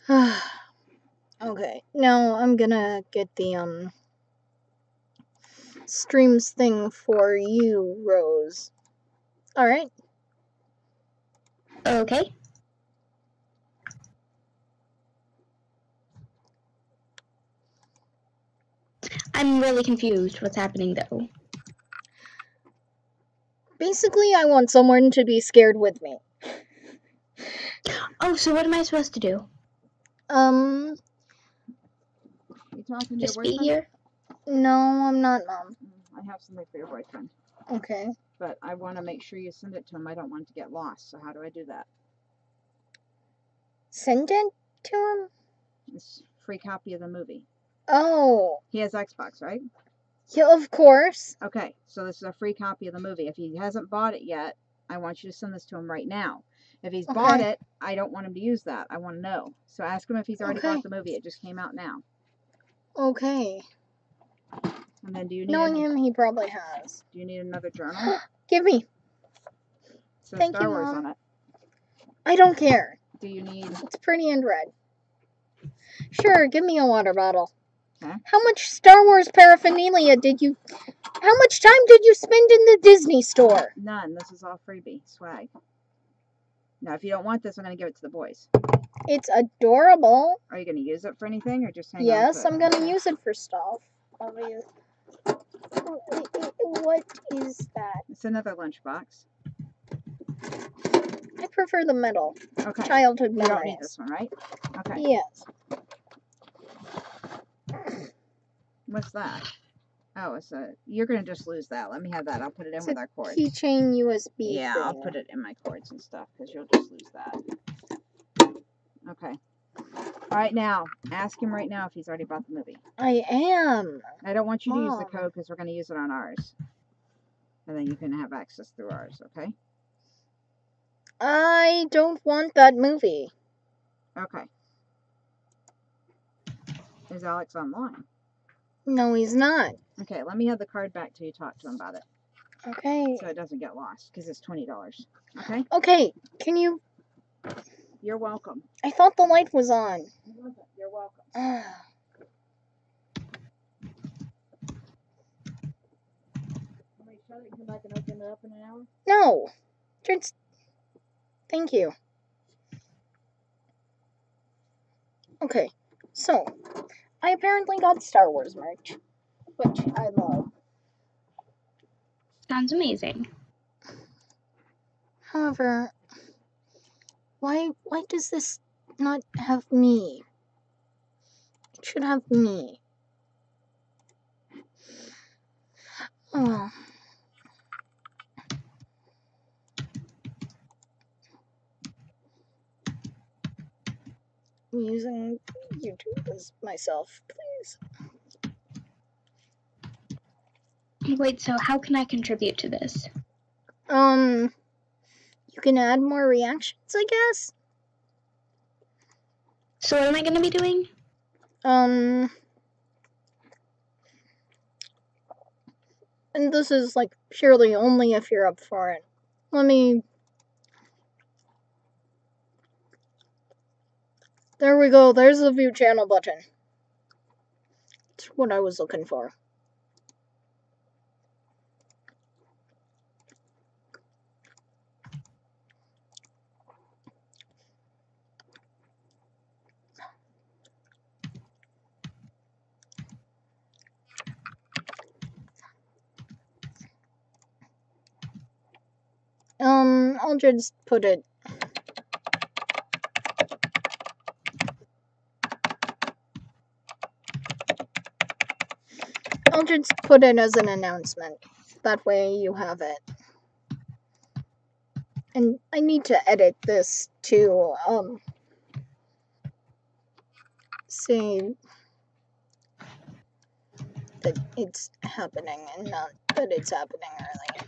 Okay, now I'm gonna get the streams thing for you, Rose. Alright. Okay. I'm really confused what's happening though. Basically, I want someone to be scared with me. Oh, so what am I supposed to do? You talking to your Just be boyfriend? here? No, I'm not, Mom. I have something for your boyfriend, Okay. but I want to make sure you send it to him. I don't want it to get lost. So how do I do that? Send it to him? It's a free copy of the movie. Oh. He has Xbox, right? Yeah, of course. Okay, so this is a free copy of the movie. If he hasn't bought it yet, I want you to send this to him right now. If he's bought it, I don't want him to use that. I want to know. So ask him if he's already bought the movie. It just came out now. Okay. And then do you need Knowing him, he probably has. Do you need another journal? Give me. It says Thank Star you, Wars Mom. on it. I don't care. Do you need... It's pretty and red. Sure, give me a water bottle. Okay. How much Star Wars paraphernalia did you... How much time did you spend in the Disney store? None. This is all freebie swag. Now, if you don't want this, I'm going to give it to the boys. It's adorable. Are you going to use it for anything or just hang on Yes, to it? I'm going to use it for stuff. What is that? It's another lunchbox. I prefer the metal. Okay. Childhood You memories. don't need this one, right? Okay. Yes. What's that? Oh, it's a... You're going to just lose that. Let me have that. I'll put it in It's with a our cords. keychain USB Yeah, thing. I'll put it in my cords and stuff because you'll just lose that. Okay. All right, now, ask him right now if he's already bought the movie. I am. I don't want you to use the Mom. code because we're going to use it on ours. And then you can have access through ours, okay? I don't want that movie. Okay. Is Alex online? No, he's not. Okay, let me have the card back till you talk to him about it. Okay. So it doesn't get lost because it's $20. Okay? Okay, can you... You're welcome. I thought the light was on. You're welcome. Shut it and come back and open it up in an hour? No. Just... Thank you. Okay, so... I apparently got Star Wars merch, which I love. Sounds amazing. However, why does this not have me? It should have me. Oh. I'm using YouTube as myself, please. Wait, so how can I contribute to this? You can add more reactions, I guess? So what am I going to be doing? And this is, like, purely only if you're up for it. Let me... There we go, there's the view channel button. That's what I was looking for. I'll just put it... I'll just put it as an announcement. That way you have it. And I need to edit this to, say that it's happening and not that it's happening early.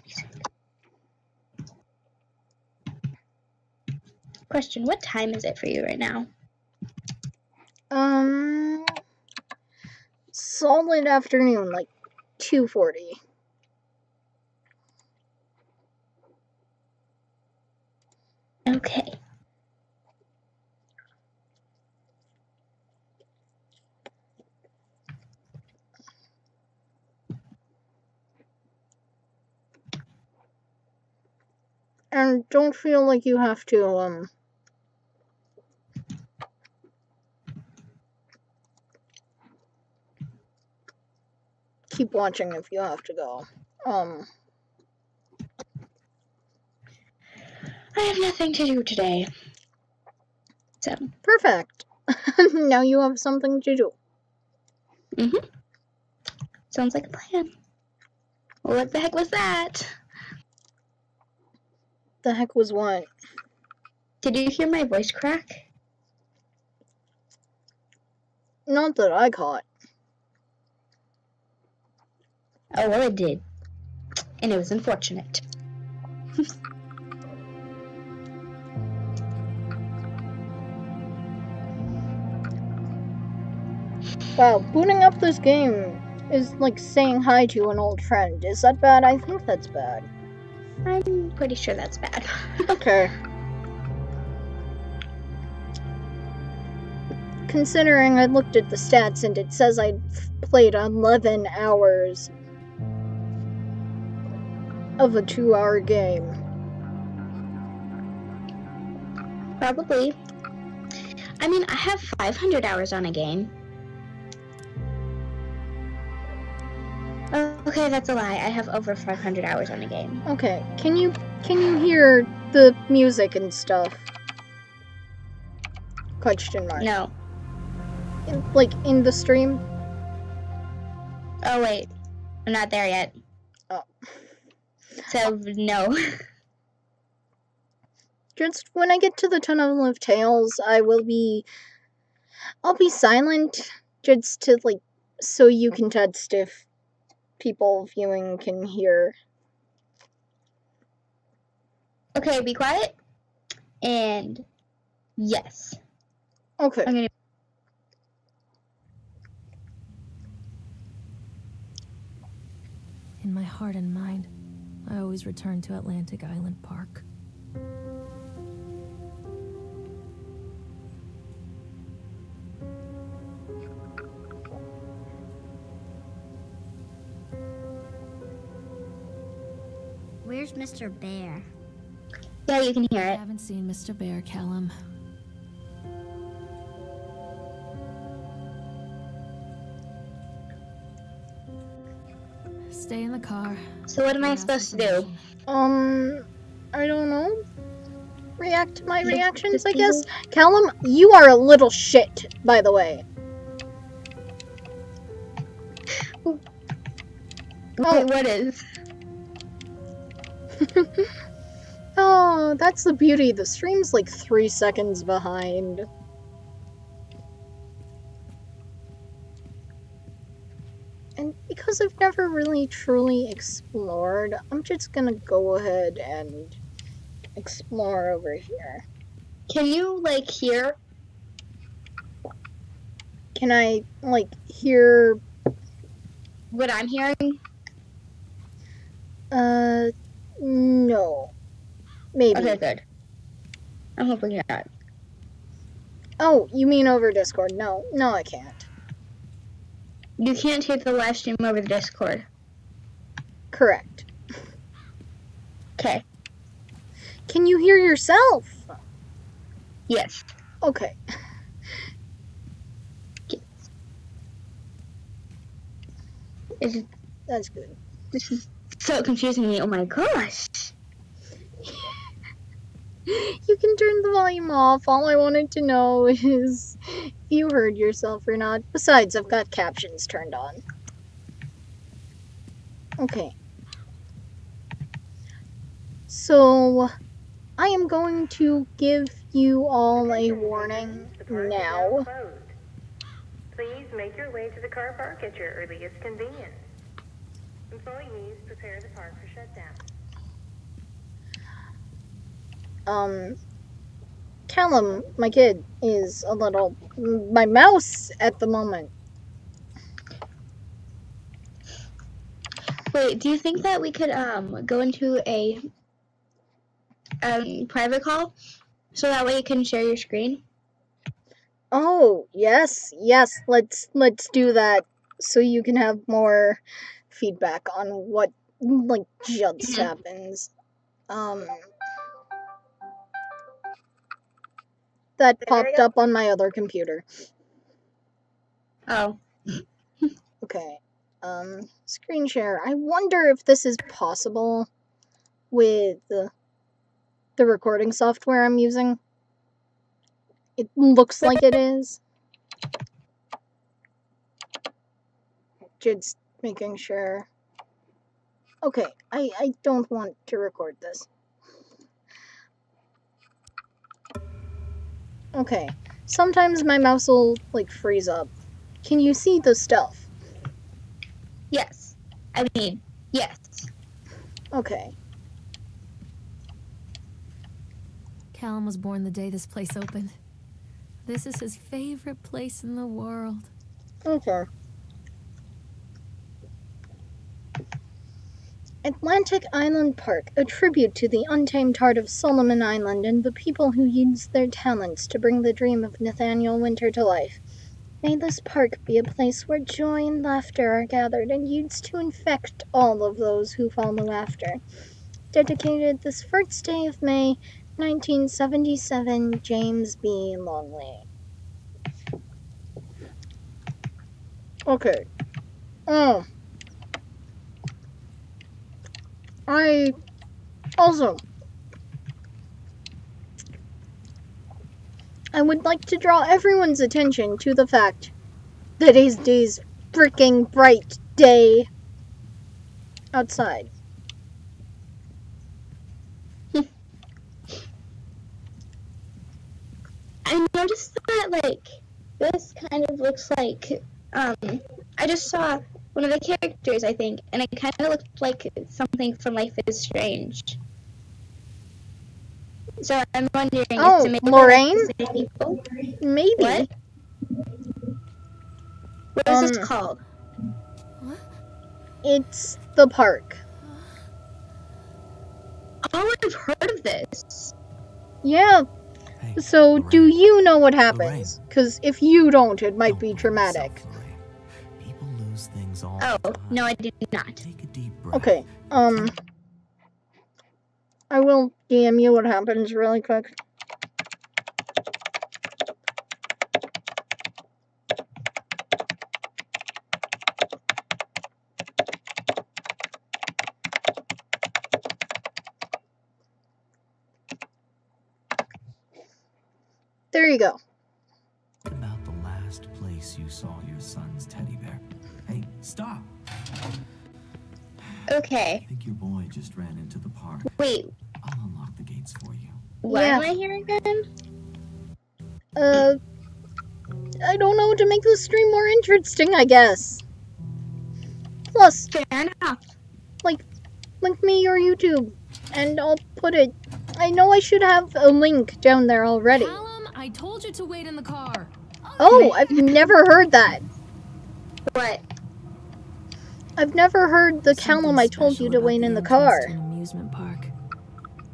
Question, what time is it for you right now? Solid afternoon, like 2:40. Okay. And don't feel like you have to, keep watching if you have to go. I have nothing to do today. So. Perfect. Now you have something to do. Sounds like a plan. What the heck was that? The heck was what? Did you hear my voice crack? Not that I caught. Oh, well, it did. And it was unfortunate. Wow, booting up this game is like saying hi to an old friend. Is that bad? I think that's bad. I'm pretty sure that's bad. Okay. Considering I looked at the stats and it says I played 11 hours of a 2-hour game. Probably. I mean, I have 500 hours on a game. Okay, that's a lie. I have over 500 hours on a game. Okay, can you hear the music and stuff? Question mark. No. Like in the stream? Oh, wait. I'm not there yet. Oh. So, no. Just when I get to the Tunnel of Tales, I'll be silent just to like so you can test if people viewing can hear. Okay, be quiet. And yes. Okay. I'm gonna... In my heart and mind, I always return to Atlantic Island Park. Where's Mr. Bear? Yeah, you can hear I it. haven't seen Mr. Bear, Callum. Stay in the car. So what am I supposed to do? I don't know. React to my reactions, I guess. Callum, you are a little shit, by the way. Wait, what is? Oh, that's the beauty. The stream's like 3 seconds behind. And because I've never really truly explored, I'm just gonna go ahead and explore over here. Can you, like, hear? Can I, like, hear... What I'm hearing? No. Maybe. Okay, good. I'm hoping you're not. Oh, you mean over Discord? No, I can't. You can't hear the live stream over the Discord. Correct. Okay. Can you hear yourself? Yes. Okay. That's good. This is so confusing me. Oh my gosh. You can turn the volume off. All I wanted to know is if you heard yourself or not. Besides, I've got captions turned on. Okay. So, I am going to give you all a warning now. Please make your way to the car park at your earliest convenience. Employees, prepare the park for shutdown. Callum, my kid, is a little... my mouse at the moment. Wait, do you think that we could go into a private call so that way you can share your screen? Oh, yes, let's do that so you can have more feedback on what, like, just happens. that popped up on my other computer. Oh. Okay. Screen share. I wonder if this is possible with the recording software I'm using. It looks like it is. Just making sure. Okay, I don't want to record this. Okay, sometimes my mouse will, like, freeze up. Can you see the stuff? Yes. I mean, yes. Okay. Callum was born the day this place opened. This is his favorite place in the world. Okay. Atlantic Island Park, a tribute to the untamed heart of Solomon Island and the people who used their talents to bring the dream of Nathaniel Winter to life. May this park be a place where joy and laughter are gathered and used to infect all of those who follow after. Dedicated this first day of May, 1977, James B. Longley. Okay. Oh. I would like to draw everyone's attention to the fact that it's this freaking bright day outside. I noticed that, like, this kind of looks like, I just saw one of the characters, I think, and it kind of looked like something from Life is Strange. So I'm wondering Oh, if maybe Lorraine? people. Maybe. What? What is this called? It's the park. Oh, I've heard of this. Yeah. Hey, So, Lorraine. do you know what happens? Because if you don't, it might Don't be blame traumatic. yourself, Lorraine. People lose things all Oh, the time. no, I did not. Take a deep breath. Okay, I will DM you what happens really quick. There you go. About the last place you saw your son's teddy bear. Hey, stop! Okay. I think your boy just ran into the park. Wait, I'll unlock the gates for you. what Yeah. am I hearing again? I don't know, to make the stream more interesting, I guess. Plus, Fair enough. link me your YouTube, and I'll put it. I know I should have a link down there already. Callum, I told you to wait in the car. Oh, I've never heard that. What? I've never heard the Something Callum I told you special to about wait the in the entrance car. to an amusement park.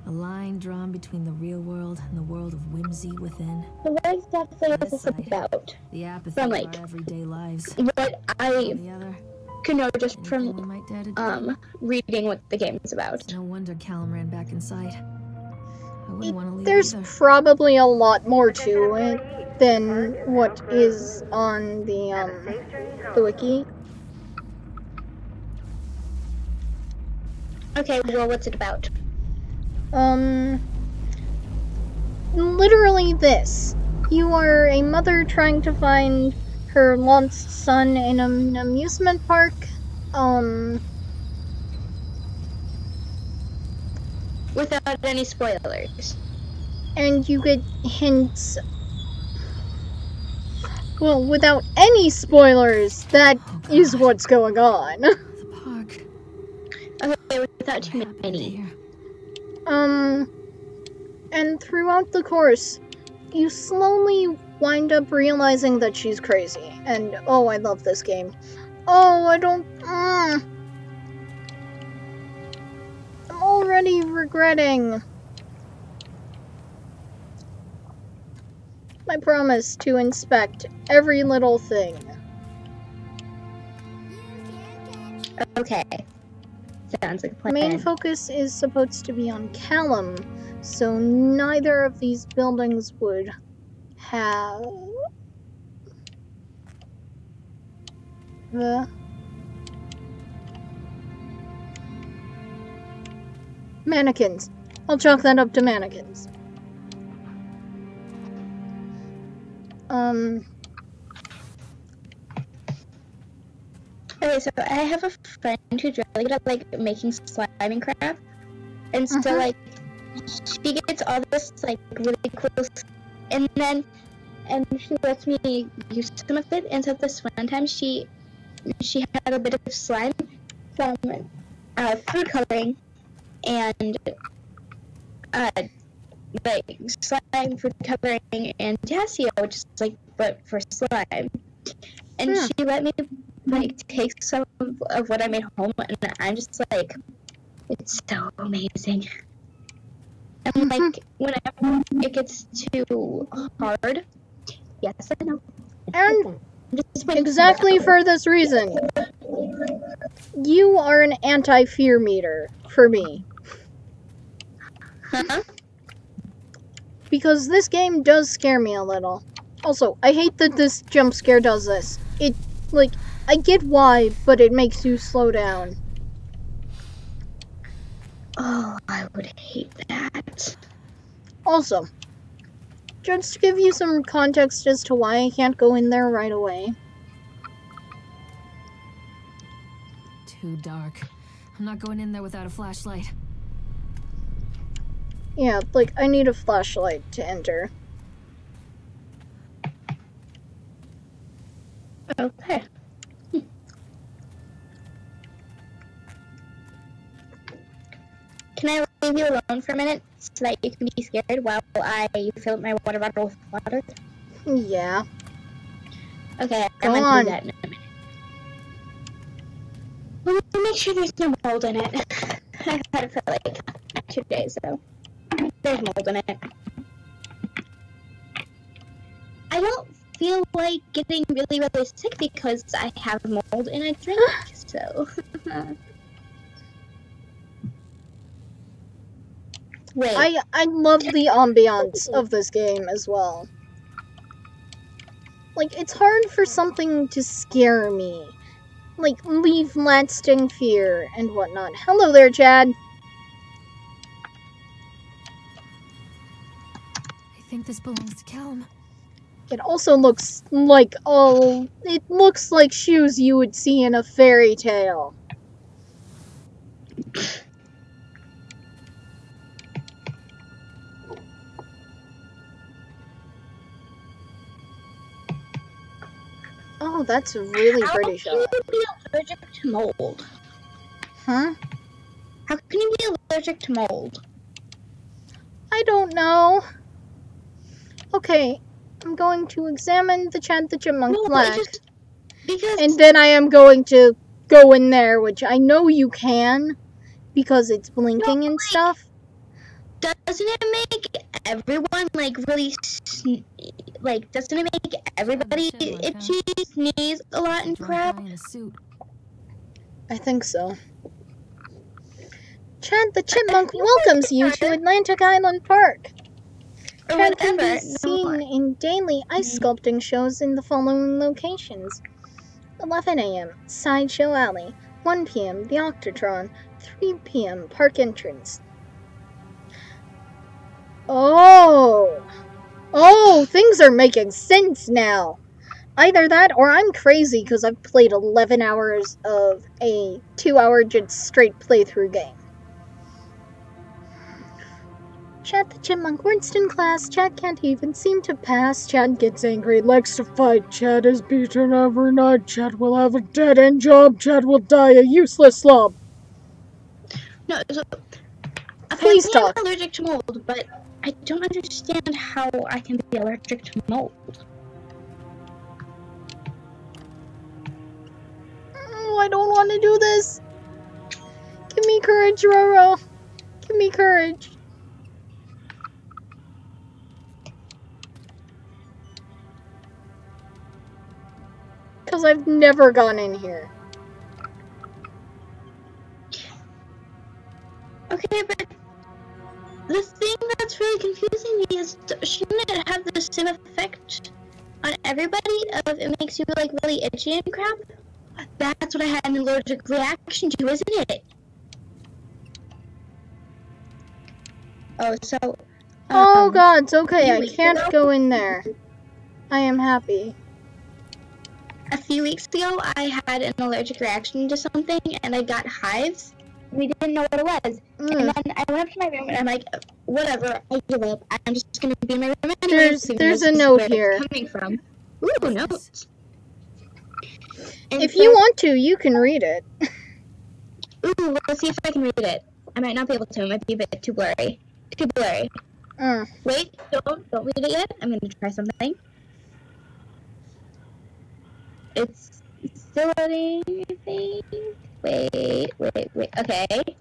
A line drawn between the real world and the world of whimsy within. So what exactly is This this side. about? The apathy From, of like, our everyday lives. What I On the other, could know just anything we from might dare to do. reading what the game is about. It's no wonder Callum ran back inside. I wouldn't want to leave There's either. probably a lot more to it than what is on the wiki. Okay, well, what's it about? Literally this. You are a mother trying to find her lost son in an amusement park. Without any spoilers. And you get hints. Well, without any spoilers, that Oh, is God. what's going on. The park. Okay, without too What happened many. here? And throughout the course, you slowly wind up realizing that she's crazy. And, oh, I love this game. Oh, I don't... I'm already regretting my promise to inspect every little thing. Okay. Sounds like a The plan. main focus is supposed to be on Callum, so neither of these buildings would have the mannequins. I'll chalk that up to mannequins. Okay, so I have a friend who's really good at like making slime and crap, and so like she gets all this like really cool, and she lets me use some of it. And so this one time she had a bit of slime from food coloring and like slime, food coloring, and potassium, which is like but for slime. And she let me like take some of what I made home, and I'm just like, it's so amazing. And like whenever it gets too hard, yes, I know. And exactly for this reason, you are an anti-fear meter for me. Huh? Because this game does scare me a little. Also, I hate that this jump scare does this. It, like, I get why, but it makes you slow down. Oh, I would hate that. Also, just to give you some context as to why I can't go in there right away. Too dark. I'm not going in there without a flashlight. Yeah, like, I need a flashlight to enter. Okay. Can I leave you alone for a minute so that you can be scared while I fill up my water bottle with water? Yeah. Okay, Go I'm gonna on. do that in a minute. Well, make sure there's no mold in it. I've had it for like 2 days, so there's mold in it. I don't feel like getting really, really sick because I have mold in a drink, so. Wait. I love the ambiance of this game as well. Like, it's hard for something to scare me. Like, leave lasting fear and whatnot. Hello there, Chad. I think this belongs to Callum. It also looks like, it looks like shoes you would see in a fairy tale. Oh, that's a really pretty shot. How can you be allergic to mold? Huh? How can you be allergic to mold? I don't know. Okay, I'm going to examine the Chad the Chipmunk plaque. Because And then I am going to go in there, which I know you can, because it's blinking and stuff. doesn't it make everyone like really like? Doesn't it make everybody itchy, sneeze a lot, and crap? In a suit. I think so. Chad the Chipmunk welcomes you to Atlantic Island Park. Chad can be seen in daily ice sculpting shows in the following locations. 11 a.m. Sideshow Alley. 1 p.m. The Octotron. 3 p.m. Park entrance. Oh, things are making sense now. Either that or I'm crazy because I've played 11 hours of a 2-hour just straight playthrough game. Chad the Chipmunk worst in class. Chad can't even seem to pass. Chad gets angry, likes to fight. Chad is beaten every night. Chad will have a dead-end job. Chad will die a useless slob. No, so Please talk. I'm allergic to mold, but I don't understand how I can be allergic to mold. Oh, I don't want to do this. Give me courage, Roro. Give me courage. Because I've never gone in here. Okay, but the thing that's really confusing me shouldn't it have the same effect on everybody of it makes you like really itchy and crap? That's what I had an allergic reaction to, isn't it? Oh, so... Oh god, it's okay, I weeks can't ago? go in there. I am happy. A few weeks ago, I had an allergic reaction to something, and I got hives. We didn't know what it was. And then I went up to my room, and I'm like, whatever, I give up. I'm just gonna be in my room anyway. There's a note here. Coming from. Ooh, notes. If you want to, you can read it. Ooh, let's see if I can read it. I might not be able to. It might be a bit too blurry. Too blurry. Wait, don't read it yet. I'm gonna try something. It's still loading, I think. Wait. Okay.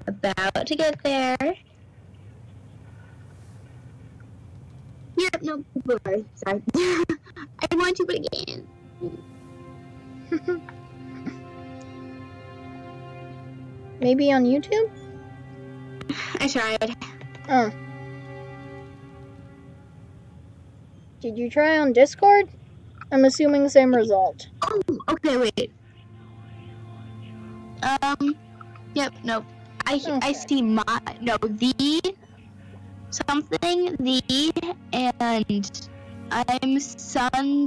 About to get there. Yep, no, blurry. Sorry. I want to, but again. Maybe on YouTube? I tried. Oh. Did you try on Discord? I'm assuming the same result. Oh, okay, wait. Yep, nope. I see the something, and I'm son.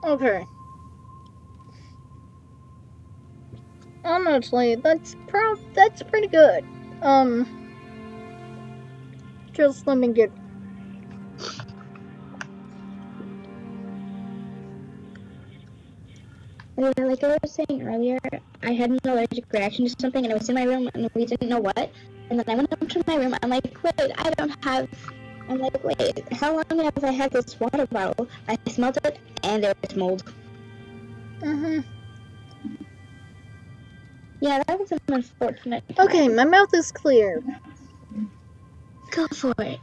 Okay. Honestly, that's pretty good. Just let me get... Yeah, like I was saying earlier, I had an allergic reaction to something, and I was in my room, and we didn't know what. And then I went up to my room, I'm like, wait, how long have I had this water bottle? I smelled it, and there was mold. Yeah, that was an unfortunate. Okay, my mouth is clear. Go for it.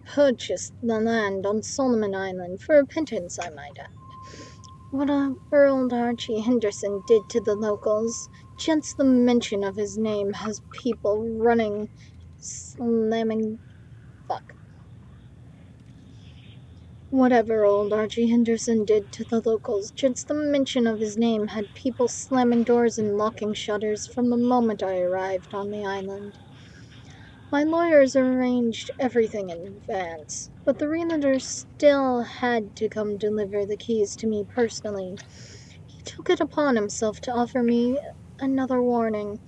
Purchased the land on Solomon Island for a pittance, I might add. Whatever old Archie Henderson did to the locals, just the mention of his name has people running, slamming... Fuck. Whatever old Archie Henderson did to the locals, just the mention of his name had people slamming doors and locking shutters from the moment I arrived on the island. My lawyers arranged everything in advance, but the realtor still had to come deliver the keys to me personally. He took it upon himself to offer me another warning.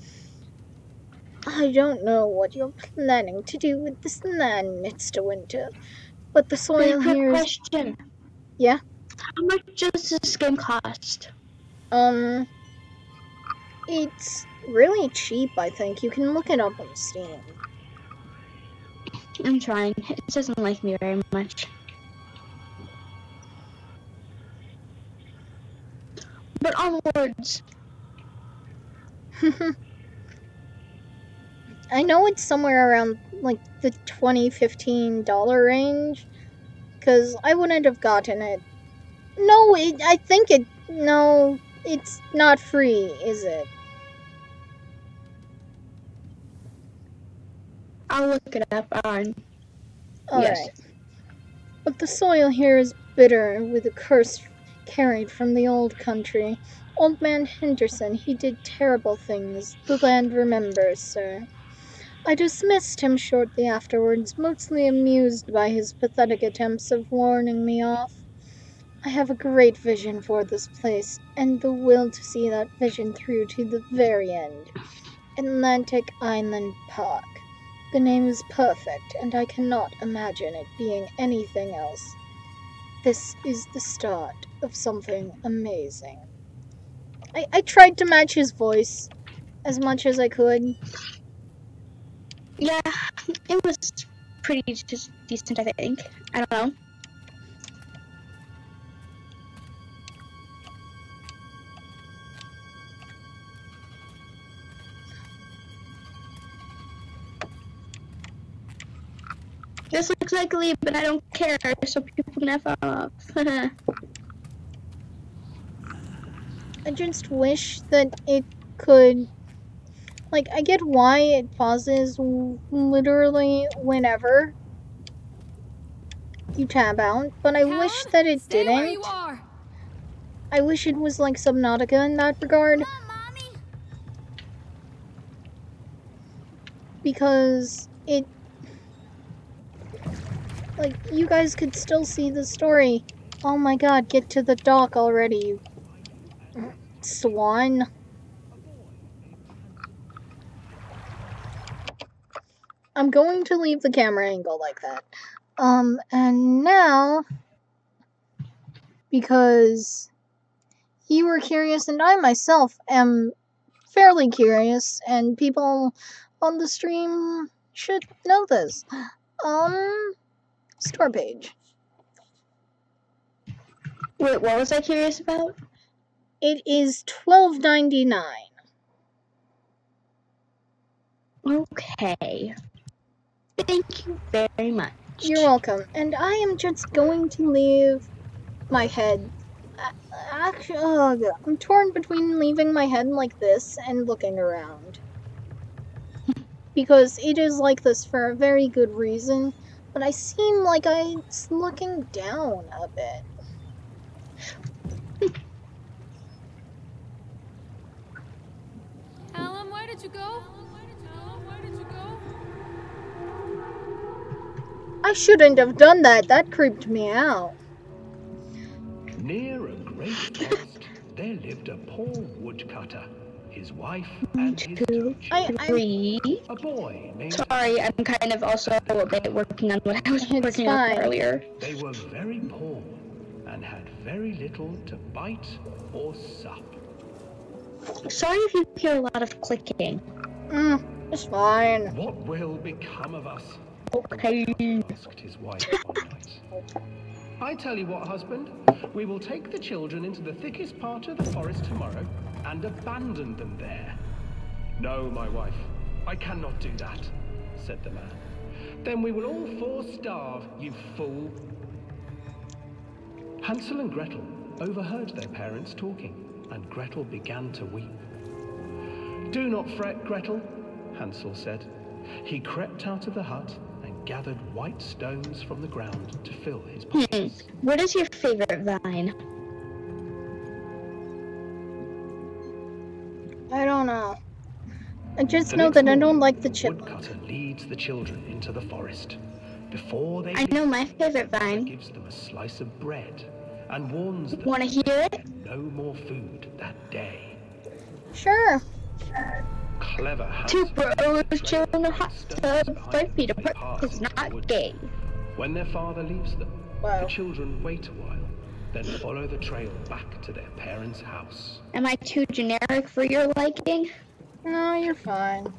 I don't know what you're planning to do with this land, Mr. Winter, but the soil here is... Question. Yeah? How much does this game cost? It's really cheap, I think. You can look it up on Steam. I'm trying. It doesn't like me very much. But onwards. I know it's somewhere around, like, the $20-15 range, because I wouldn't have gotten it. No, no, it's not free, is it? I'll look it up on... Alright. Yes. But the soil here is bitter with a curse carried from the old country. Old man Henderson, he did terrible things. The land remembers, sir. I dismissed him shortly afterwards, mostly amused by his pathetic attempts of warning me off. I have a great vision for this place, and the will to see that vision through to the very end. Atlantic Island Park. The name is perfect, and I cannot imagine it being anything else. This is the start of something amazing. I tried to match his voice as much as I could. Yeah, it was pretty decent, I think. I don't know. This looks ugly, but I don't care, so people can F off. I just wish that it could... Like, I get why it pauses literally whenever you tab out, but I wish that it Stay didn't. where you are. I wish it was like Subnautica in that regard. Come on, Mommy. Because it... like, you guys could still see the story. Oh my god, get to the dock already, you swan. I'm going to leave the camera angle like that. And now, because you were curious and I myself am fairly curious, and people on the stream should know this. Store page. Wait, what was I curious about? It is $12.99. Okay. Thank you very much. You're welcome. And I am just going to leave my head. Actually, I'm torn between leaving my head like this and looking around. Because it is like this for a very good reason, but I seem like I'm looking down a bit. Callum, where did you go? Where did you go? I shouldn't have done that. That creeped me out. Near a great forest, there lived a poor woodcutter, his wife and his two children. Three. A boy named... Sorry, I'm kind of also a bit working on what I was working on earlier. They were very poor and had very little to bite or sup. Sorry if you hear a lot of clicking. It's fine. What will become of us? Okay. Asked his wife one night. I tell you what, husband, we will take the children into the thickest part of the forest tomorrow and abandon them there. No, my wife, I cannot do that, said the man. Then we will all four starve, you fool. Hansel and Gretel overheard their parents talking, and Gretel began to weep. Do not fret, Gretel, Hansel said. He crept out of the hut and gathered white stones from the ground to fill his pockets. What is your favorite vine? I don't know. I just know that I don't like the chipmunk. The woodcutter leads the children into the forest. Before they I know my favorite vine. gives them a slice of bread and warns them Want to hear it? no more food that day. Sure. Clever Two Hansel bros chilling in a hot tub, 5 feet apart, is not gay. When their father leaves them, Wow. the children wait a while, then follow the trail back to their parents' house. Am I too generic for your liking? No, you're fine.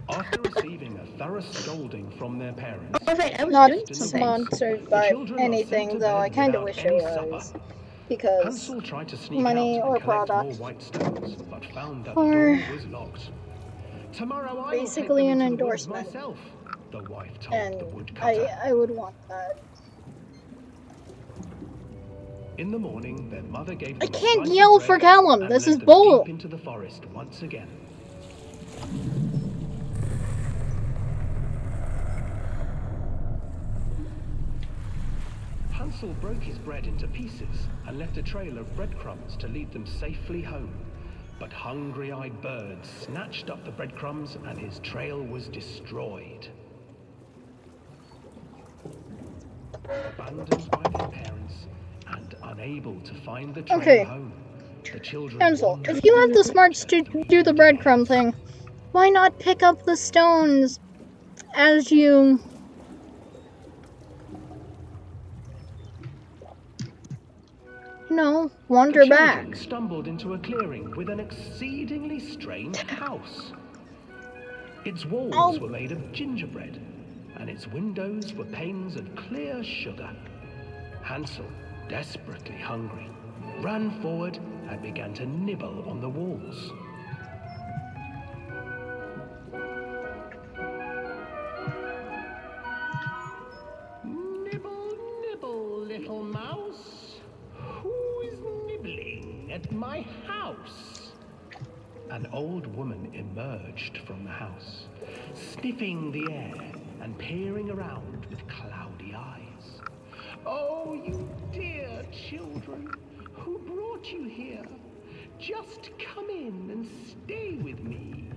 After receiving a thorough scolding from their parents, Oh, right, I was Not doing something. sponsored by children are anything, sent to though bed I kind of without wish any it was. supper. Because Hansel tried to sneak money out or and collect more product white stones, but found that for the door was locked. Tomorrow I basically will an take them into the woods endorsement. myself, the wife told and the woodcutter. I would want that. In the morning, their mother gave I them a can't slice yell of for bread Callum. and This led is them bull. deep into the forest once again. Hansel broke his bread into pieces and left a trail of breadcrumbs to lead them safely home. But hungry-eyed birds snatched up the breadcrumbs and his trail was destroyed. Abandoned by their parents and unable to find the trail Okay. home, the children Hansel, wandered if you have the smarts to do the breadcrumb thing, why not pick up the stones as you... wander The children back? stumbled into a clearing with an exceedingly strange house. Its walls were made of gingerbread, and its windows were panes of clear sugar. Hansel, desperately hungry, ran forward and began to nibble on the walls. Nibble, nibble, little mouse. Who is nibbling at my house? an old woman emerged from the house, sniffing the air and peering around with cloudy eyes. "Oh, you dear children, who brought you here? Just come in and stay with me.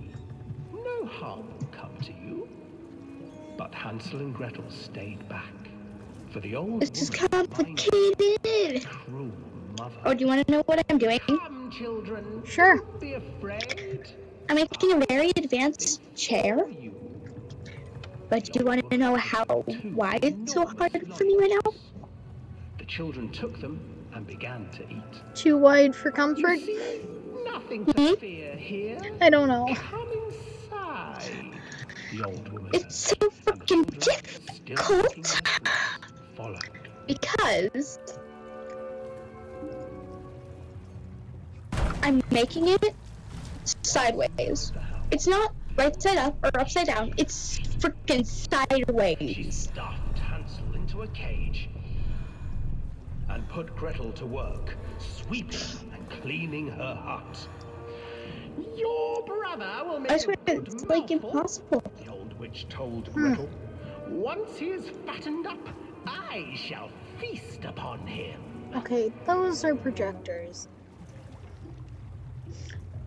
No harm will come to you." But Hansel and Gretel stayed back, for the old This is woman complicated. cruel mother. Oh, do you want to know what I'm doing? Come, children. Sure. Don't be afraid. I'm making a very advanced chair. You. But do you want to know why it's so hard for me right now? The children took them and began to eat. Too wide for comfort? You see, nothing to fear here. I don't know. Come inside. The old woman It's so said, and the freaking children, still looking difficult upwards, followed. because I'm making it sideways. It's not right side up or upside down. It's freaking She sideways. stuffed Hansel into a cage and put Gretel to work, sweeping and cleaning her hut. "Your brother will make I a swear good it's like mouthful," impossible. the old witch told Gretel. "Once he is fattened up, I shall feast upon him." Okay, those are projectors.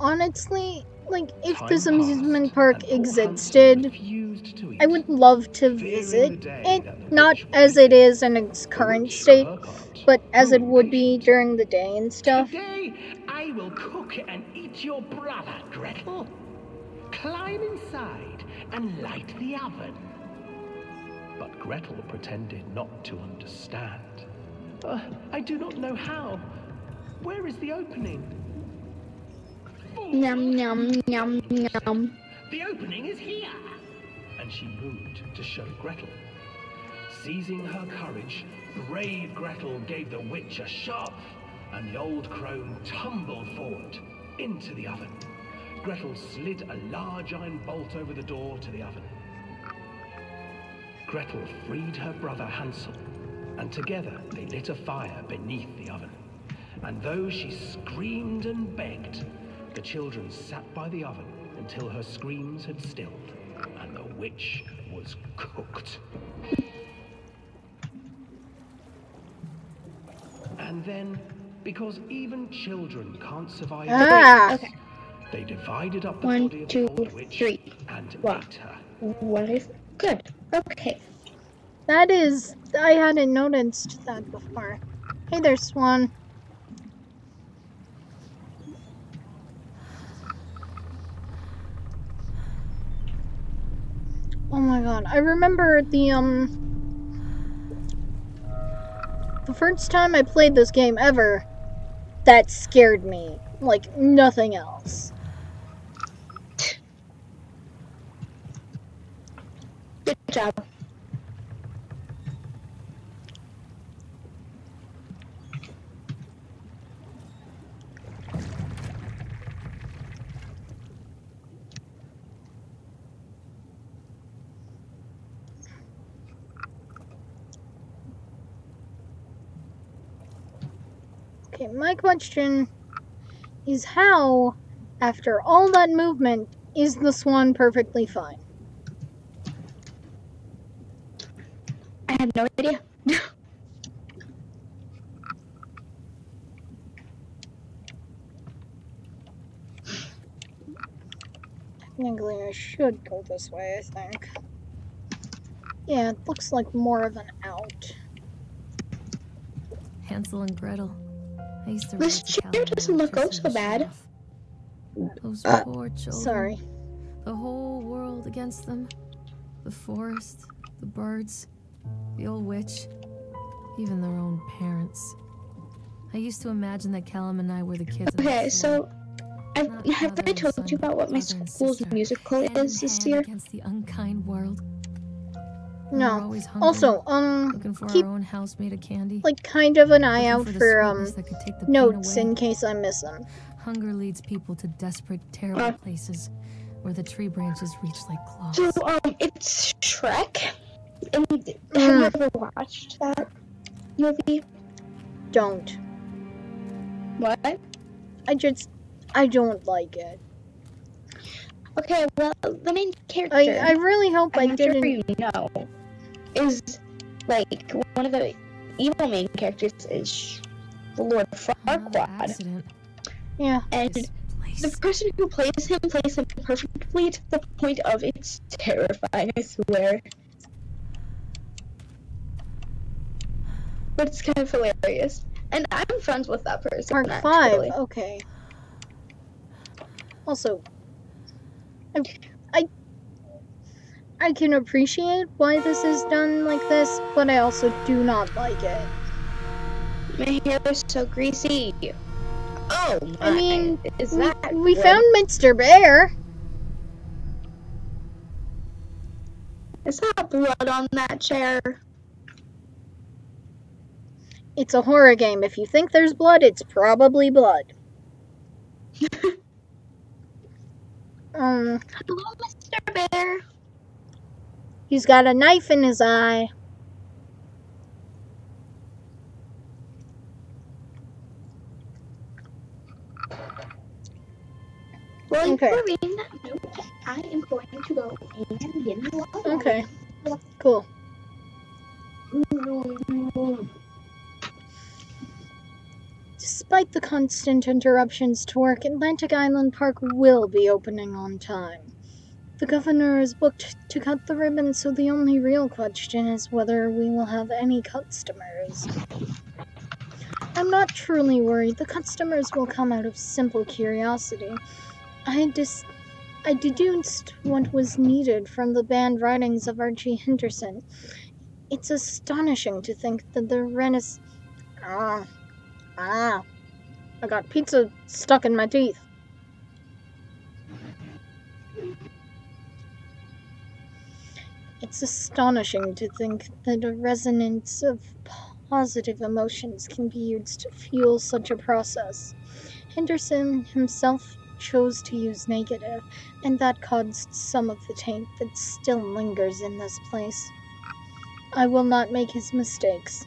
Honestly, like, if this Time amusement passed, park and poor existed, Hansel refused to I eat. would love to visit it, not as it is in its current state, but as it would be during the day and stuff. "Today I will cook and eat your brother, Gretel. Climb inside and light the oven." But Gretel pretended not to understand. "I do not know how. Where is the opening?" Yum yum yum yum. "The opening is here!" And she moved to show Gretel. Seizing her courage, brave Gretel gave the witch a shove, and the old crone tumbled forward into the oven. Gretel slid a large iron bolt over the door to the oven. Gretel freed her brother Hansel, and together they lit a fire beneath the oven. And though she screamed and begged, the children sat by the oven until her screams had stilled, and the witch was cooked. And then, because even children can't survive Ah! they divided up the One, body of two, the old witch three. and Wow. ate her. What is good? Okay. That is, I hadn't noticed that before. Hey there, Swan. Oh my god, I remember the first time I played this game ever, that scared me like nothing else. Good job. Okay, my question is how, after all that movement, is the Swan perfectly fine? I have no idea. Technically, I should go this way, I think. Yeah, it looks like more of an out. Hansel and Gretel. I used to This read the chair calendar doesn't look actress so in the bad. chef. Those poor children. Sorry. The whole world against them. The forest, the birds, the old witch, even their own parents. I used to imagine that Callum and I were the kids. in Okay, the so have mother I and told son, you about what my father and school's sister, musical hand in is this hand year? against the unkind world. We were No. always hungry, Also, looking for keep our own house made of candy. like kind of an eye looking out for the for sweetness that could take the pain notes away. in case I miss them. Hunger leads people to desperate, terrible places where the tree branches reach like claws. So it's Shrek. And have you ever watched that movie? Don't. What? I don't like it. Okay, well, the main character. I really hope I I'm didn't. sure you know, is like one of the evil main characters is the Lord Another Farquaad, accident. Yeah. and This place. the person who plays him perfectly to the point of it's terrifying. I swear, but it's kind of hilarious, and I'm friends with that person. Part actually. 5. Okay. Also, I can appreciate why this is done like this, but I also do not like it. My hair is so greasy. Oh my! I mean, is that we good? found Mr. Bear. Is that blood on that chair? It's a horror game. If you think there's blood, it's probably blood. Hello, Mr. Bear. He's got a knife in his eye. Well, Okay. for reading that note, I am going to go and get my water. Okay. Cool. Despite the constant interruptions to work, Atlantic Island Park will be opening on time. The governor is booked to cut the ribbon, so the only real question is whether we will have any customers. I'm not truly worried. The customers will come out of simple curiosity. I deduced what was needed from the banned writings of Archie Henderson. It's astonishing to think that the I got pizza stuck in my teeth. It's astonishing to think that a resonance of positive emotions can be used to fuel such a process. Henderson himself chose to use negative, and that caused some of the taint that still lingers in this place. I will not make his mistakes.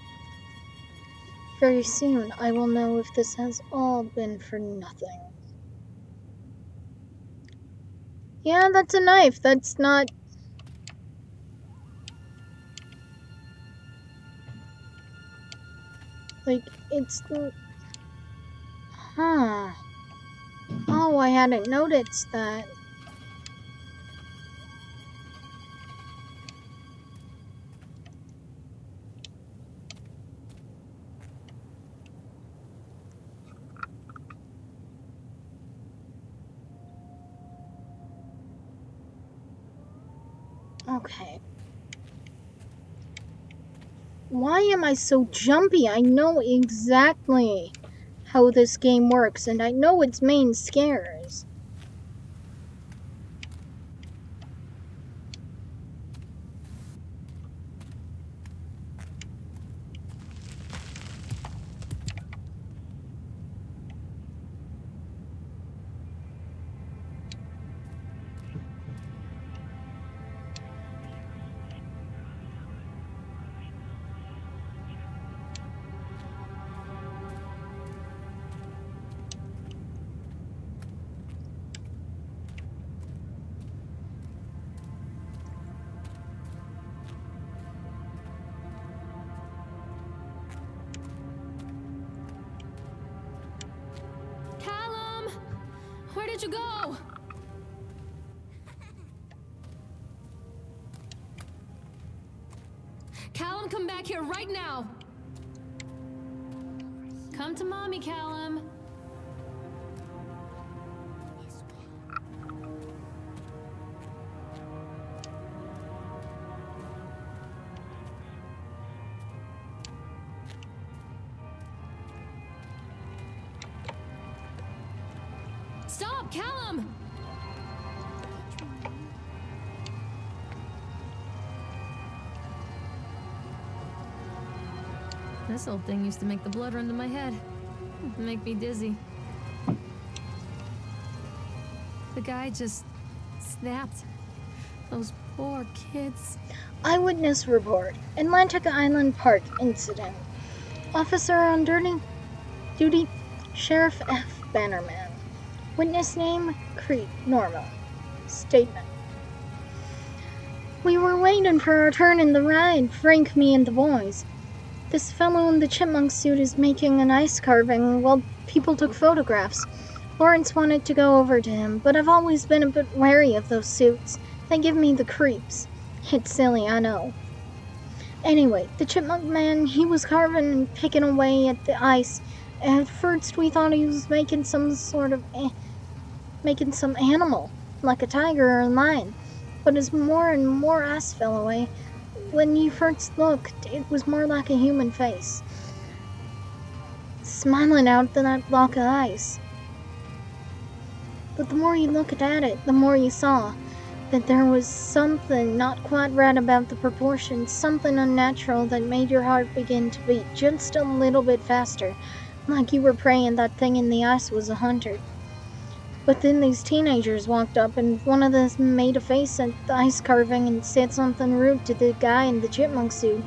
Very soon, I will know if this has all been for nothing. Yeah, that's a knife. That's not... Like, it's... Huh. Oh, I hadn't noticed that. Okay. Why am I so jumpy? I know exactly how this game works, and I know its main scares. Callum! Where did you go? Callum, come back here right now! Come to mommy, Callum. Stop, Callum! This old thing used to make the blood run to my head. Make me dizzy. The guy just snapped. Those poor kids. Eyewitness report. Atlantic Island Park incident. Officer on duty, Sheriff F. Bannerman. Witness name, Crete, Norma. statement. We were waiting for our turn in the ride, Frank, me, and the boys. This fellow in the chipmunk suit is making an ice carving while people took photographs. Lawrence wanted to go over to him, but I've always been a bit wary of those suits. They give me the creeps. It's silly, I know. Anyway, the chipmunk man, he was carving and picking away at the ice. At first we thought he was making some sort of making some animal, like a tiger or a lion. But as more and more ice fell away, when you first looked, it was more like a human face, smiling out of that block of ice. But the more you looked at it, the more you saw that there was something not quite right about the proportions, something unnatural that made your heart begin to beat just a little bit faster, like you were praying that thing in the ice was a hunter. But then these teenagers walked up, and one of them made a face at the ice carving and said something rude to the guy in the chipmunk suit,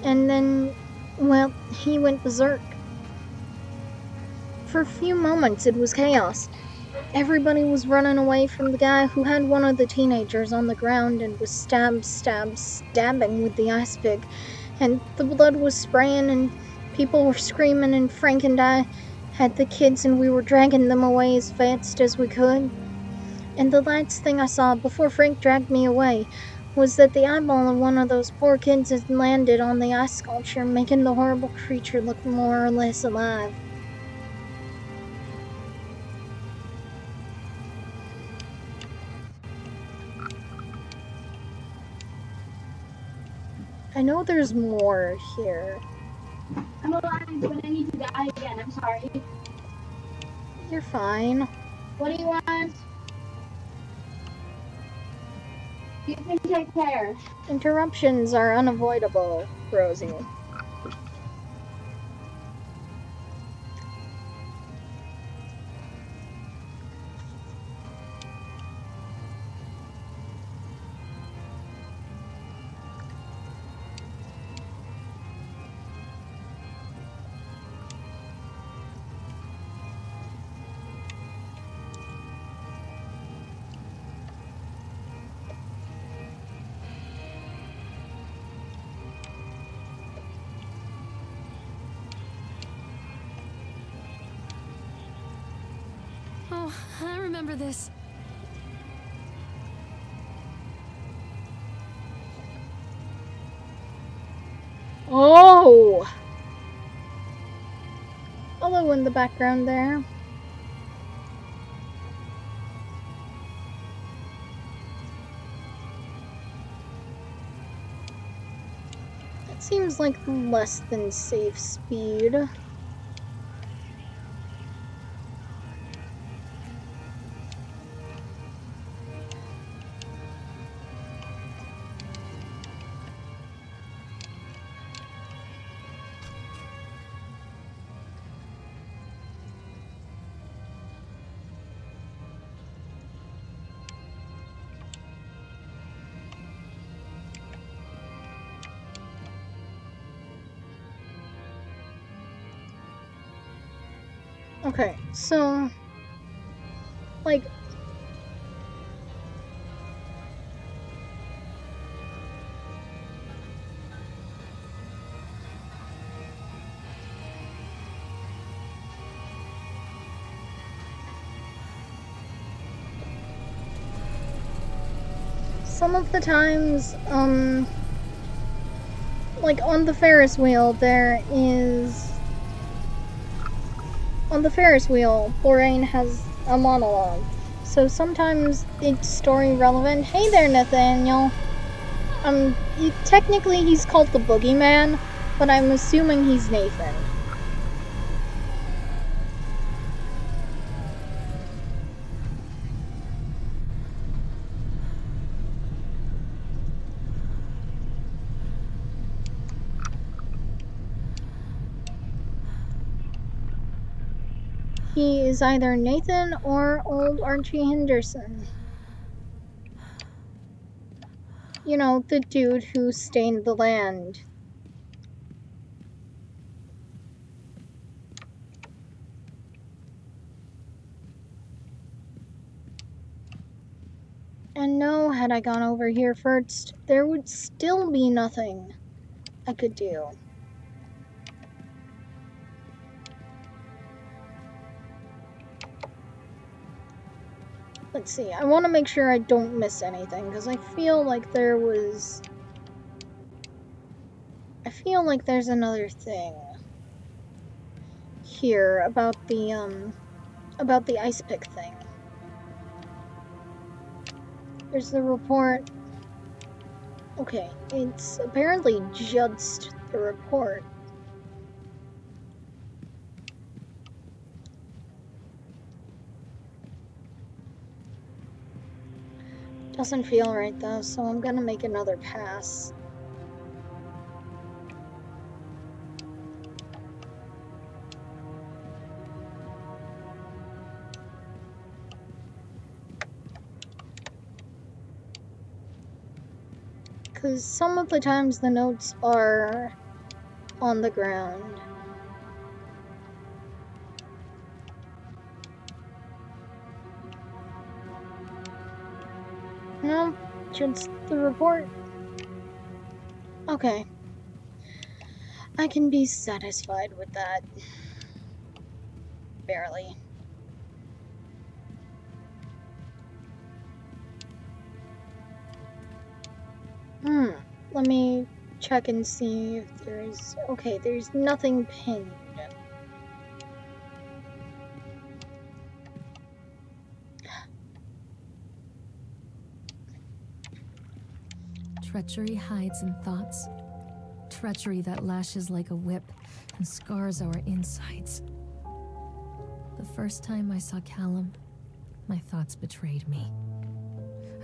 and then, well, he went berserk. For a few moments it was chaos. Everybody was running away from the guy who had one of the teenagers on the ground and was stabbing with the ice pick, and the blood was spraying and people were screaming, and Frank and I had the kids and we were dragging them away as fast as we could. And the last thing I saw before Frank dragged me away was that the eyeball of one of those poor kids had landed on the ice sculpture, making the horrible creature look more or less alive. I know there's more here. I'm alive, but I need to die again. I'm sorry. You're fine. What do you want? You can take care. Interruptions are unavoidable, Rosie. Oh, I remember this. Oh! Hello in the background there. That seems like less than safe speed. Okay, so, like, some of the times, like on the Ferris wheel, on the Ferris wheel, Lorraine has a monologue. So sometimes it's story relevant. Hey there, Nathaniel. Technically he's called the Boogeyman, but I'm assuming he's Nathan. He is either Nathan or old Archie Henderson. You know, the dude who stained the land. And no, had I gone over here first, there would still be nothing I could do. Let's see, I want to make sure I don't miss anything, because I feel like there's another thing here about the ice pick thing. There's the report. Okay, it's apparently just the report. Doesn't feel right though, so I'm gonna make another pass. Because some of the times the notes are on the ground. No, just the report. Okay. I can be satisfied with that. Barely. Let me check and see if there's... Okay, there's nothing pinned. Treachery hides in thoughts. Treachery that lashes like a whip and scars our insides. The first time I saw Callum, my thoughts betrayed me.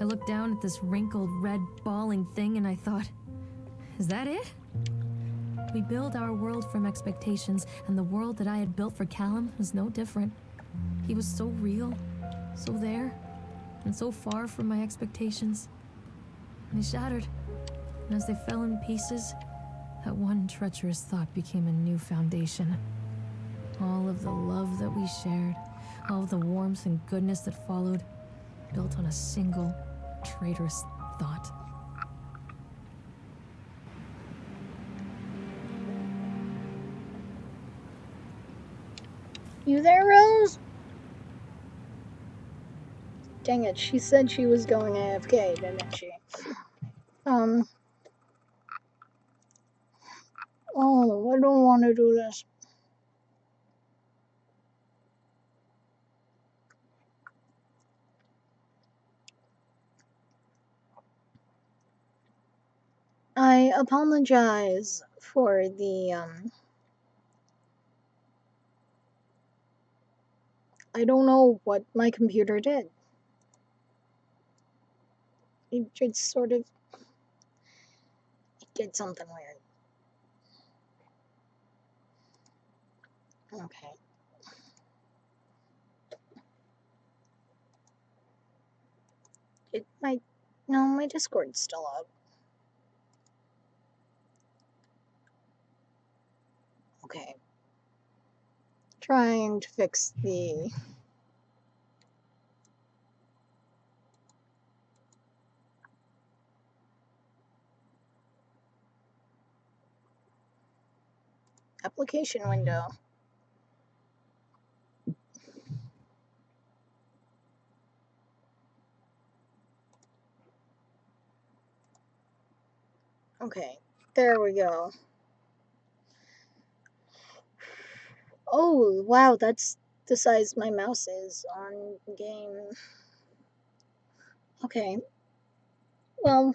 I looked down at this wrinkled, red, bawling thing and I thought, is that it? We build our world from expectations, and the world that I had built for Callum was no different. He was so real, so there, and so far from my expectations. And they shattered, and as they fell in pieces, that one treacherous thought became a new foundation. All of the love that we shared, all of the warmth and goodness that followed, built on a single, traitorous thought. You there, Rose? Dang it, she said she was going AFK, didn't she? Oh, I don't want to do this. I apologize for the, I don't know what my computer did. It just sort of... It did something weird. Okay. No, my Discord's still up. Okay. Trying to fix the... application window. Okay, there we go. Oh, wow, that's the size my mouse is on game. Okay. Well,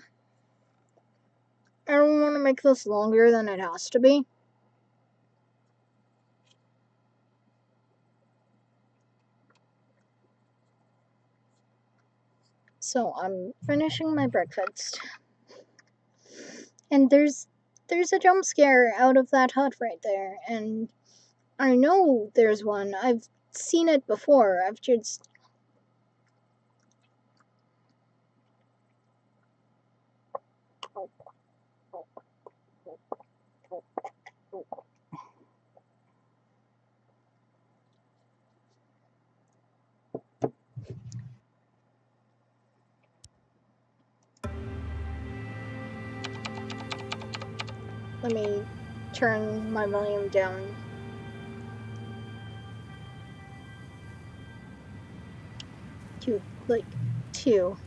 I don't want to make this longer than it has to be. So I'm finishing my breakfast. And there's a jump scare out of that hut right there, and I know there's one. I've seen it before. I've just... Let me turn my volume down. To, like, 2.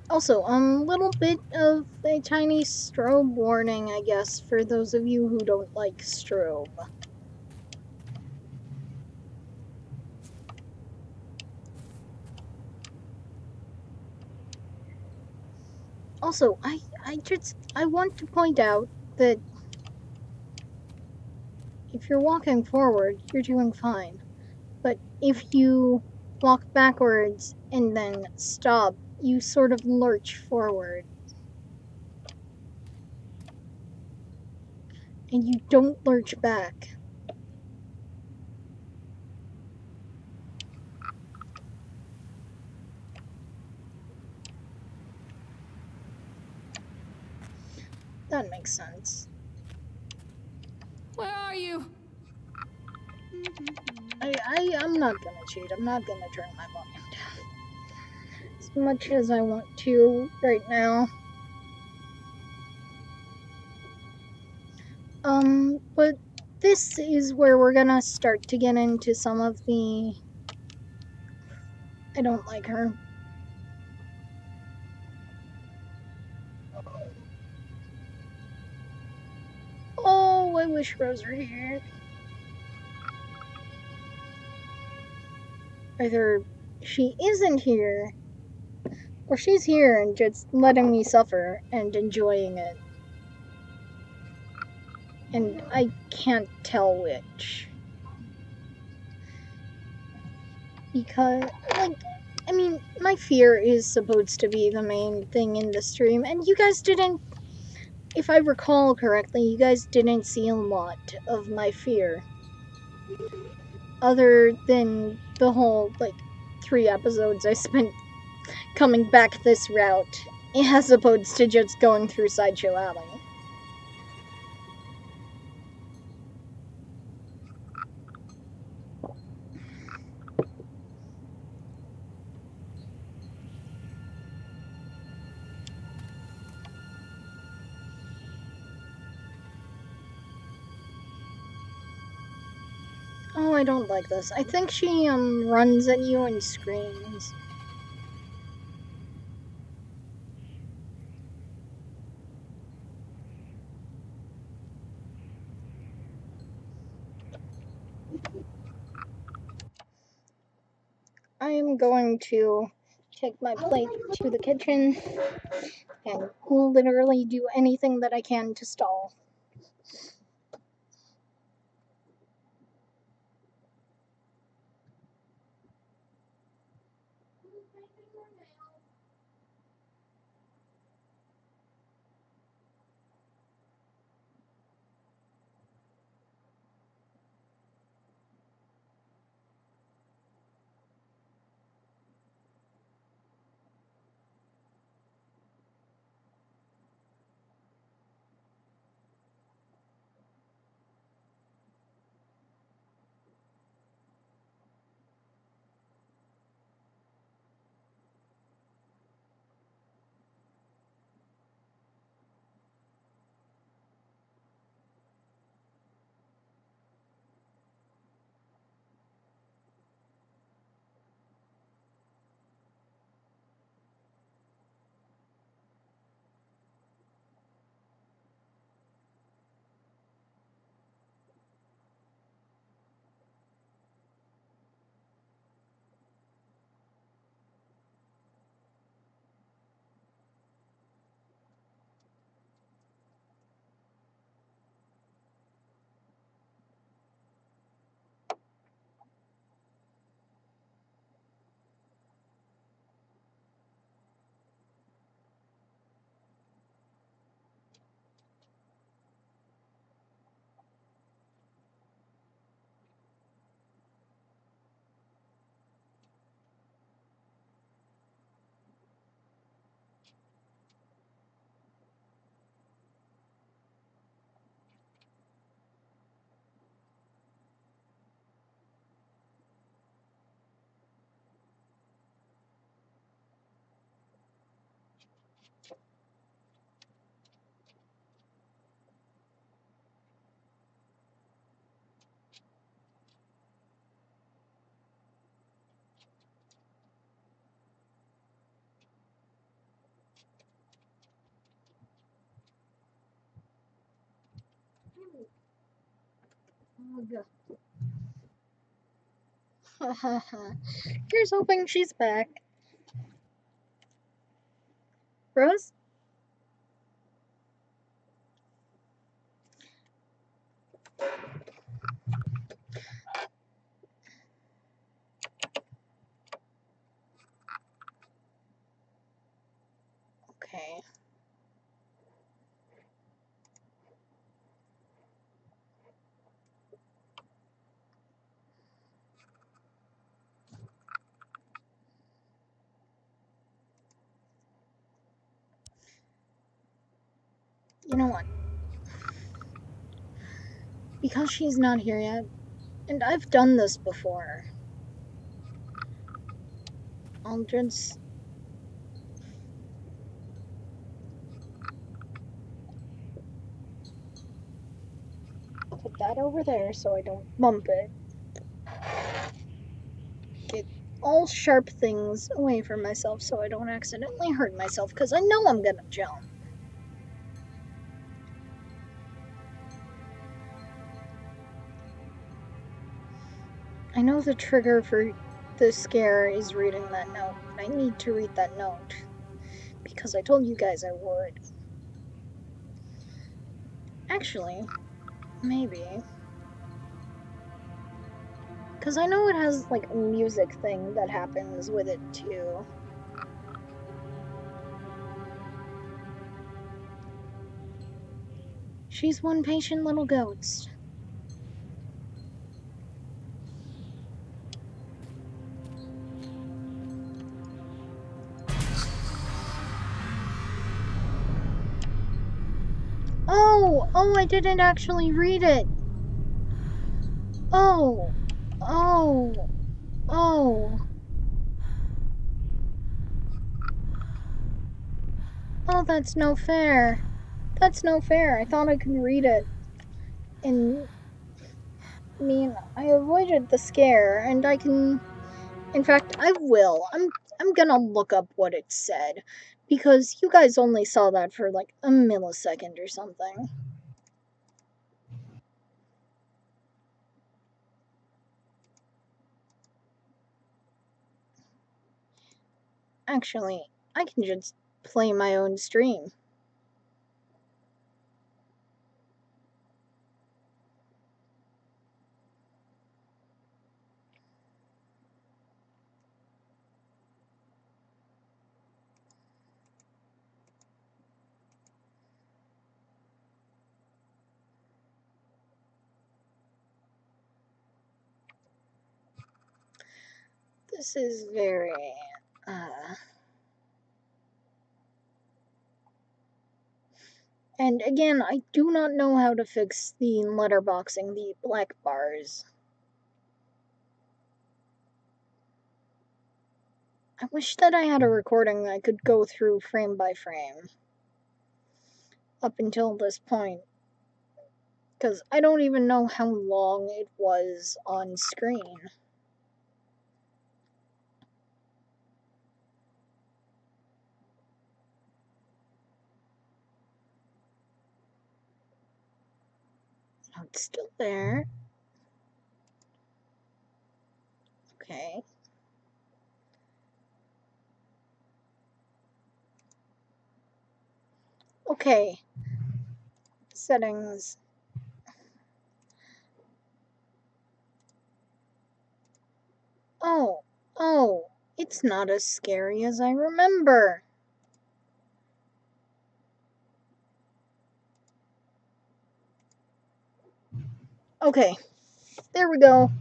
Also, little bit of a tiny strobe warning, I guess, for those of you who don't like strobe. Also, I want to point out that if you're walking forward, you're doing fine. But if you walk backwards and then stop, you sort of lurch forward. And you don't lurch back. That makes sense. Where are you? I'm not gonna cheat. I'm not gonna turn my volume down as much as I want to right now. But this is where we're gonna start to get into some of the... I don't like her. Oh, I wish Rose were here. Either she isn't here, or she's here and just letting me suffer and enjoying it. And I can't tell which. Because, like, I mean, my fear is supposed to be the main thing in the stream, and you guys didn't, if I recall correctly, you guys didn't see a lot of my fear. Other than the whole, like, 3 episodes I spent coming back this route, as opposed to just going through Sideshow Alley. Oh, I don't like this. I think she, runs at you and screams. I am going to take my plate to the kitchen and literally do anything that I can to stall. Here's hoping she's back. Rose? Okay. You know what? Because she's not here yet, and I've done this before, I'll just... put that over there so I don't bump it. Get all sharp things away from myself so I don't accidentally hurt myself, because I know I'm gonna jump. I know the trigger for the scare is reading that note, but I need to read that note, because I told you guys I would. Actually, maybe. Because I know it has, like, a music thing that happens with it, too. She's one patient little ghost. Oh, I didn't actually read it. Oh, that's no fair. That's no fair. I thought I could read it. And, I mean, I avoided the scare, and I can... In fact, I will. I'm gonna look up what it said, because you guys only saw that for, like, a millisecond or something. Actually, I can just play my own stream. This is very, And again, I do not know how to fix the letterboxing, the black bars. I wish that I had a recording that I could go through frame by frame. Up until this point. Because I don't even know how long it was on screen. Oh, it's still there. Okay. Okay. Settings. Oh, it's not as scary as I remember. Okay, there we go.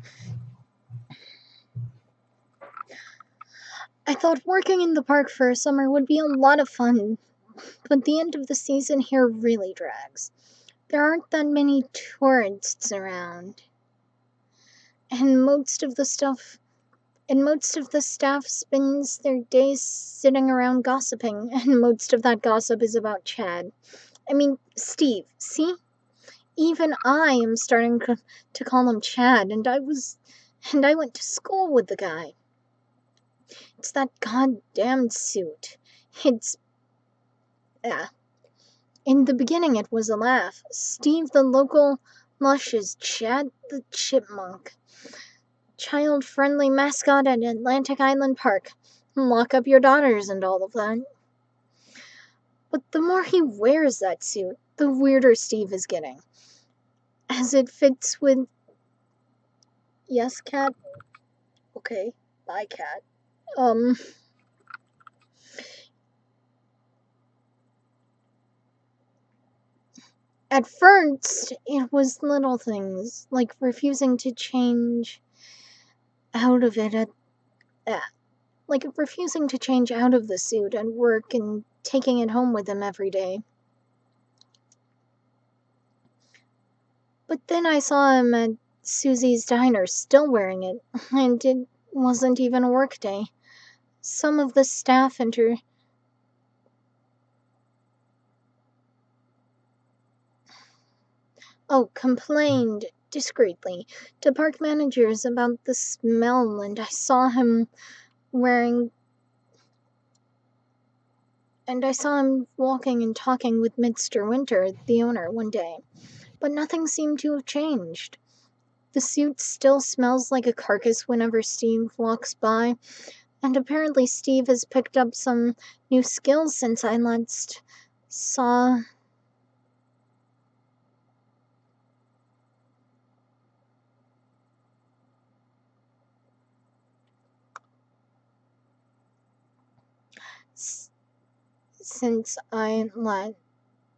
I thought working in the park for a summer would be a lot of fun, but the end of the season here really drags. There aren't that many tourists around, and most of the staff spends their days sitting around gossiping, and most of that gossip is about Chad. I mean, Steve, see? Even I am starting to call him Chad, and I went to school with the guy. It's that goddamn suit. In the beginning it was a laugh. Steve, the local Lush is Chad the Chipmunk. Child-friendly mascot at Atlantic Island Park. Lock up your daughters and all of that. But the more he wears that suit, the weirder Steve is getting. As it fits with... Yes, cat? Okay. Bye, cat. At first, it was little things, like refusing to change out of it refusing to change out of the suit at work and taking it home with him every day. But then I saw him at Susie's diner still wearing it, and it wasn't even a work day. Some of the staff complained discreetly to park managers about the smell, and I saw him walking and talking with Mr. Winter, the owner, one day. But nothing seemed to have changed. The suit still smells like a carcass whenever Steve walks by, and apparently Steve has picked up some new skills since I last saw...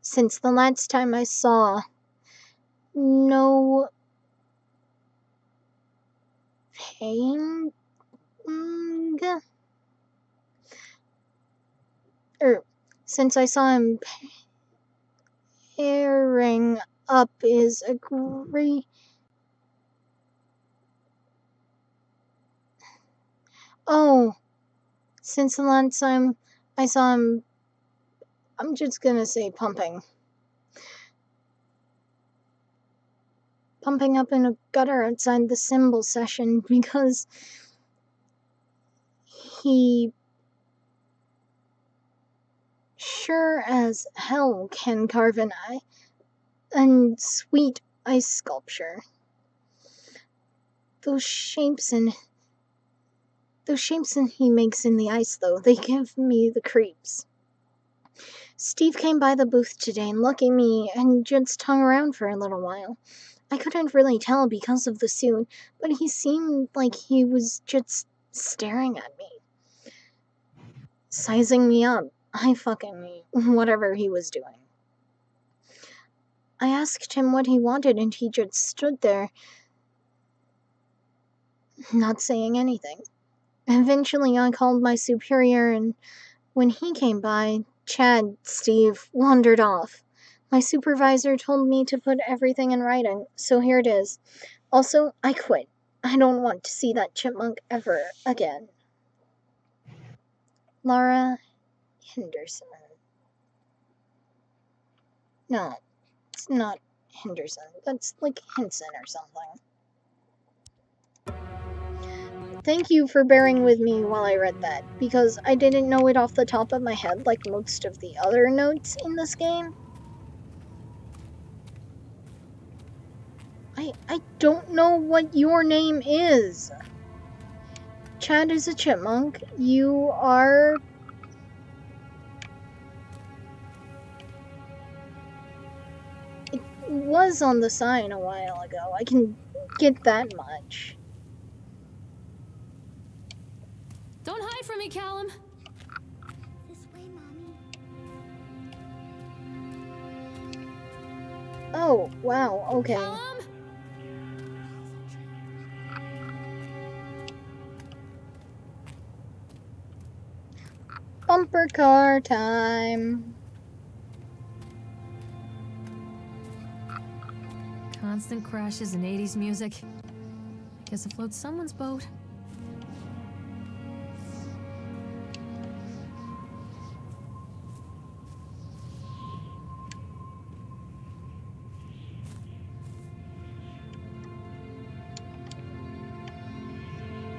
Since the last time I saw... No... pain... since I saw him pairing up is since the last time I saw him, I'm just gonna say pumping up in a gutter outside the cymbal session because he sure as hell can carve an eye and sweet ice sculpture. Those shapes he makes in the ice, though, they give me the creeps. Steve came by the booth today and looked at me and just hung around for a little while. I couldn't really tell because of the suit, but he seemed like he was just staring at me. Sizing me up. Whatever he was doing. I asked him what he wanted and he just stood there, not saying anything. Eventually I called my superior, and when he came by, Steve wandered off. My supervisor told me to put everything in writing, so here it is. Also, I quit. I don't want to see that chipmunk ever again. Laura Henderson. No, it's not Henderson. That's like Henson or something. Thank you for bearing with me while I read that, because I didn't know it off the top of my head like most of the other notes in this game. I don't know what your name is. Chad is a chipmunk. You are... It was on the sign a while ago. I can get that much. Don't hide from me, Callum. This way, Mommy. Oh, wow, okay. Callum? Bumper car time. Constant crashes and 80s music. Guess it floats someone's boat.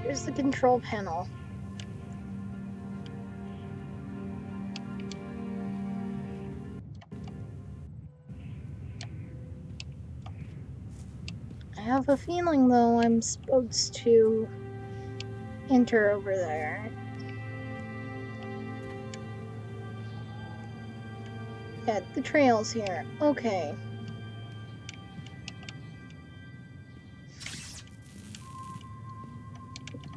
Here's the control panel. have a feeling, though, I'm supposed to enter over there. Yeah, the trail's here. Okay.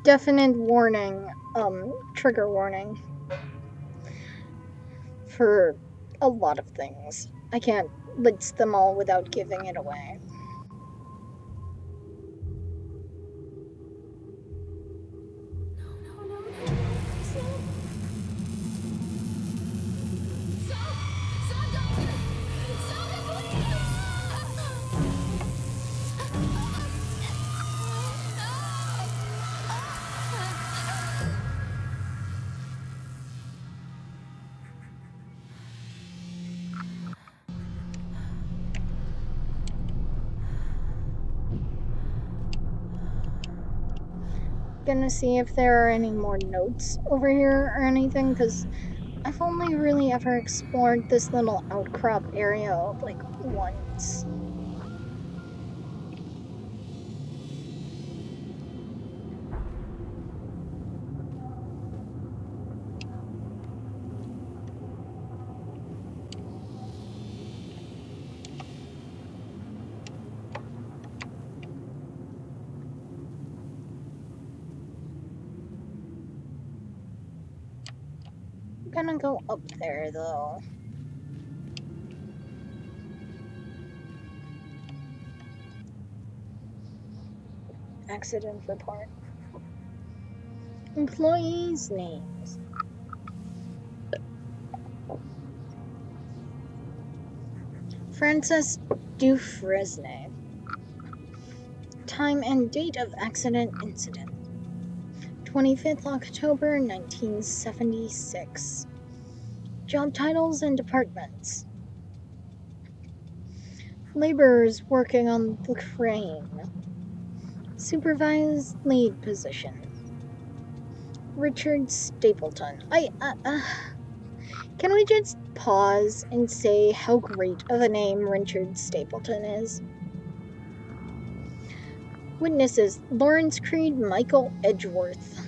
Definite warning, trigger warning. For a lot of things. I can't list them all without giving it away. Gonna see if there are any more notes over here or anything, because I've only really ever explored this little outcrop area like once. Gonna go up there though. Accident report. Employees' names. Francis Dufresne. Time and date of accident incident. 25th October 1976. Job titles and departments. Laborers working on the crane. Supervised lead position. Richard Stapleton. Can we just pause and say how great of a name Richard Stapleton is? Witnesses: Lawrence Creed, Michael Edgeworth.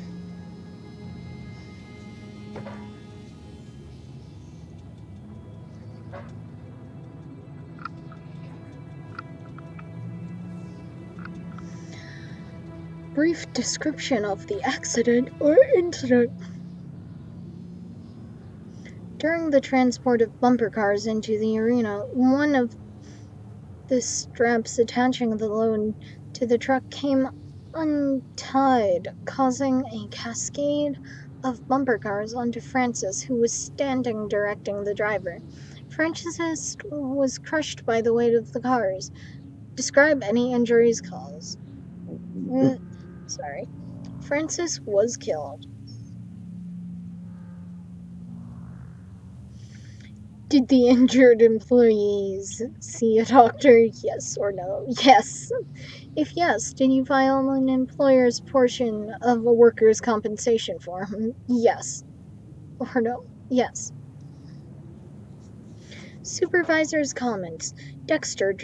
Brief description of the accident or incident. During the transport of bumper cars into the arena, one of the straps attaching the load to the truck came untied, causing a cascade of bumper cars onto Francis, who was standing directing the driver. Francis was crushed by the weight of the cars. Describe any injuries caused. Sorry. Francis was killed. Did the injured employees see a doctor? Yes or no? Yes. If yes, did you file an employer's portion of a worker's compensation form? Yes. Or no? Yes. Supervisor's comments. Dexter,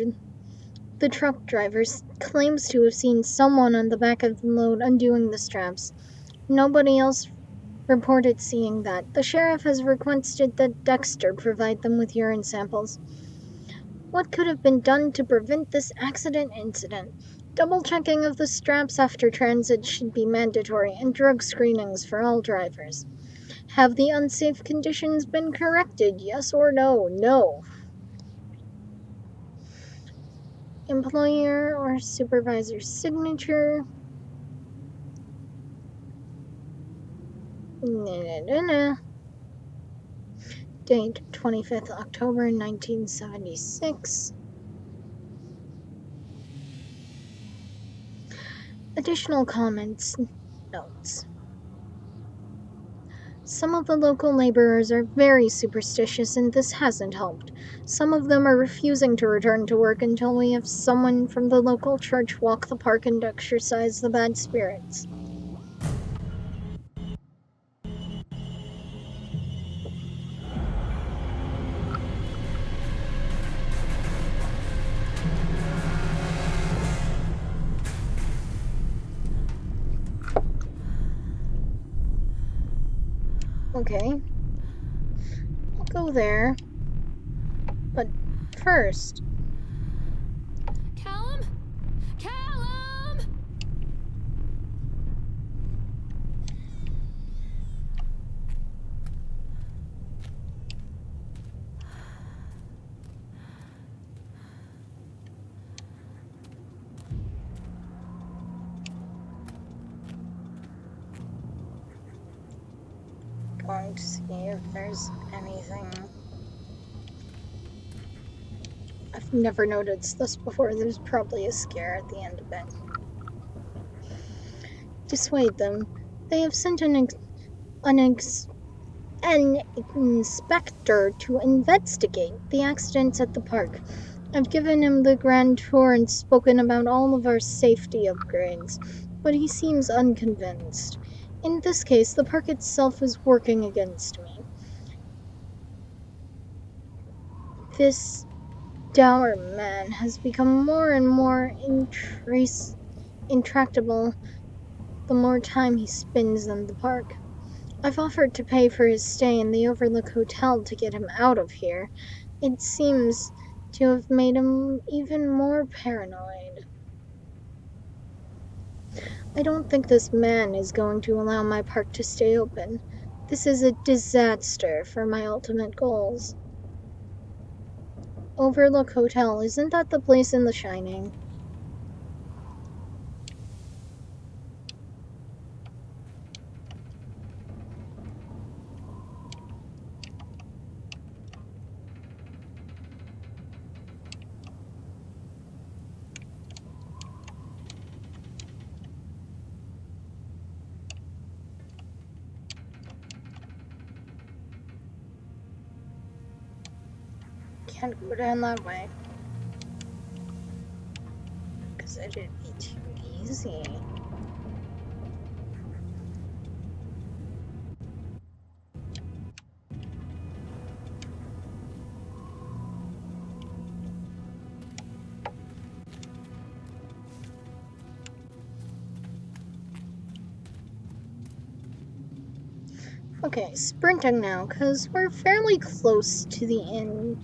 the truck driver, claims to have seen someone on the back of the load undoing the straps. Nobody else reported seeing that. The sheriff has requested that Dexter provide them with urine samples. What could have been done to prevent this accident incident? Double checking of the straps after transit should be mandatory, and drug screenings for all drivers. Have the unsafe conditions been corrected? Yes or no? No. Employer or supervisor's signature. Date 25th October 1976. Additional comments, notes. Some of the local laborers are very superstitious, and this hasn't helped. Some of them are refusing to return to work until we have someone from the local church walk the park and exorcise the bad spirits. Okay. I'll go there. But first... Callum? Callum! Going to see if there's anything. I've never noticed this before. There's probably a scare at the end of it. Dissuade them. They have sent an inspector to investigate the accidents at the park. I've given him the grand tour and spoken about all of our safety upgrades, but he seems unconvinced. In this case, the park itself is working against me. This dour man has become more and more intractable the more time he spends in the park. I've offered to pay for his stay in the Overlook Hotel to get him out of here. It seems to have made him even more paranoid. I don't think this man is going to allow my park to stay open. This is a disaster for my ultimate goals. Overlook Hotel, isn't that the place in The Shining? Can't go down that way. Because it'd be too easy. Okay, sprinting now, because we're fairly close to the end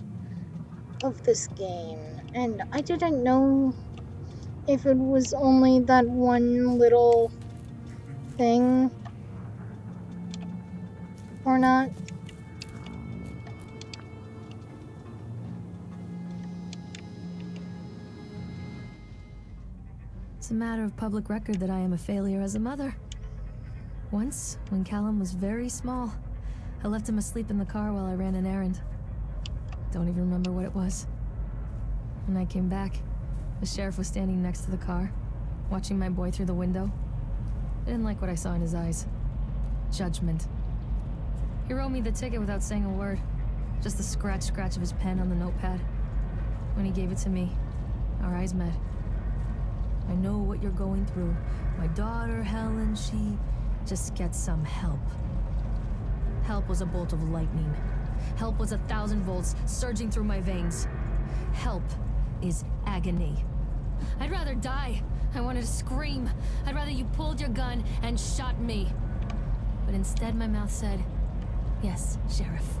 of this game, and I didn't know if it was only that one little thing or not. It's a matter of public record that I am a failure as a mother. Once, when Callum was very small, I left him asleep in the car while I ran an errand. Don't even remember what it was. When I came back, the sheriff was standing next to the car, watching my boy through the window. I didn't like what I saw in his eyes. Judgment. He wrote me the ticket without saying a word. Just the scratch of his pen on the notepad. When he gave it to me, our eyes met. I know what you're going through. My daughter, Helen, she just gets some help. Help was a bolt of lightning. Help was 1,000 volts surging through my veins. Help is agony. I'd rather die. I wanted to scream. I'd rather you pulled your gun and shot me. But instead my mouth said, yes, Sheriff.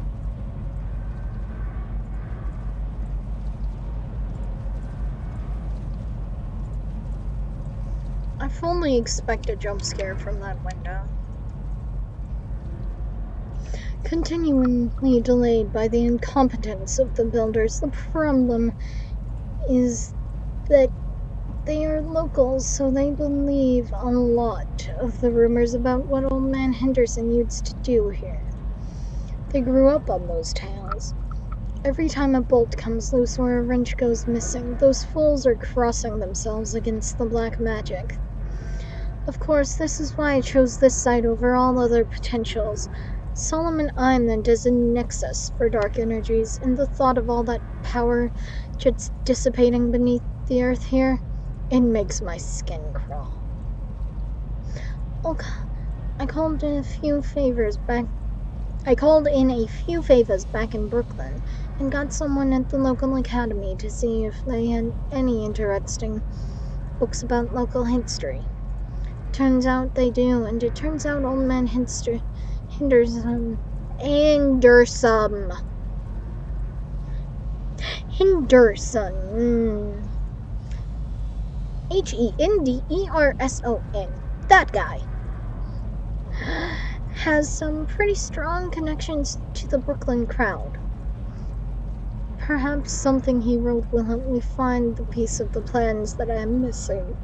I fully expect a jump scare from that window. Continually delayed by the incompetence of the builders, the problem is that they are locals, so they believe a lot of the rumors about what Old Man Henderson used to do here. They grew up on those tales. Every time a bolt comes loose or a wrench goes missing, those fools are crossing themselves against the black magic. Of course, this is why I chose this site over all other potentials. Solomon Island is a nexus for dark energies, and the thought of all that power just dissipating beneath the earth here, it makes my skin crawl. Oh, I called in a few favors back in Brooklyn, and got someone at the local academy to see if they had any interesting books about local history. Turns out they do, and it turns out Old Man Henderson Henderson. Henderson. Henderson. That guy has some pretty strong connections to the Brooklyn crowd. Perhaps something he wrote will help me find the piece of the plans that I am missing.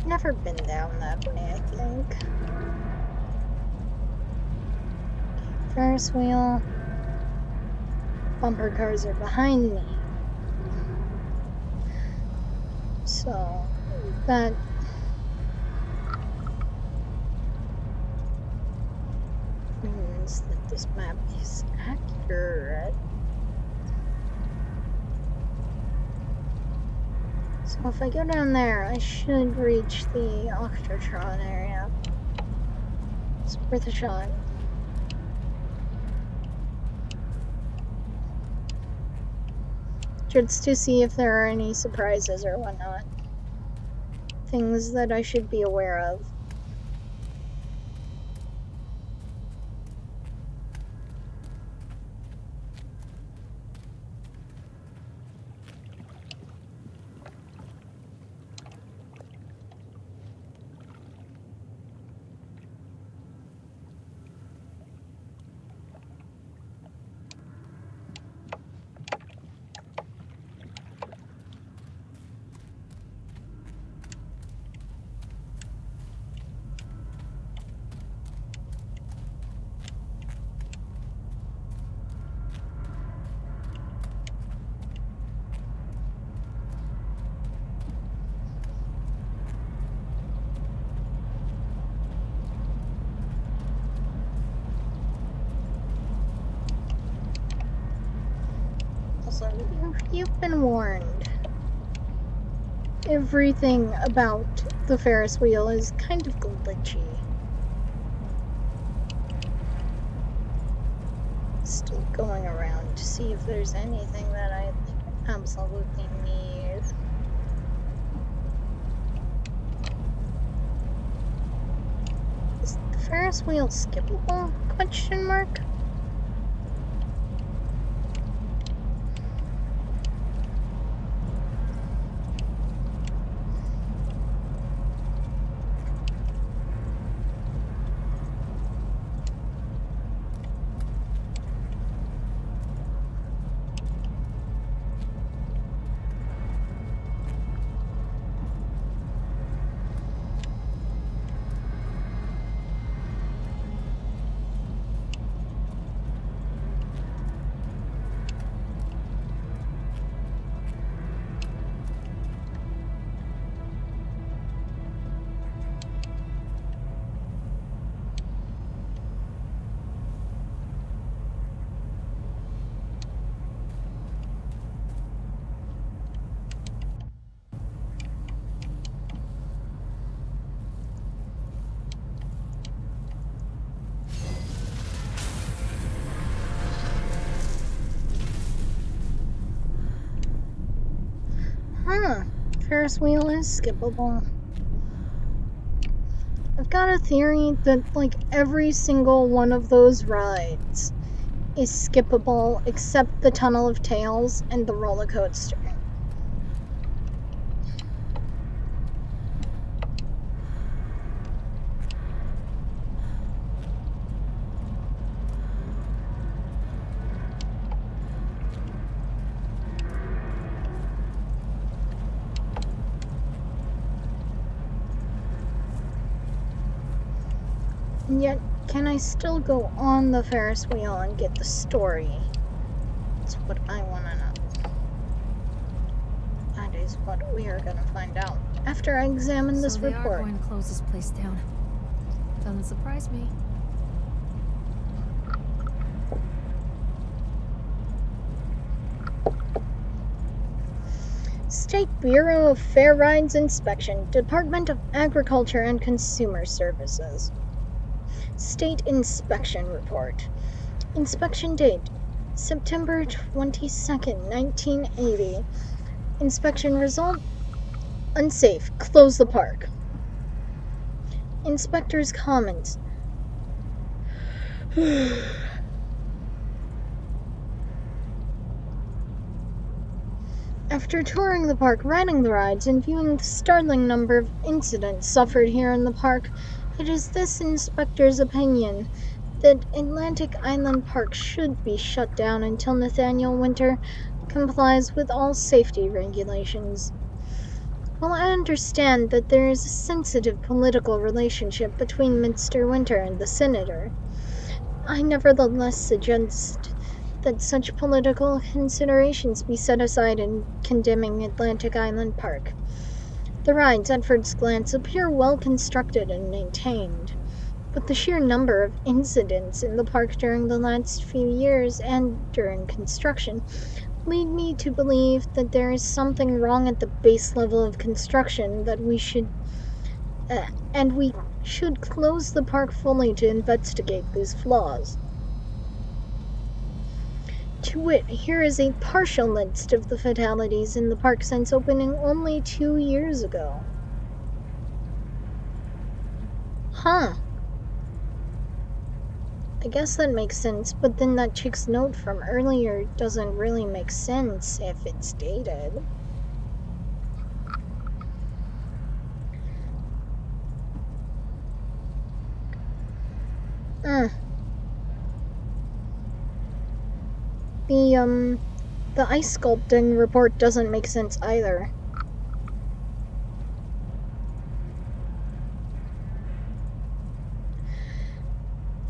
Never been down that way, I think. Ferris wheel. Bumper cars are behind me. So, that means that this map is accurate. So if I go down there, I should reach the Octotron area. It's worth a shot. Just to see if there are any surprises or whatnot. Things that I should be aware of. So you've been warned. Everything about the Ferris wheel is kind of glitchy. Still going around to see if there's anything that I absolutely need. Is the Ferris wheel skippable? Question mark? Ferris wheel is skippable. I've got a theory that, like, every single one of those rides is skippable except the Tunnel of Tales and the roller coaster. And yet, can I still go on the Ferris wheel and get the story? That's what I want to know. That is what we are going to find out after I examine this report. So they are going to close this place down. Doesn't surprise me. State Bureau of Fair Rides Inspection, Department of Agriculture and Consumer Services. State Inspection Report. Inspection date, September 22nd, 1980. Inspection result, unsafe, close the park. Inspector's comments. After touring the park, riding the rides, and viewing the startling number of incidents suffered here in the park, it is this inspector's opinion that Atlantic Island Park should be shut down until Nathaniel Winter complies with all safety regulations. While I understand that there is a sensitive political relationship between Mr. Winter and the Senator, I nevertheless suggest that such political considerations be set aside in condemning Atlantic Island Park. The rides, at first glance, appear well constructed and maintained, but the sheer number of incidents in the park during the last few years and during construction lead me to believe that there is something wrong at the base level of construction that we should close the park fully to investigate these flaws. To wit, here is a partial list of the fatalities in the park since opening only 2 years ago. Huh. I guess that makes sense, but then that chick's note from earlier doesn't really make sense if it's dated. The ice sculpting report doesn't make sense either.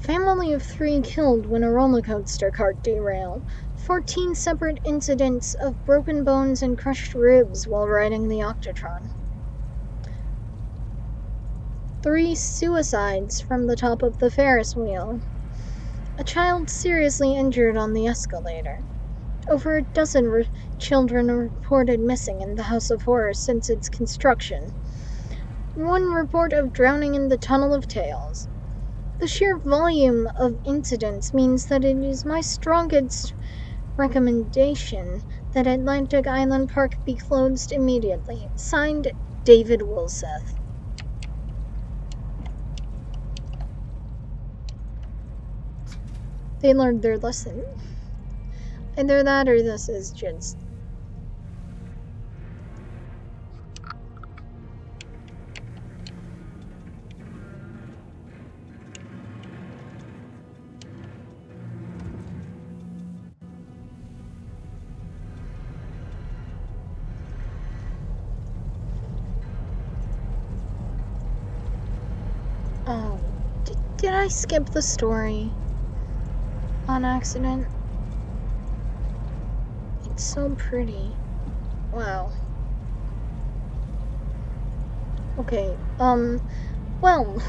Family of 3 killed when a roller coaster cart derailed. 14 separate incidents of broken bones and crushed ribs while riding the Octotron. 3 suicides from the top of the Ferris wheel. A child seriously injured on the escalator. Over a dozen children are reported missing in the House of Horrors since its construction. 1 report of drowning in the Tunnel of Tales. The sheer volume of incidents means that it is my strongest recommendation that Atlantic Island Park be closed immediately. Signed, David Wilseth. They learned their lesson. Either that or this is just... Oh, did I skip the story on accident? It's so pretty. Wow. Okay, well,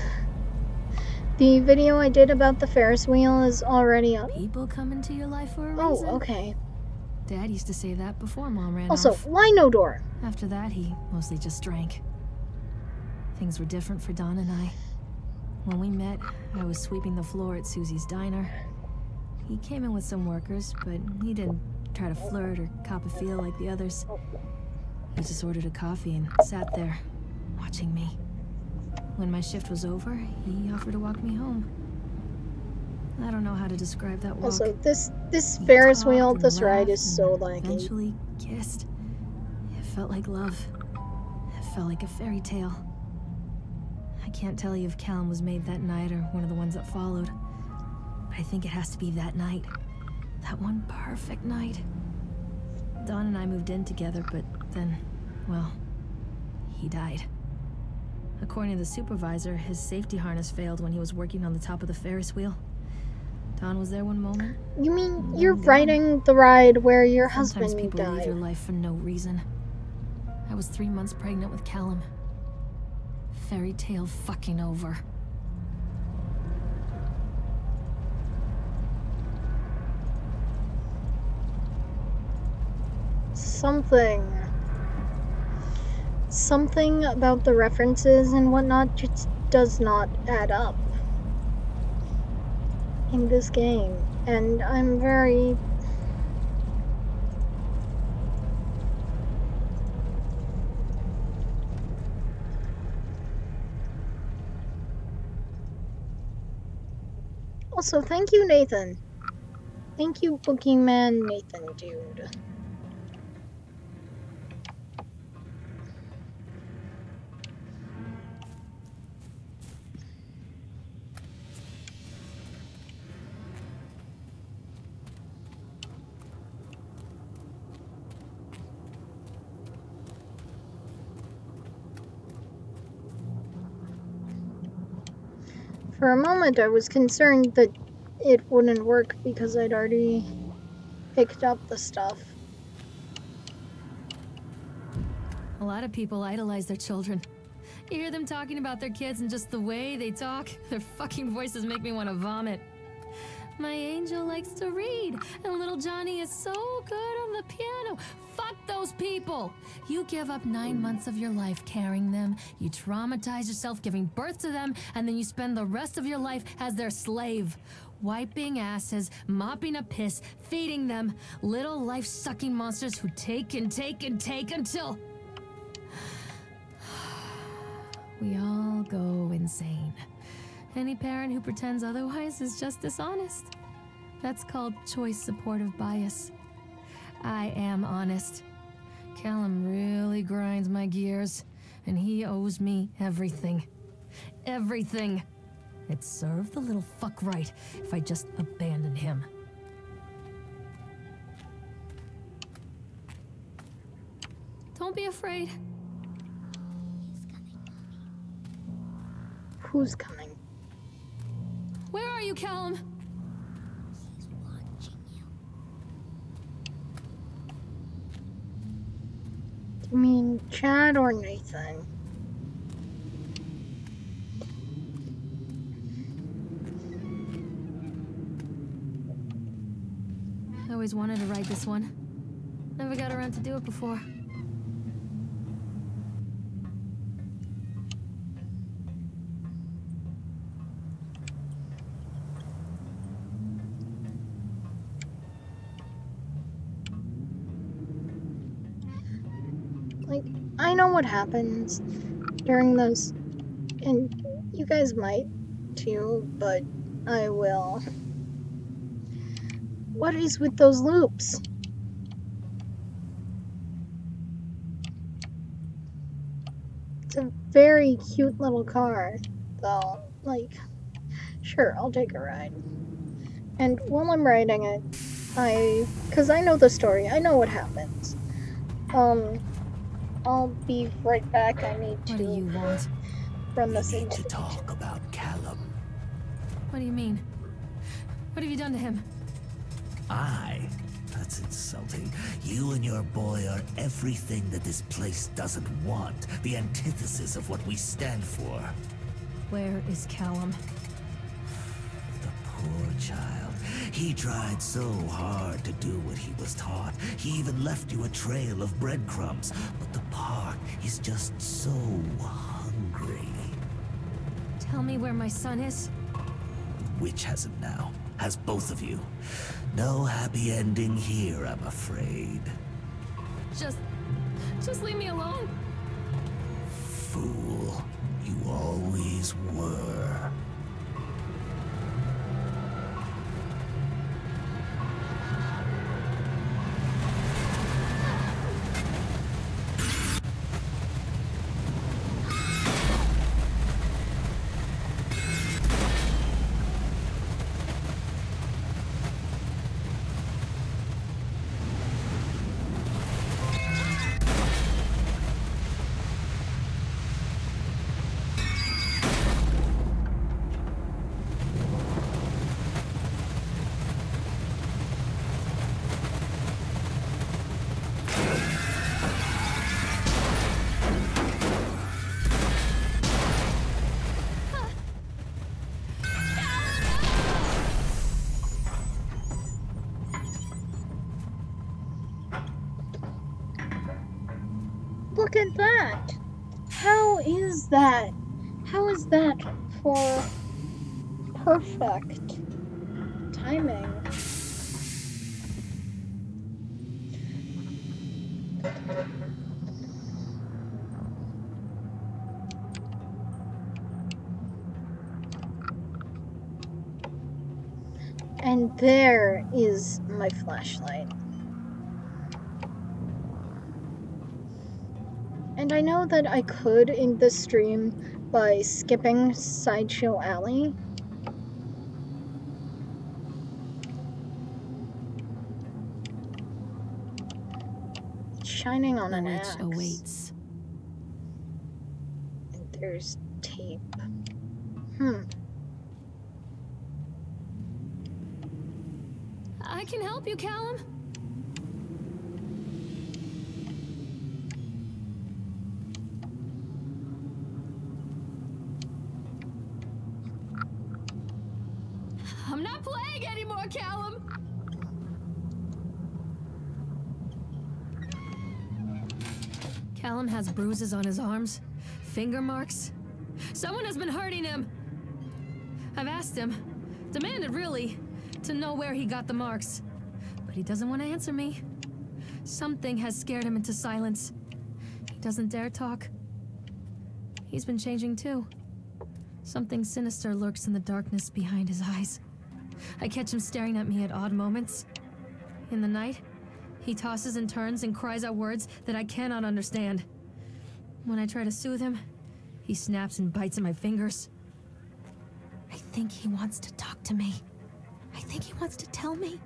the video I did about the Ferris wheel is already up. People come into your life for a reason. Oh, okay. Dad used to say that before Mom ran Also, off. why no door? After that, he mostly just drank. Things were different for Don and I. When we met, I was sweeping the floor at Susie's diner. He came in with some workers, but he didn't try to flirt or cop a feel like the others. He just ordered a coffee and sat there, watching me. When my shift was over, he offered to walk me home. I don't know how to describe that walk. Also, this Ferris wheel, this ride is so laggy. Eventually kissed. It felt like love. It felt like a fairy tale. I can't tell you if Callum was made that night or one of the ones that followed. But I think it has to be that night. That one perfect night. Don and I moved in together, but then, well, he died. According to the supervisor, his safety harness failed when he was working on the top of the Ferris wheel. Don was there one moment. You mean you're riding the ride where your husband Sometimes people leave died? your life for no reason. I was 3 months pregnant with Callum. Fairy tale fucking over. Something about the references and whatnot just does not add up. in this game, and I'm very... Also, thank you, Nathan. Thank you, Booking Man Nathan, dude. For a moment, I was concerned that it wouldn't work because I'd already picked up the stuff. A lot of people idolize their children. You hear them talking about their kids and just the way they talk, their fucking voices make me want to vomit. My angel likes to read, and little Johnny is so good on the piano. Fuck those people! You give up 9 months of your life carrying them, you traumatize yourself giving birth to them, and then you spend the rest of your life as their slave. Wiping asses, mopping up piss, feeding them. Little life-sucking monsters who take and take and take until... we all go insane. Any parent who pretends otherwise is just dishonest. That's called choice supportive bias. I am honest. Callum really grinds my gears, and he owes me everything. Everything. It'd serve the little fuck right if I just abandoned him. Don't be afraid. Who's coming? Where are you, Callum? He's watching you. You mean Chad or Nathan? I always wanted to write this one. Never got around to do it before. Like, I know what happens during those, and you guys might too, but I will. What is with those loops? It's a very cute little car, though. Like, sure, I'll take a ride. And while I'm riding it, because I know the story, I know what happens. I'll be right back. I need to What do you want? run this We need into to talk about Callum. What do you mean? What have you done to him? That's insulting. You and your boy are everything that this place doesn't want. The antithesis of what we stand for. Where is Callum? The poor child. He tried so hard to do what he was taught. He even left you a trail of breadcrumbs. But the park is just so hungry. Tell me where my son is? Witch has him now. Has both of you. No happy ending here, I'm afraid. Just leave me alone. Fool. You always were. Look at that! How is that? How is that for perfect? timing. And there is my flashlight. And I know that I could end the stream by skipping Sideshow Alley. It's shining on The an witch axe. awaits. And there's tape. I can help you, Callum. I'm not playing anymore, Callum. Callum has bruises on his arms, finger marks. Someone has been hurting him. I've asked him, demanded really, to know where he got the marks. But he doesn't want to answer me. Something has scared him into silence. He doesn't dare talk. He's been changing too. Something sinister lurks in the darkness behind his eyes. I catch him staring at me at odd moments. In the night, he tosses and turns and cries out words that I cannot understand. When I try to soothe him, he snaps and bites at my fingers. I think he wants to talk to me. I think he wants to tell me.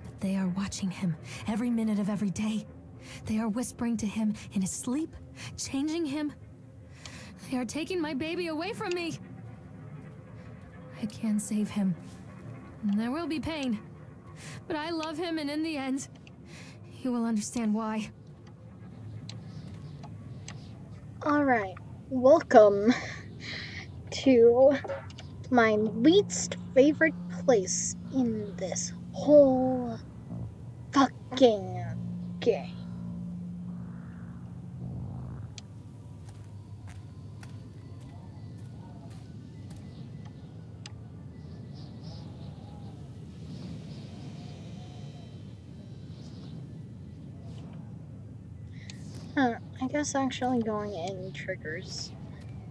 But they are watching him every minute of every day. They are whispering to him in his sleep, changing him. They are taking my baby away from me. I can save him. There will be pain. But I love him, and in the end, he will understand why. Alright, welcome to my least favorite place in this whole fucking game. I guess actually going in triggers.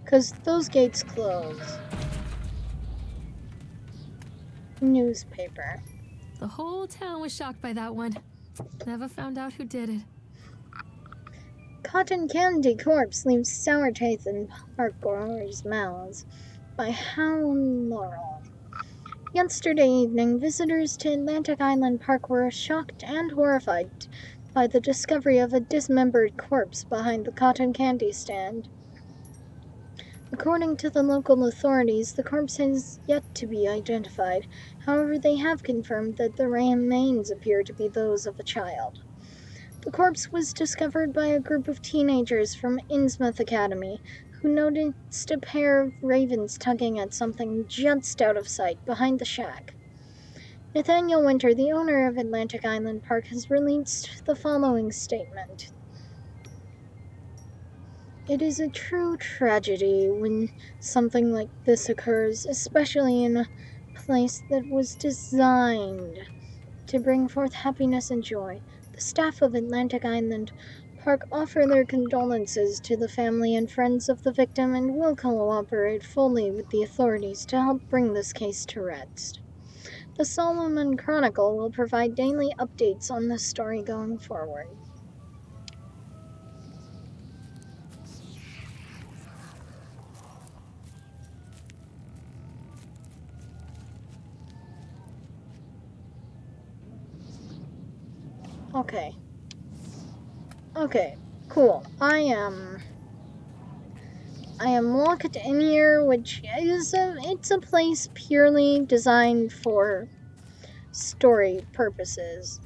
Because those gates close. Newspaper. The whole town was shocked by that one. Never found out who did it. Cotton candy corpse leaves sour taste in park goers' mouths by Hal Laurel. Yesterday evening, visitors to Atlantic Island Park were shocked and horrified by the discovery of a dismembered corpse behind the cotton candy stand. According to the local authorities, the corpse has yet to be identified. However, they have confirmed that the remains appear to be those of a child. The corpse was discovered by a group of teenagers from Innsmouth Academy, who noticed a pair of ravens tugging at something just out of sight behind the shack. Nathaniel Winter, the owner of Atlantic Island Park, has released the following statement. It is a true tragedy when something like this occurs, especially in a place that was designed to bring forth happiness and joy. The staff of Atlantic Island Park offer their condolences to the family and friends of the victim and will cooperate fully with the authorities to help bring this case to rest. The Solomon Chronicle will provide daily updates on this story going forward. Okay, cool. I am locked in here, which is it's a place purely designed for story purposes.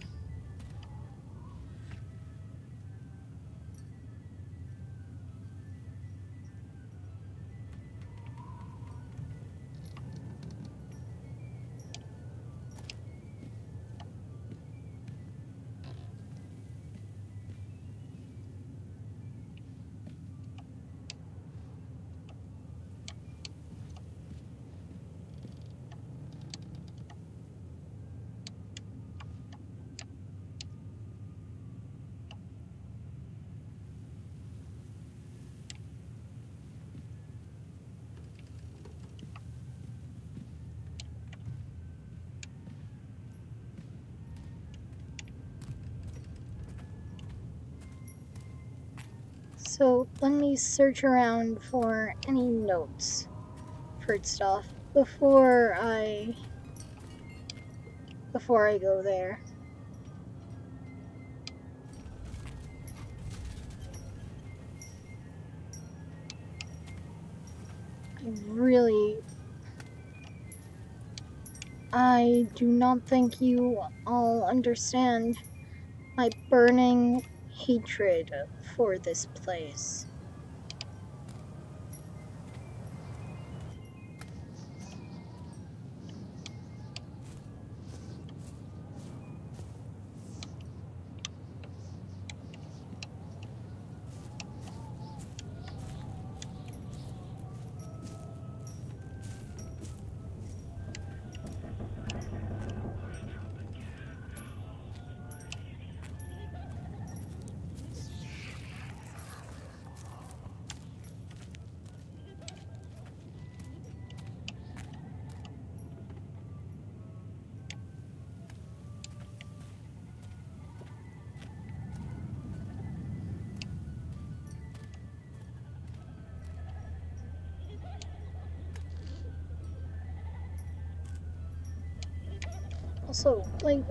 So let me search around for any notes for stuff before I go there. I do not think you all understand my burning hatred for this place. Also, like,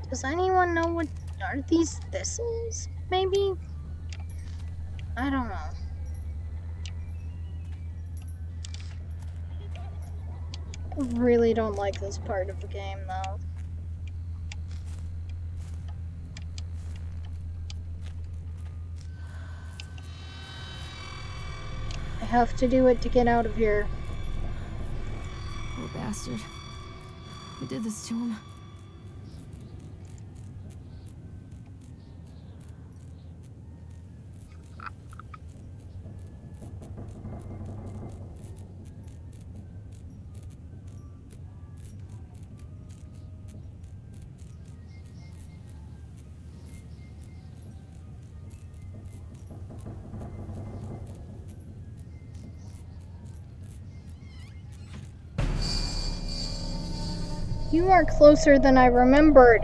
does anyone know what are these thistles? Maybe? I don't know. I really don't like this part of the game, though. I have to do it to get out of here. Poor bastard. Who did this to him? You are closer than I remembered.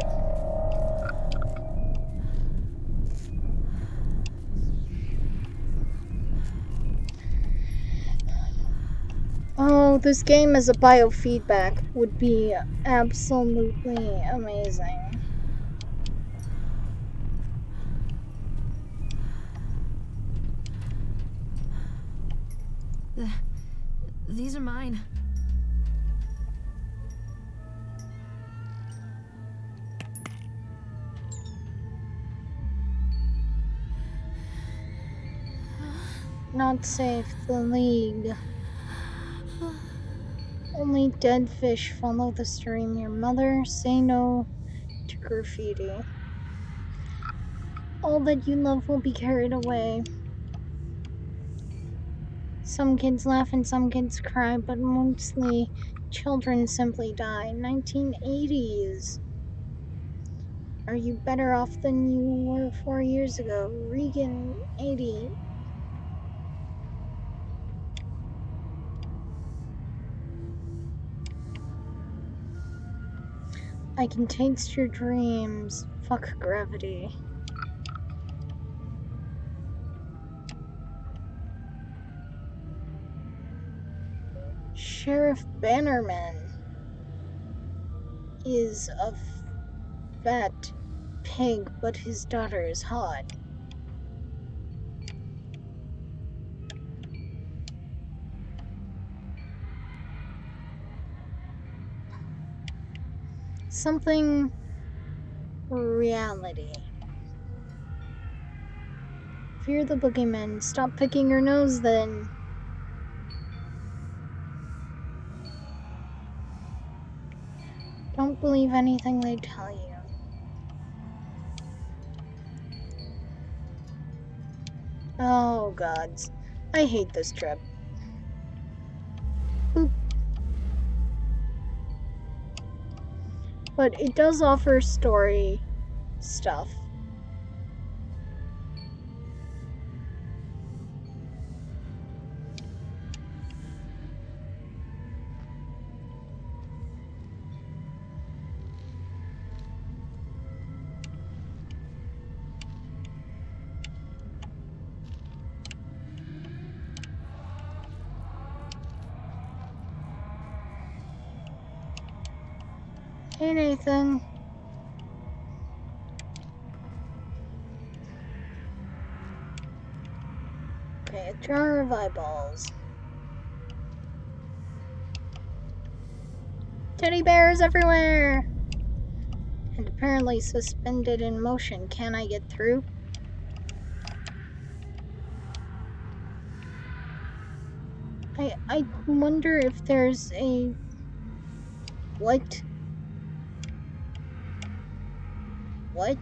Oh, this game as a biofeedback would be absolutely amazing. These are mine. Not safe, the League. Only dead fish follow the stream. Your mother, say no to graffiti. All that you love will be carried away. Some kids laugh and some kids cry, but mostly children simply die. 1980s. Are you better off than you were 4 years ago? Regan, 80. I can taste your dreams. Fuck gravity. Sheriff Bannerman is a fat pig, but his daughter is hot. Something reality. Fear the boogeyman. Stop picking your nose then. Don't believe anything they tell you. Oh gods. I hate this trip. Boop. But it does offer story stuff. Hey, Nathan. Okay, a jar of eyeballs. Teddy bears everywhere! And apparently suspended in motion. Can I get through? I wonder if there's a... What? What?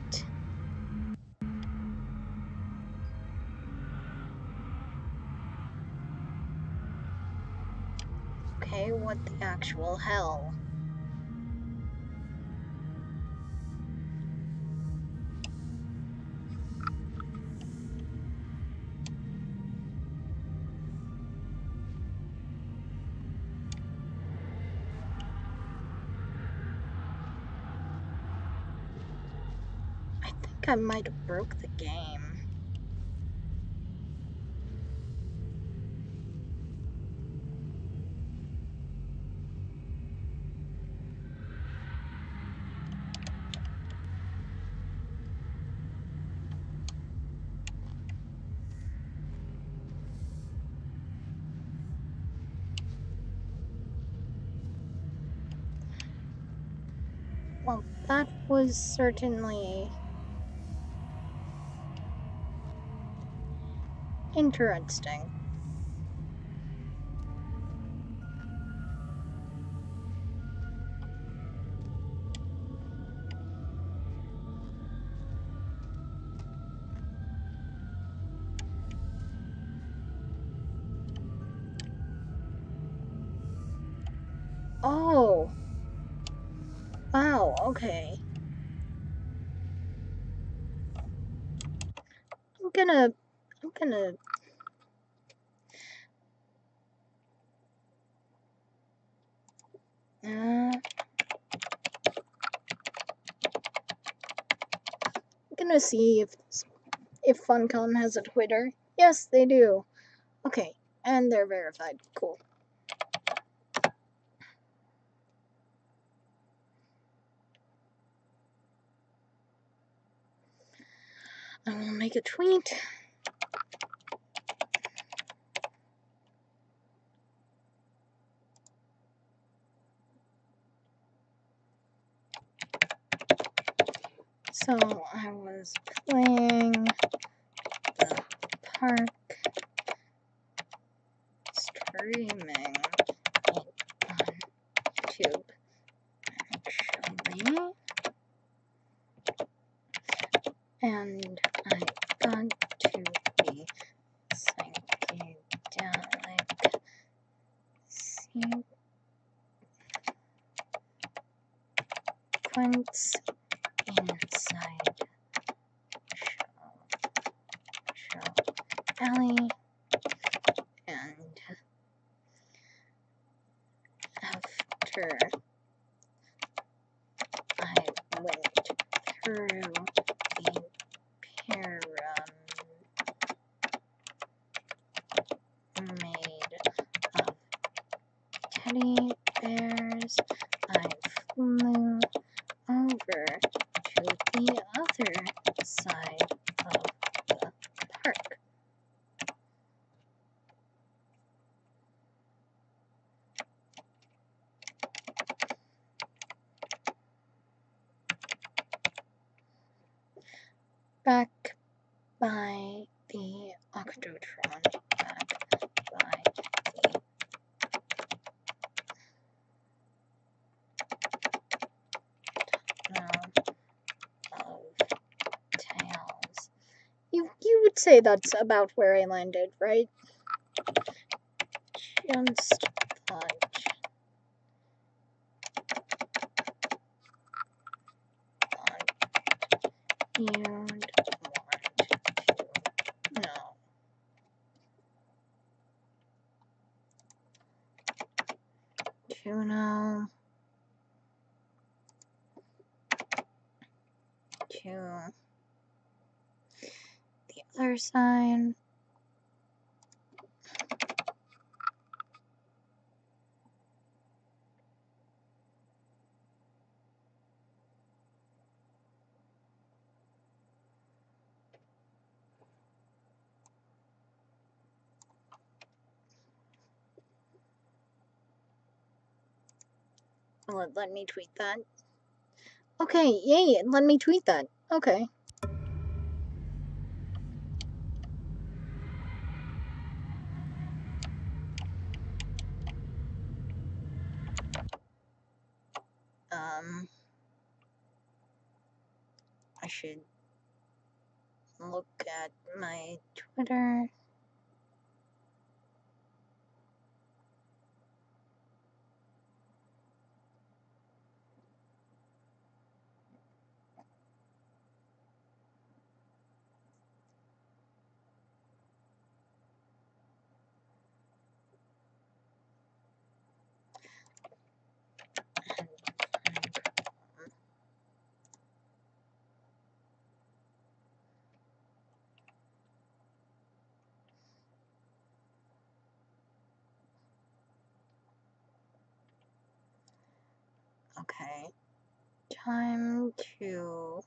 Okay, what the actual hell? I think I might have broke the game. Well, that was certainly interesting. Oh. Wow, okay. I'm gonna see if Funcom has a Twitter. Yes, they do. Okay, and they're verified. Cool. I will make a tweet. So I was playing the park, streaming it on YouTube, actually, and I got to be psychedelic sequence inside Show Alley, and after I went through the pyramid of teddy bears, I flew over to the other side of the park. Back by the Octotron, back by the of tails. You would say that's about where I landed, right? Just thought you'd want to know. Juno to the other side. Let me tweet that. Okay, yay, let me tweet that. Okay. I should look at my Twitter. Okay. Time to...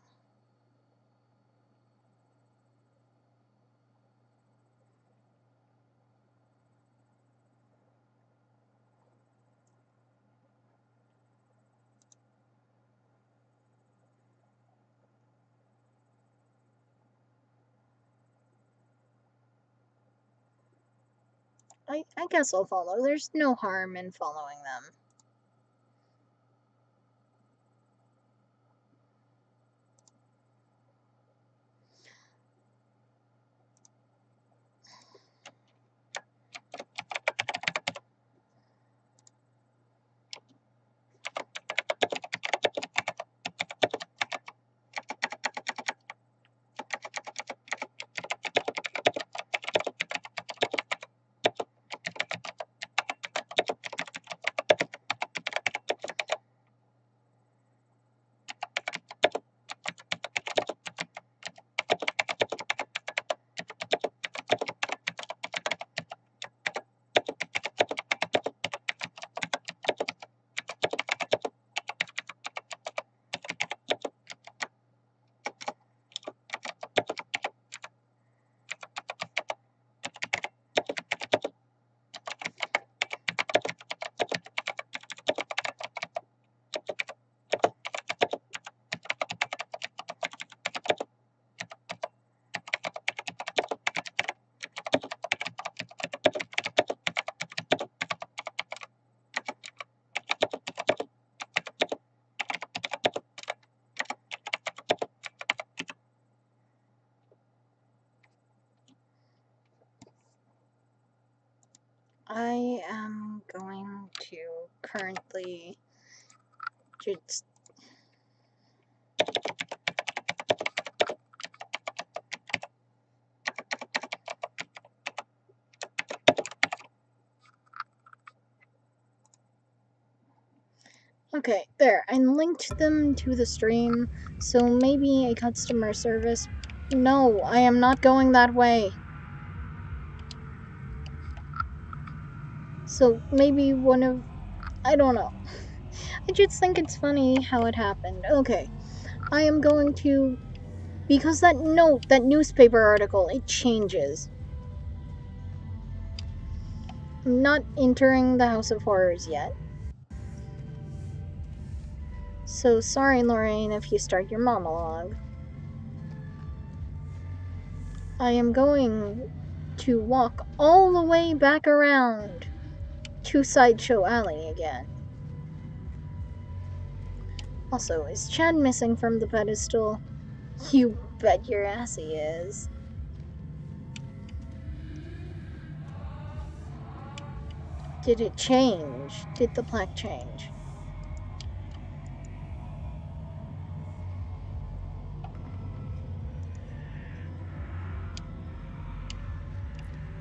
I guess I'll follow. There's no harm in following them. I am going to currently just... Okay, there. I linked them to the stream, so maybe a customer service... No, I am not going that way. So maybe one of... I don't know. I just think it's funny how it happened. Okay, I am going to... Because that newspaper article, it changes. I'm not entering the House of Horrors yet. So sorry, Lorraine, if you start your monologue. I am going to walk all the way back around to Sideshow Alley again. Also, is Chad missing from the pedestal? You bet your ass he is. Did it change? Did the plaque change?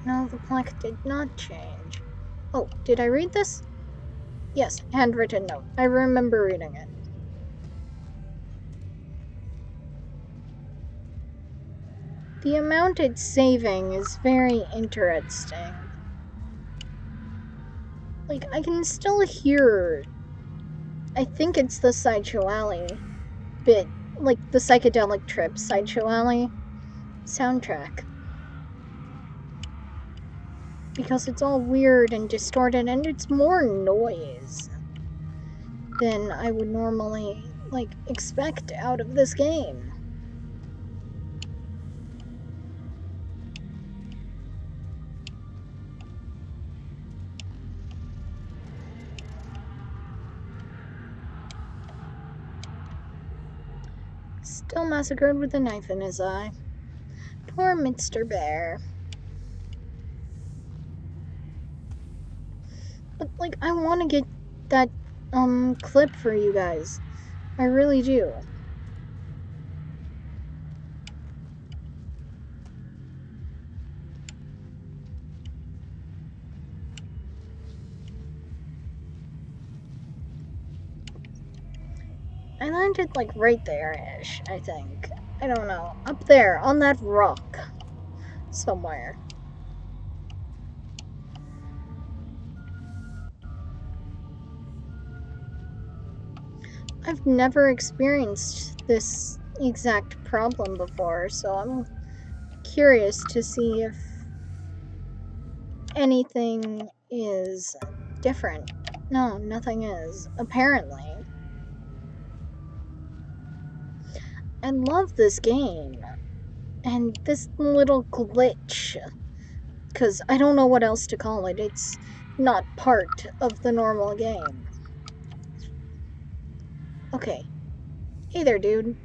No, the plaque did not change. Oh, did I read this? Yes, handwritten note. I remember reading it. The amount it's saving is very interesting. Like, I can still hear... I think it's the Sideshow Alley bit. Like, the Psychedelic Trip Sideshow Alley soundtrack. Because it's all weird and distorted and it's more noise. than I would normally, like, expect out of this game. Still massacred with a knife in his eye. Poor Mr. Bear. But, like, I want to get that, clip for you guys. I really do. I landed, like, right there-ish, I think. I don't know. Up there, on that rock. Somewhere. I've never experienced this exact problem before, so I'm curious to see if anything is different. No, nothing is, apparently. I love this game. And this little glitch, because I don't know what else to call it. It's not part of the normal game. Okay. Hey there, dude.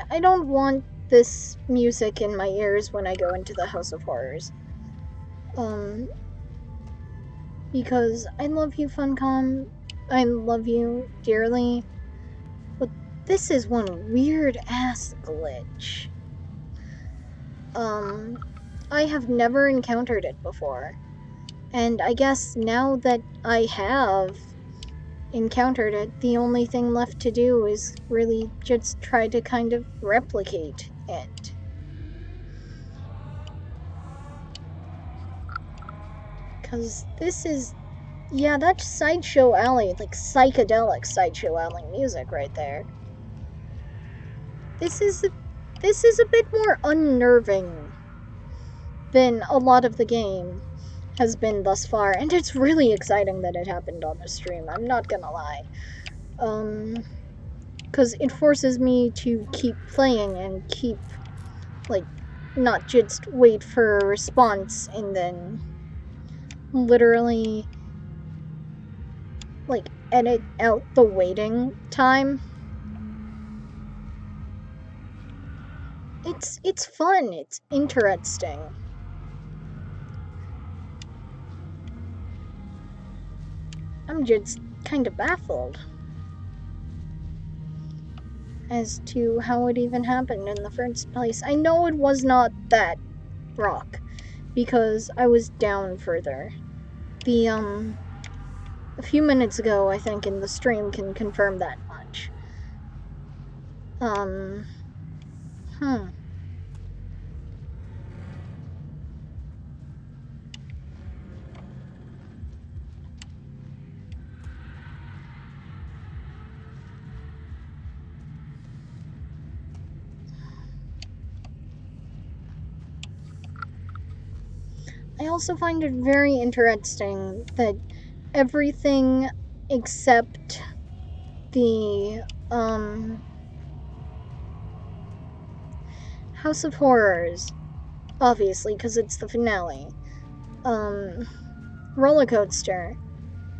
I don't want this music in my ears when I go into the House of Horrors. Because I love you, Funcom. I love you dearly. But this is one weird-ass glitch. I have never encountered it before. And I guess now that I have encountered it, the only thing left to do is really just try to kind of replicate it. Because this is, yeah, that's Sideshow Alley, like psychedelic Sideshow Alley music right there. This is a bit more unnerving than a lot of the game has been thus far, and it's really exciting that it happened on the stream, I'm not gonna lie. Because it forces me to keep playing and keep, like, not just wait for a response and then literally, like, edit out the waiting time. It's fun, it's interesting. I'm just kind of baffled as to how it even happened in the first place. I know it was not that rock, because I was down further. A few minutes ago, I think, in the stream can confirm that much. I also find it very interesting that everything except the, House of Horrors, obviously, because it's the finale, roller coaster,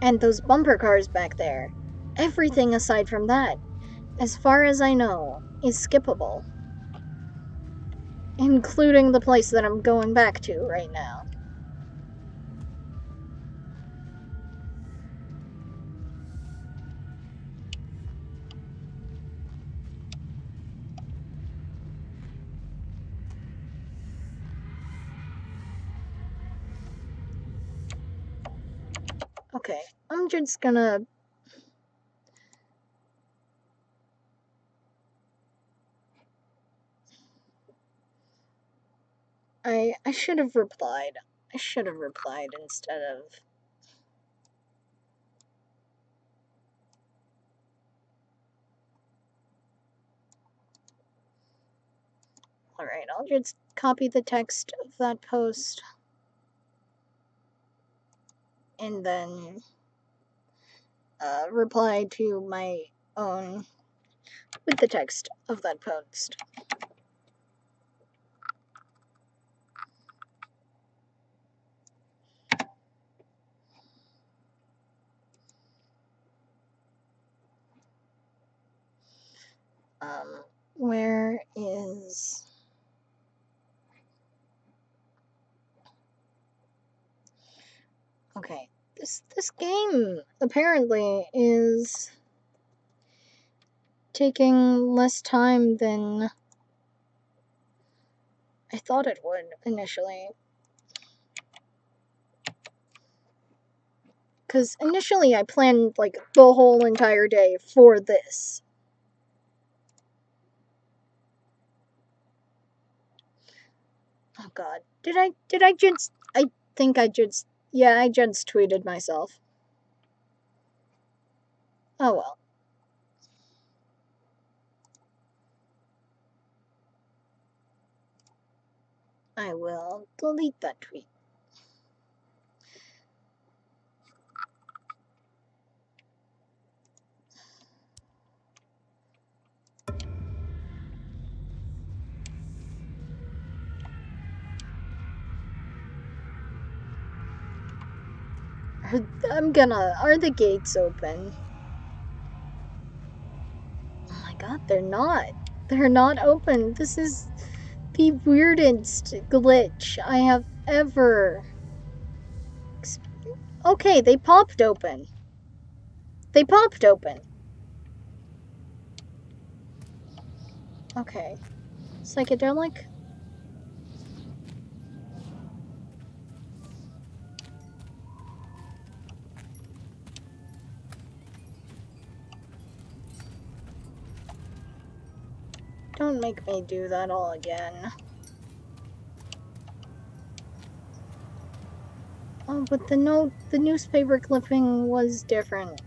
and those bumper cars back there, everything aside from that, as far as I know, is skippable. Including the place that I'm going back to right now. Okay, I'm just gonna... I should have replied. I should have replied instead of... Alright, I'll just copy the text of that post. And then reply to my own with the text of that post. Where is... Okay, this game apparently is taking less time than I thought it would initially. Because initially I planned like the whole entire day for this. Oh god. I think I just tweeted myself. Oh well. I will delete that tweet. Are the gates open? Oh my god, they're not. They're not open. This is the weirdest glitch I have ever... Okay, they popped open. They popped open. Okay. Psychedelic? Don't make me do that all again. Oh, but the newspaper clipping was different.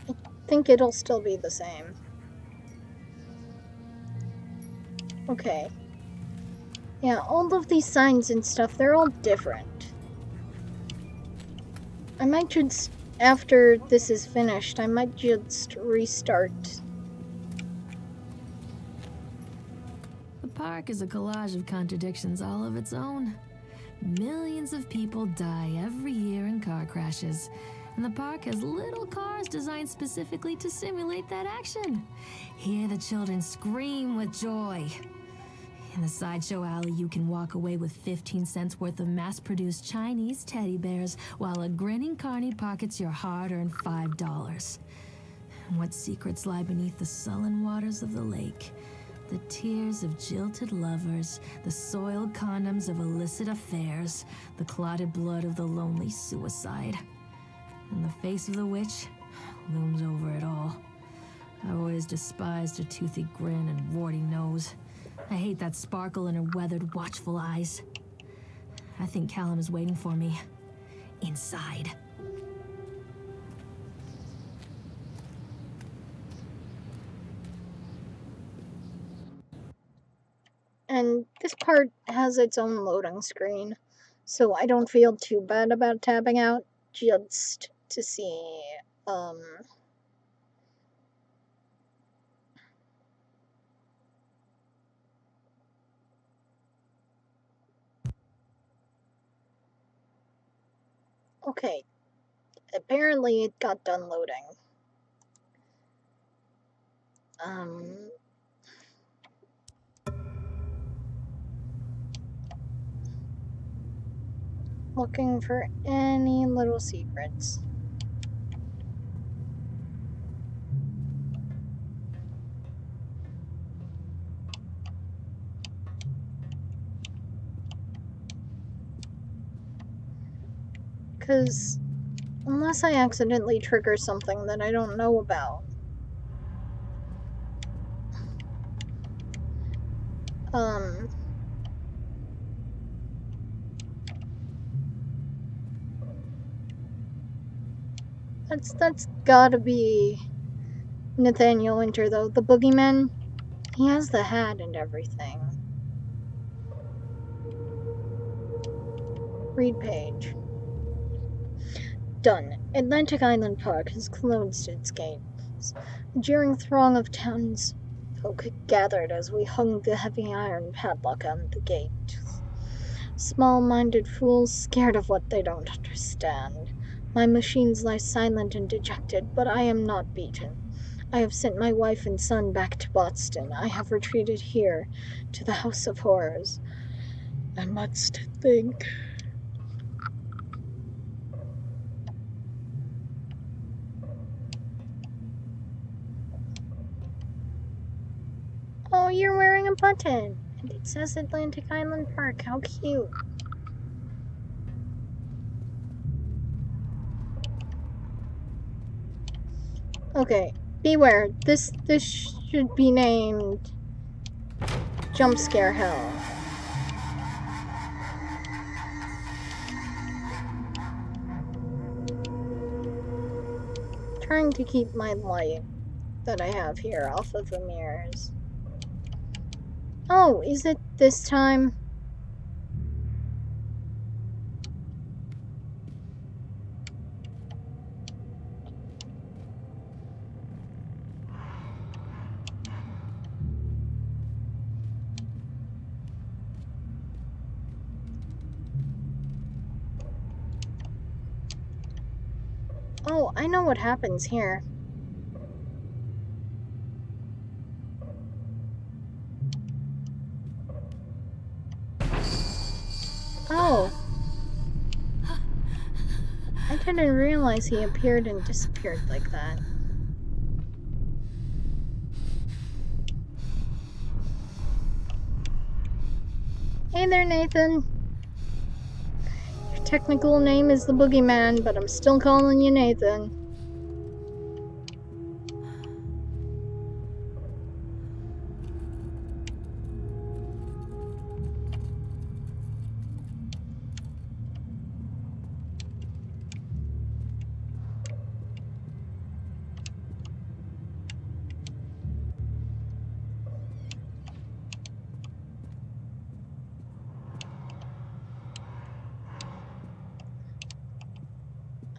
I think it'll still be the same. Okay. Yeah, all of these signs and stuff, they're all different. I might just, after this is finished, I might just restart. The park is a collage of contradictions all of its own. Millions of people die every year in car crashes, and the park has little cars designed specifically to simulate that action. Hear the children scream with joy. In the sideshow alley, you can walk away with 15 cents worth of mass-produced Chinese teddy bears while a grinning carny pockets your hard-earned $5. What secrets lie beneath the sullen waters of the lake? The tears of jilted lovers, the soiled condoms of illicit affairs, the clotted blood of the lonely suicide. And the face of the witch looms over it all. I always despised her toothy grin and warty nose. I hate that sparkle in her weathered, watchful eyes. I think Callum is waiting for me. Inside. And this part has its own loading screen, so I don't feel too bad about tapping out, just to see, Okay, apparently it got done loading. Looking for any little secrets. Because unless I accidentally trigger something that I don't know about. That's gotta be Nathaniel Winter, though. The boogeyman, he has the hat and everything. Read page. Done. Atlantic Island Park has closed its gates. A jeering throng of townsfolk gathered as we hung the heavy iron padlock on the gate. Small-minded fools scared of what they don't understand. My machines lie silent and dejected, but I am not beaten. I have sent my wife and son back to Boston. I have retreated here, to the House of Horrors. I must think. Oh, you're wearing a button. And it says Atlantic Island Park. How cute. Okay, beware. This should be named Jump Scare Hell. Trying to keep my light that I have here off of the mirrors. Oh, is it this time? Oh, I know what happens here. Oh. I didn't realize he appeared and disappeared like that. Hey there, Nathan. Your technical name is the Boogeyman, but I'm still calling you Nathan.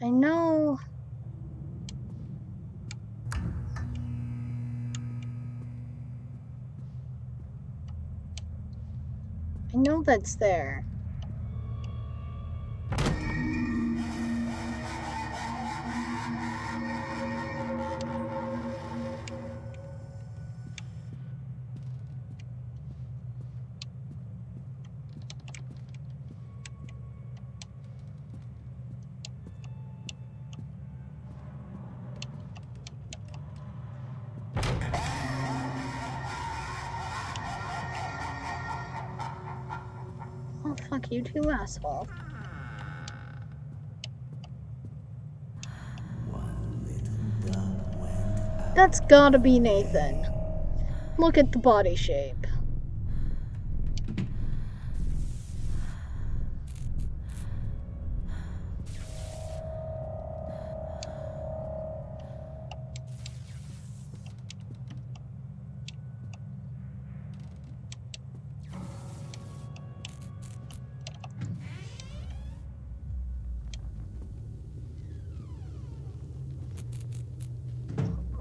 I know. I know that's there. Oh, fuck you too, asshole. That's gotta be Nathan. Look at the body shape.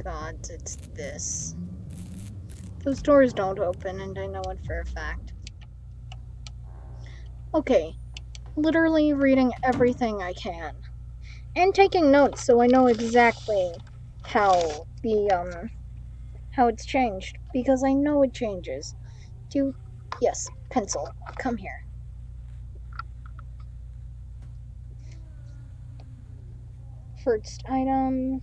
God, it's this. Those doors don't open, and I know it for a fact. Okay, literally reading everything I can. And taking notes so I know exactly how the, how it's changed. Because I know it changes. Yes, pencil, come here. First item.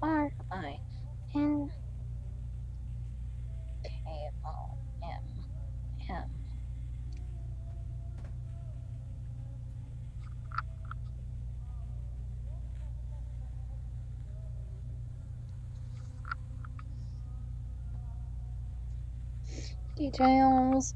By Farinkom. details.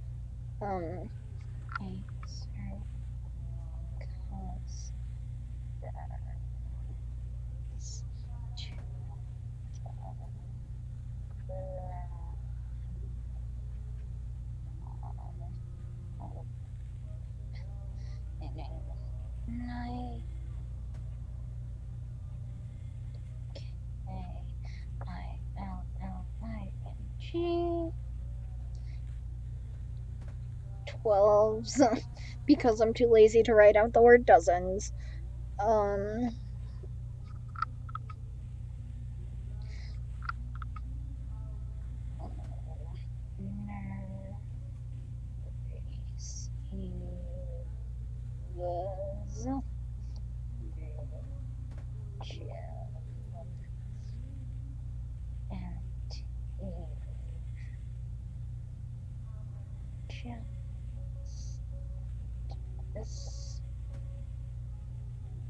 K-A-I-L-L-I-N-G 12s because I'm too lazy to write out the word dozens.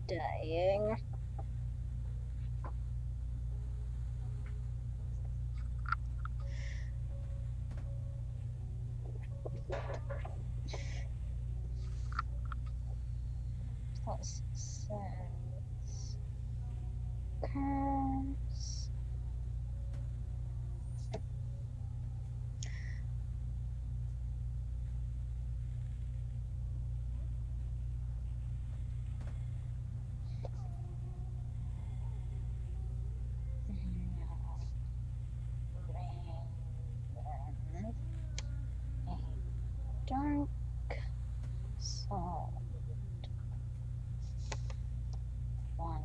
Dying. Plus sense. Curse. Dark salt. 1.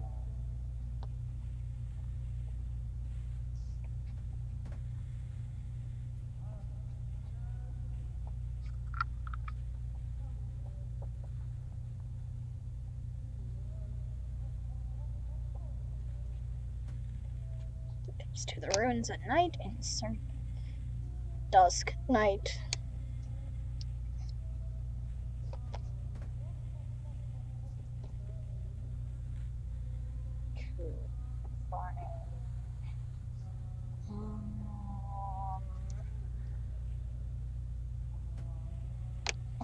Goes to the ruins at night and dusk night.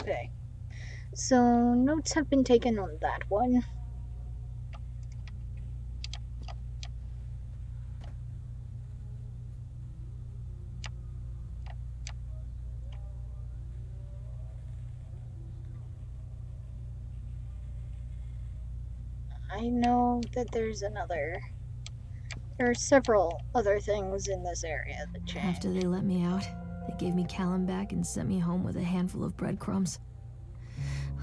Okay, so notes have been taken on that one. I know that there are several other things in this area that change. After they let me out, they gave me Callum back and sent me home with a handful of breadcrumbs.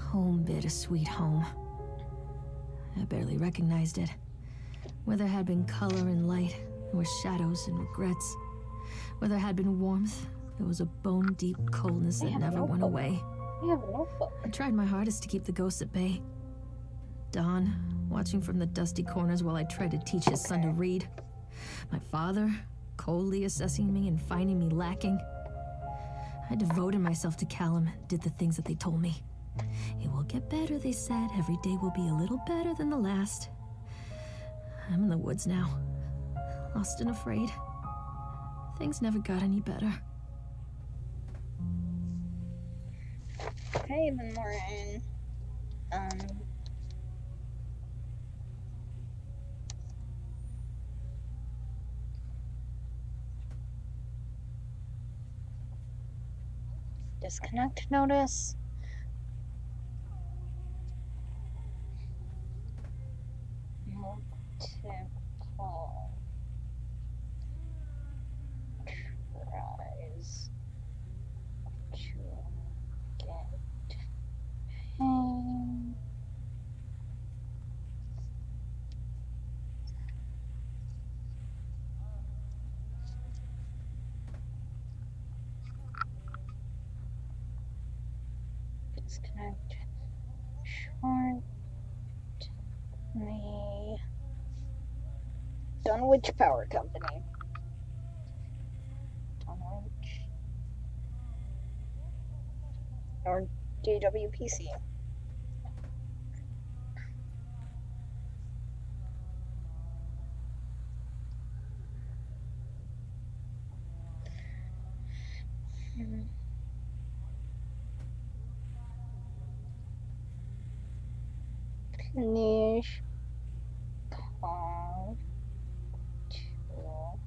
Home, bittersweet home. I barely recognized it. Where there had been color and light, there were shadows and regrets. Where there had been warmth, there was a bone-deep coldness that never went away. I have a notebook. I tried my hardest to keep the ghosts at bay. Don, watching from the dusty corners while I tried to teach his son to read. My father, coldly assessing me and finding me lacking. I devoted myself to Callum and did the things that they told me. It will get better, they said. Every day will be a little better than the last. I'm in the woods now, lost and afraid. Things never got any better. Okay, then we're in, disconnect notice. Multiple tries to get pain. Disconnect short me Dunwich Power Company. Dunwich or DWPC. Niche. Calm. Chill.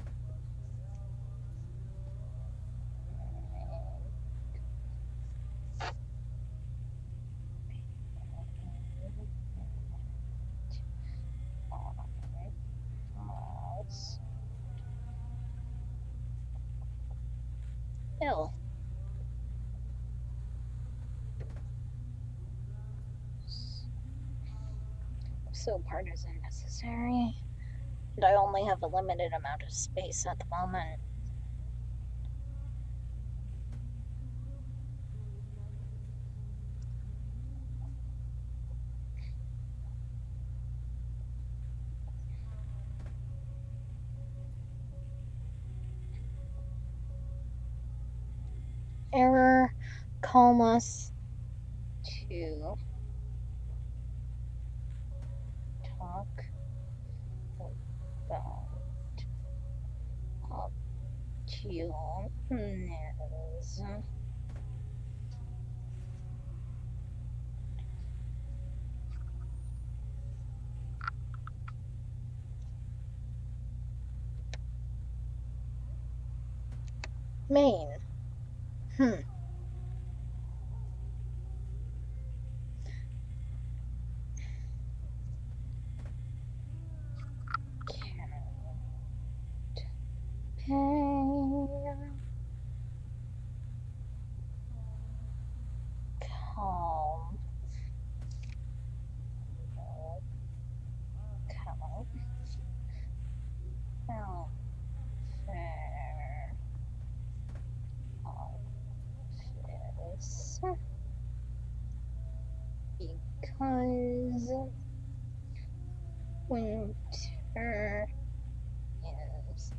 Ill. So part is unnecessary. And I only have a limited amount of space at the moment. Error, calm us to talk about opportunism. Maine. Pain. Calm. Calm. Fair. Office. Because winter is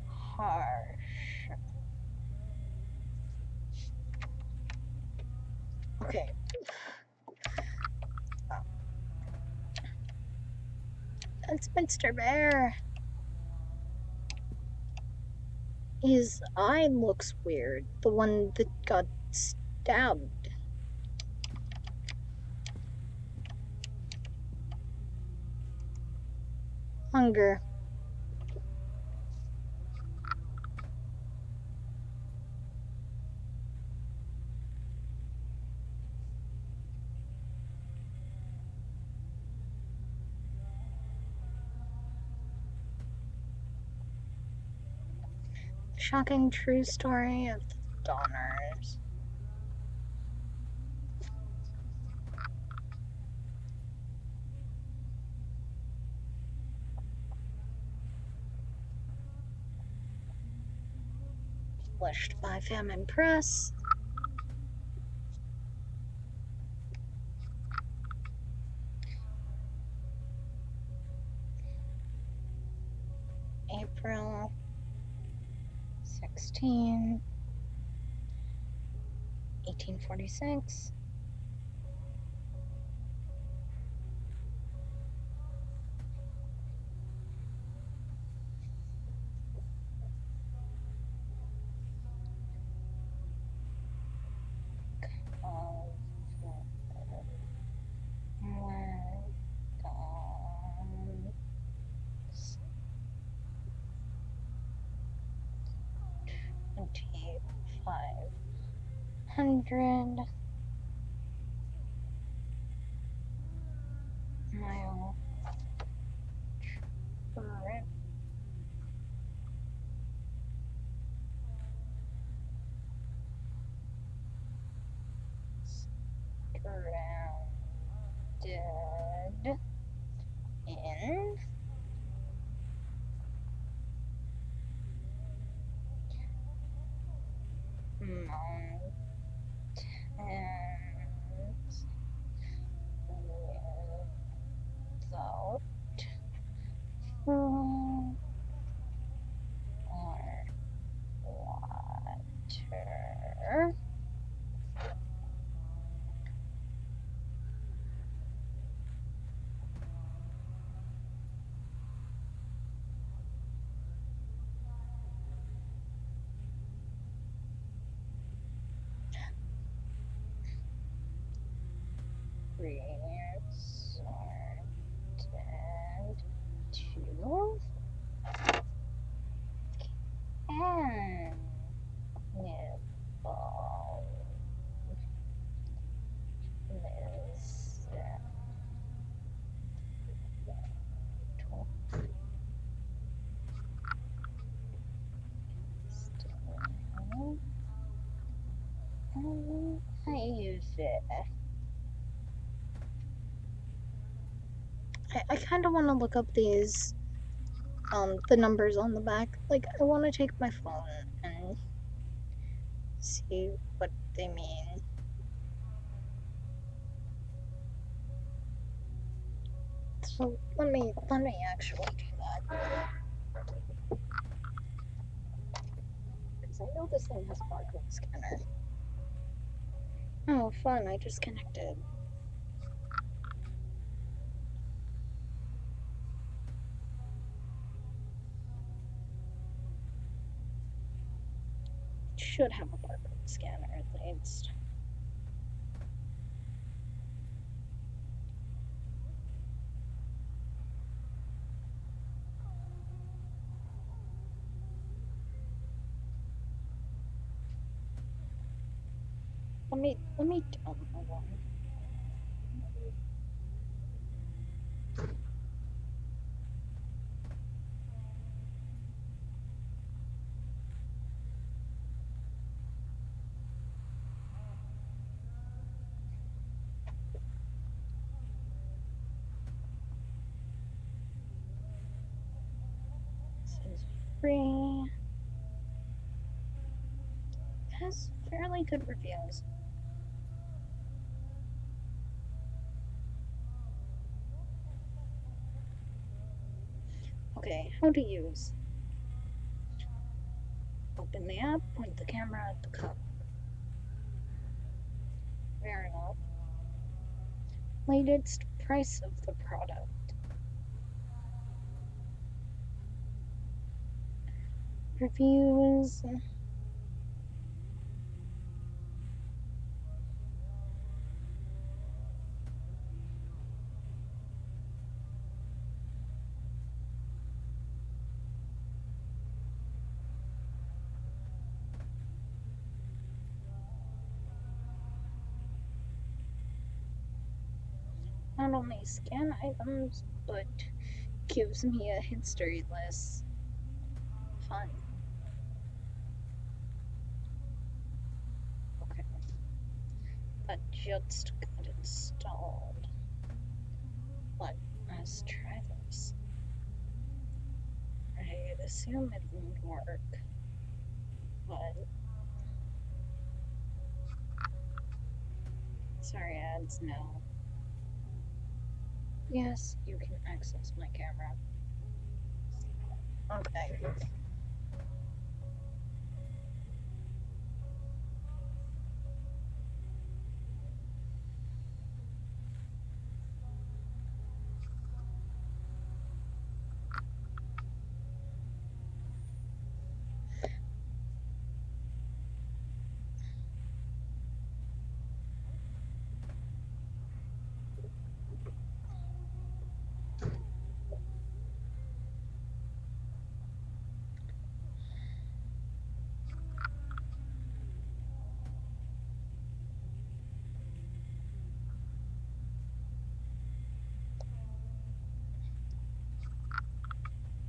harsh. Okay. That's Mr. Bear. His eye looks weird. The one that got stabbed. Hunger. Shocking true story of the Donners. Published by Famine Press. April 16, 1846. $2,500 mile trip. Grounded in mountains without food or water. choose. And nibble this. I use it. I kind of want to look up these, the numbers on the back. Like, I want to take my phone and see what they mean. So let me actually do that. Because I know this thing has a barcode scanner. Oh, fun! I just connected. Should have a barcode scanner at least. Let me download one. This is free. It has fairly good reviews. Okay, how to use. Open the app, point the camera at the cup. Fair enough. Latest price of the product. Reviews. Not only scan items, but gives me a history list. Fun. Okay. That just got installed. But let's try this. I'd assume it won't work. But sorry, ads, no. Yes, you can access my camera. Okay.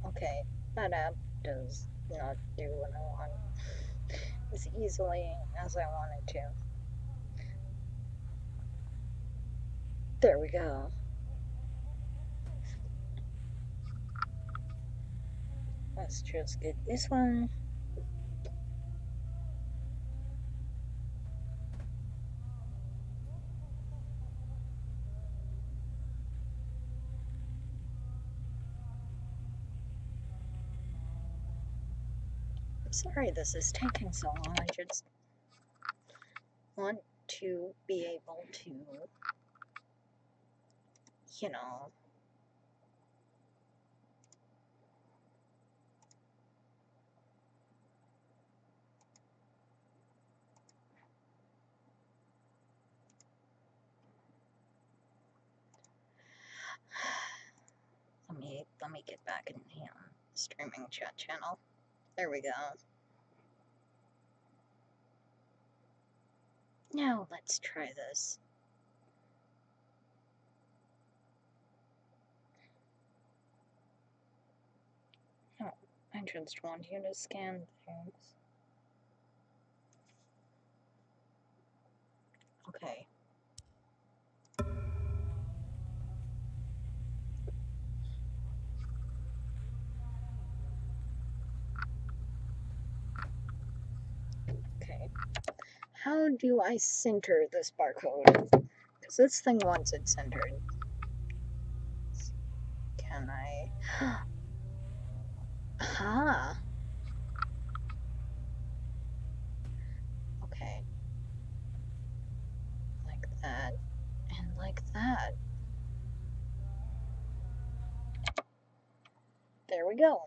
Okay, that app does not do what I want as easily as I want it to. There we go. Let's just get this one. I'm sorry this is taking so long. I just want to be able to, you know, let me make it back in the streaming chat channel. There we go. Now let's try this. Oh, I just want you to scan things. Okay. Okay. How do I center this barcode? Because this thing wants it centered. Can I? Aha! Okay. Like that. And like that. There we go.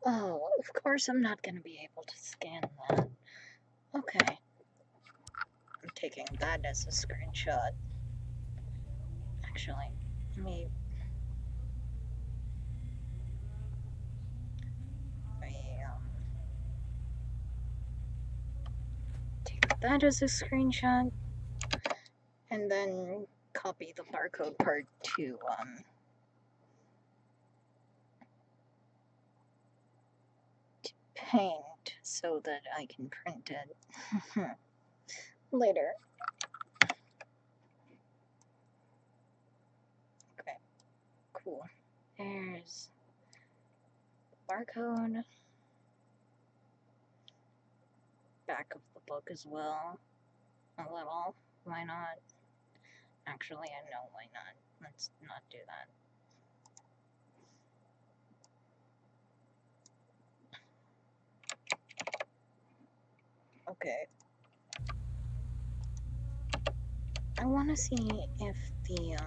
Oh, of course I'm not going to be able to scan that. Okay. I'm taking that as a screenshot. Actually, let me take that as a screenshot, and then copy the barcode part to Paint so that I can print it later. Okay, cool. There's the barcode. Back of the book as well. A little. Why not? Actually, I know why not. Let's not do that. Okay. I want to see if the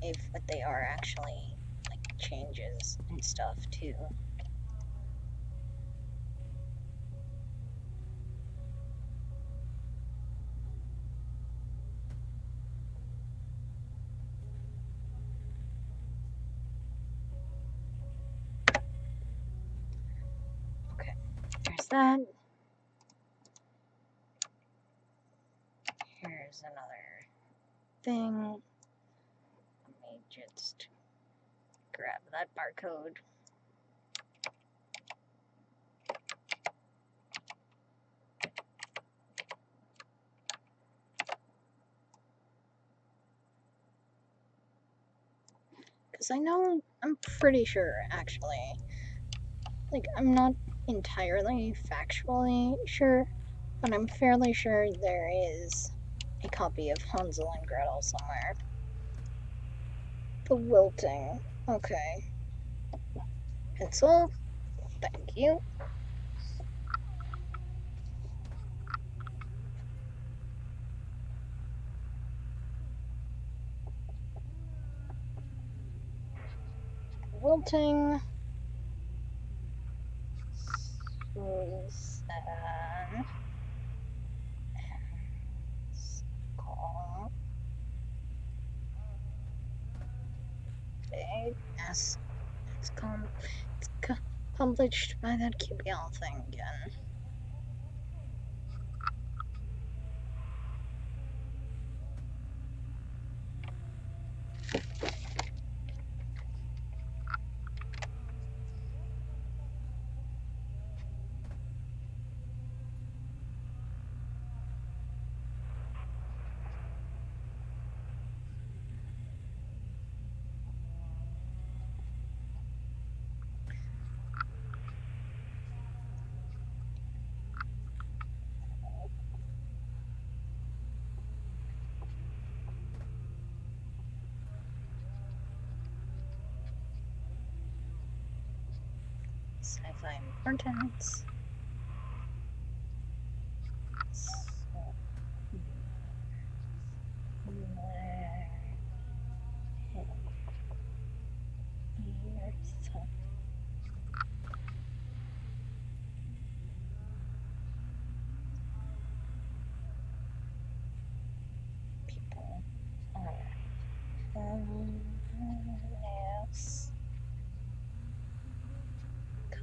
if what they are actually like changes and stuff too. Okay, there's that. Here's another thing. Let me just grab that barcode. Because I know, I'm pretty sure actually, like I'm not entirely factually sure, but I'm fairly sure there is a copy of Hansel and Gretel somewhere. The wilting. Okay. Pencil. Thank you. Wilting. Susan. Skull. Yes. It's published by that QBL thing again. Sci-fi importance.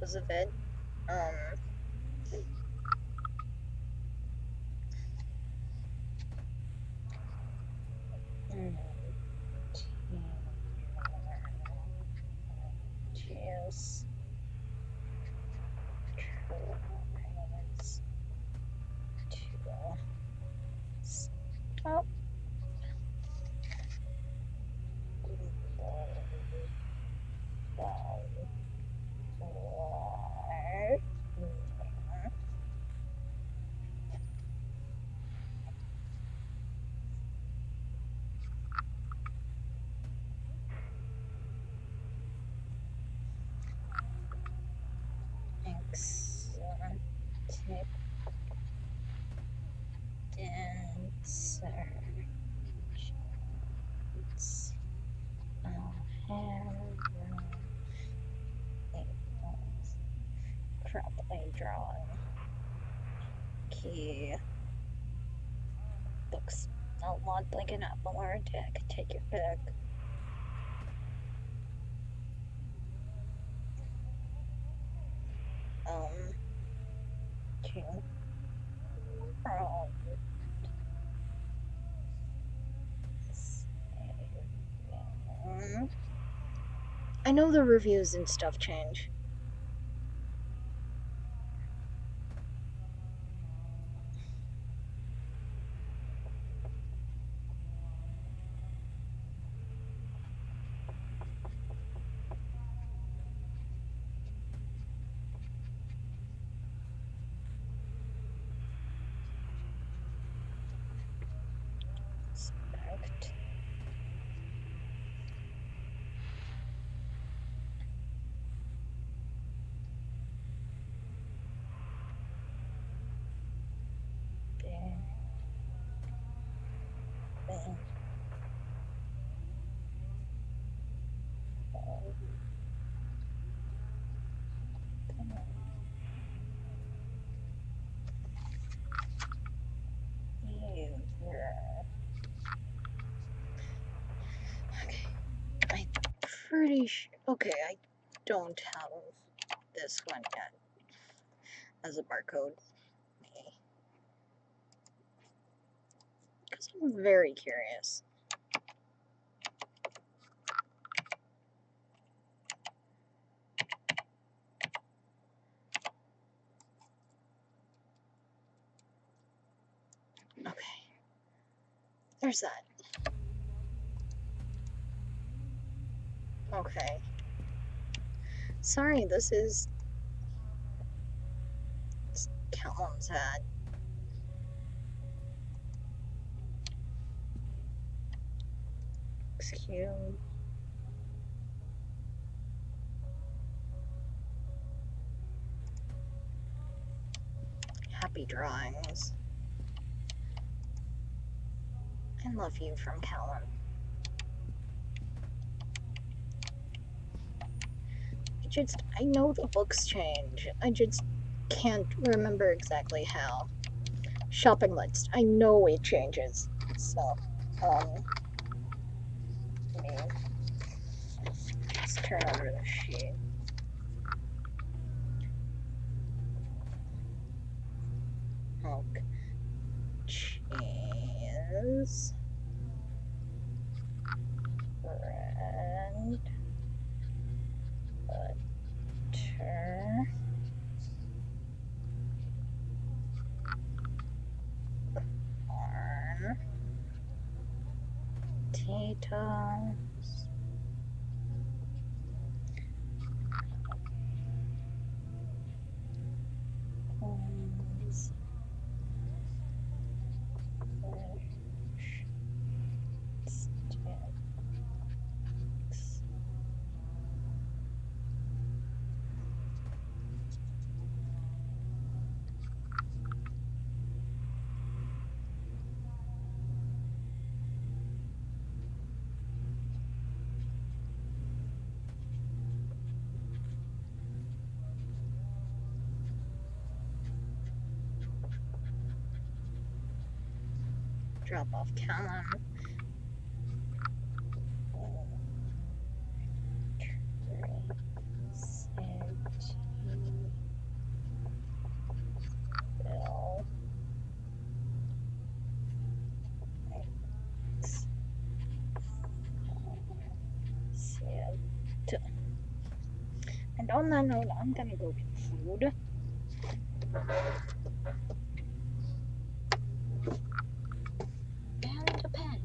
because of it. Cheers. Stop. Tip dancer. Properly drawn. Key. Looks a lot like an apple or a dick. Take your pick. I know the reviews and stuff change. Okay, I'm pretty sure. Okay, I don't have this one yet as a barcode. Because I'm very curious. Okay. There's that. Okay. Sorry, this is Callum's hat. Excuse. Happy drawings. I love you from Callum. I know the books change. I just can't remember exactly how. Shopping list. I know it changes. So, let's turn over the sheet. Okay. Cheese. Bread. Butter. Corn. Potatoes. Beans. Fish. Sticks. Drop off Callum. And on that note, I'm gonna go get food. And a pen.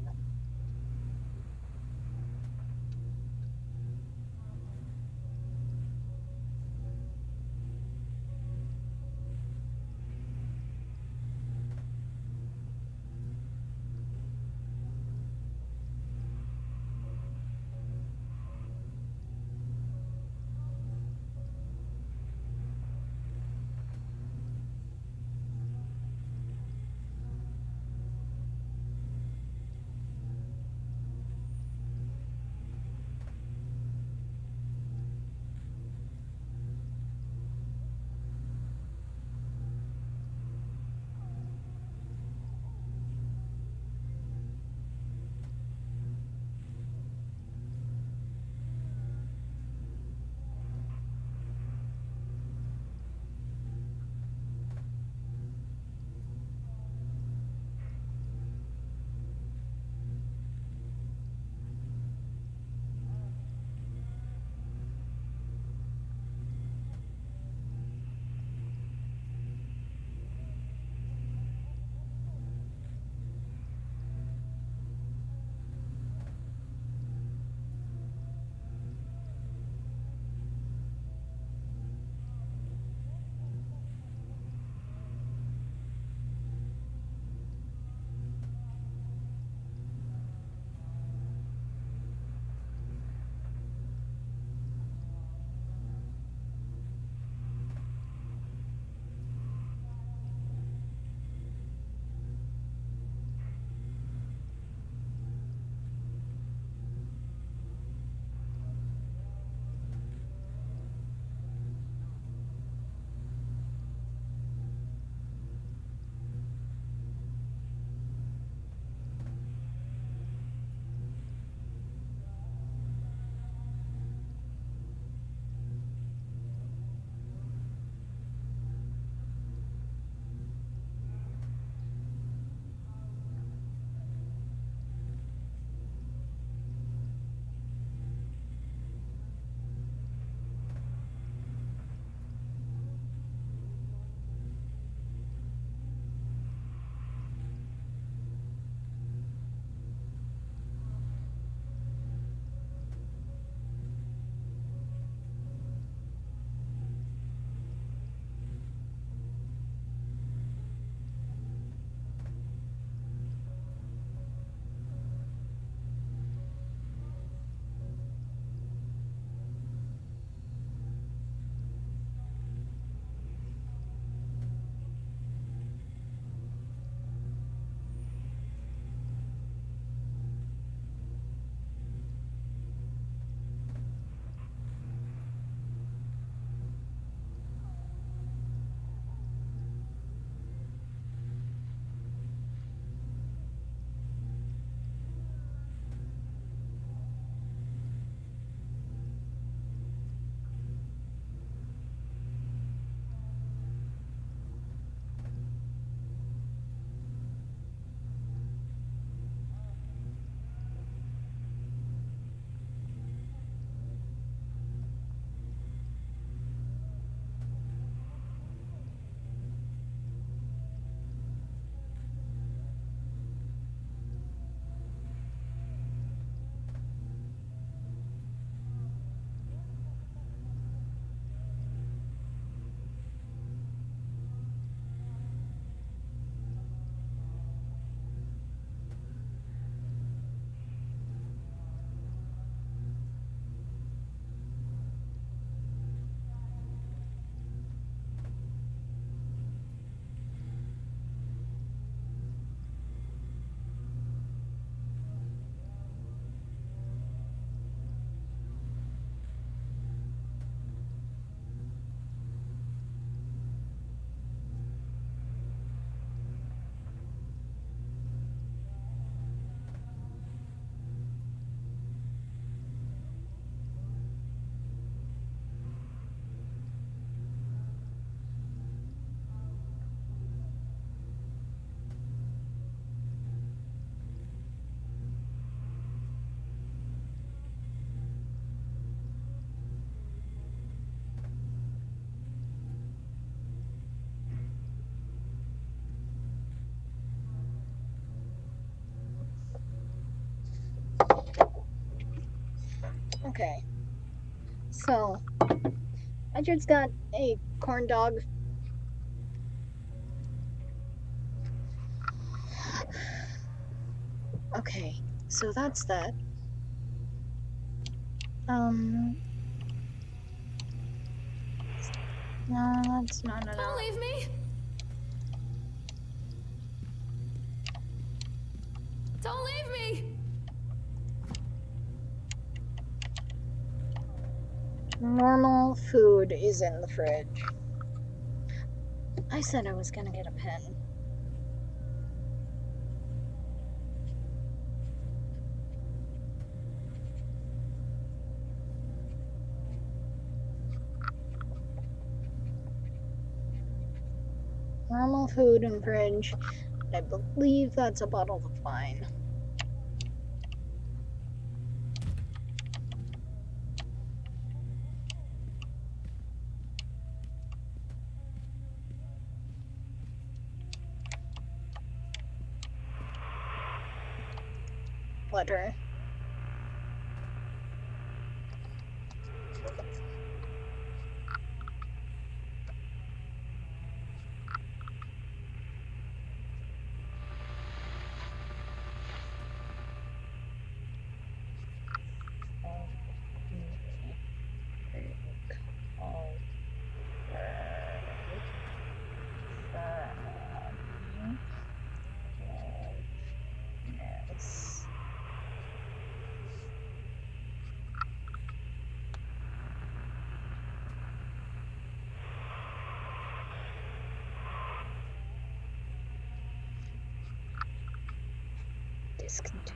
Okay. So, I just got a corn dog. Okay, so that's that. No, that's not enough. Don't leave me! Don't leave me! Normal food is in the fridge. I said I was gonna get a pen. Normal food in fridge. I believe that's a bottle of wine. Letter. Yes. Discontinue.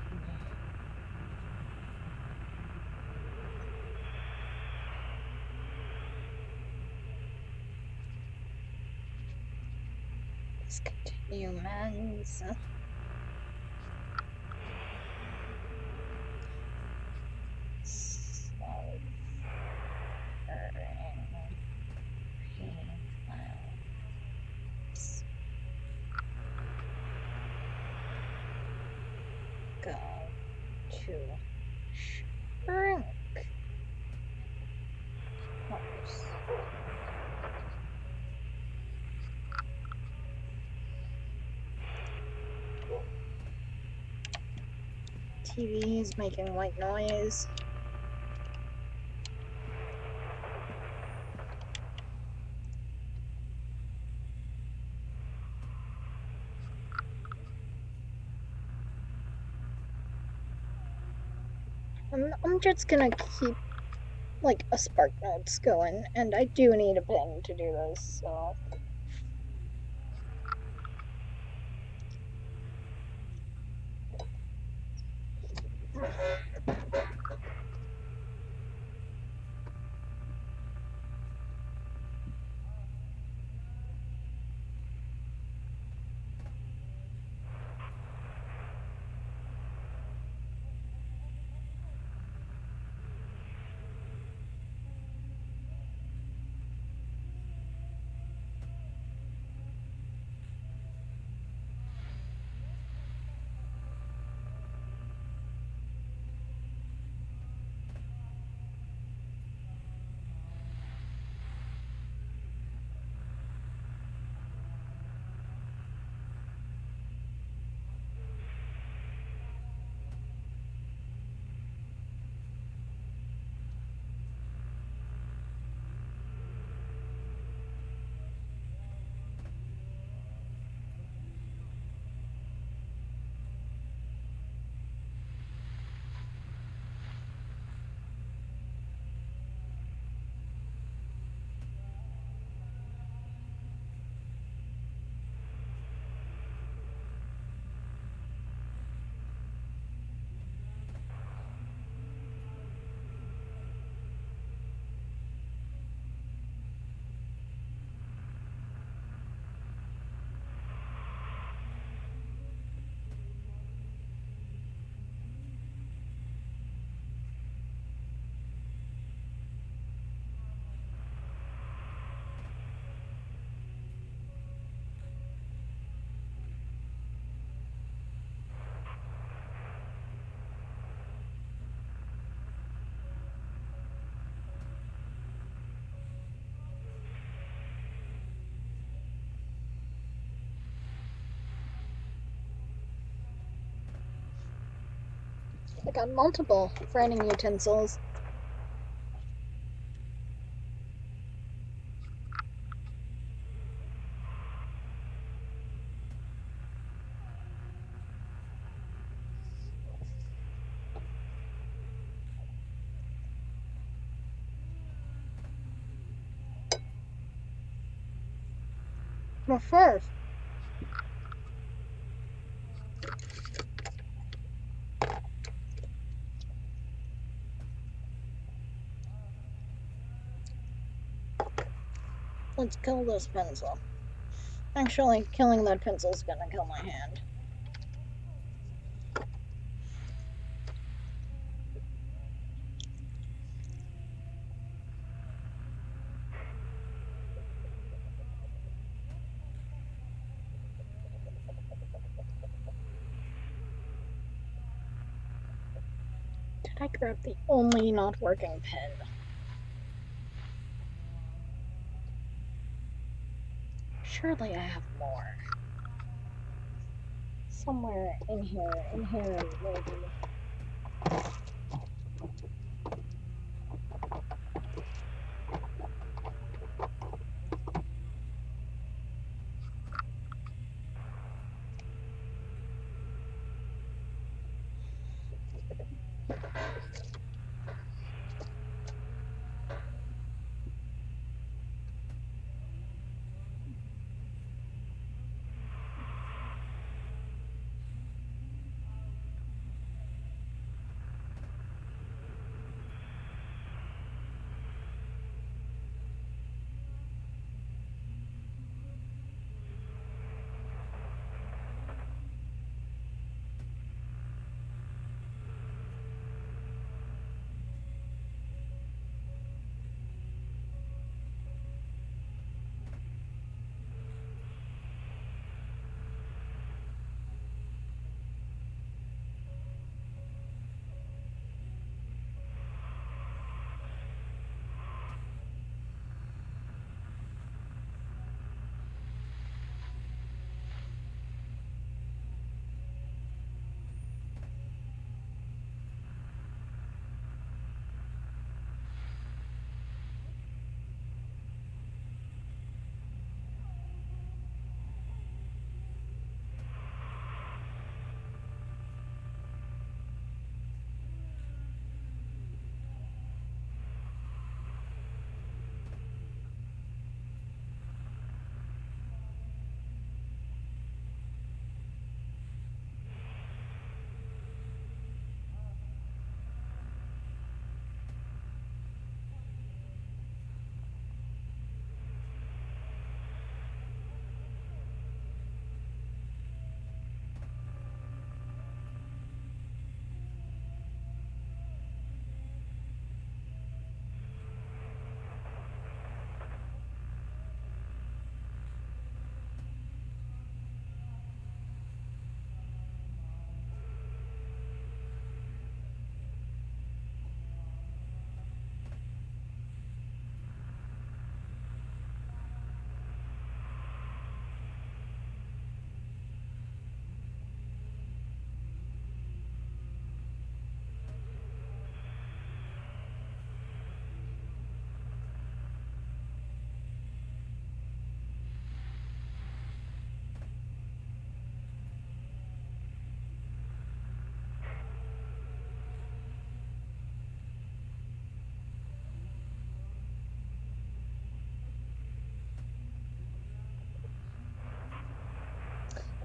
Discontinue mens. Go to shrink. Horse. TV is making white noise. I'm just gonna keep like a spark notes going, and I do need a pen to do this, so. I got multiple writing utensils. But first, let's kill this pencil. Actually, killing that pencil is gonna kill my hand. Did I grab the only not working pen? Surely I have more. Somewhere in here, maybe.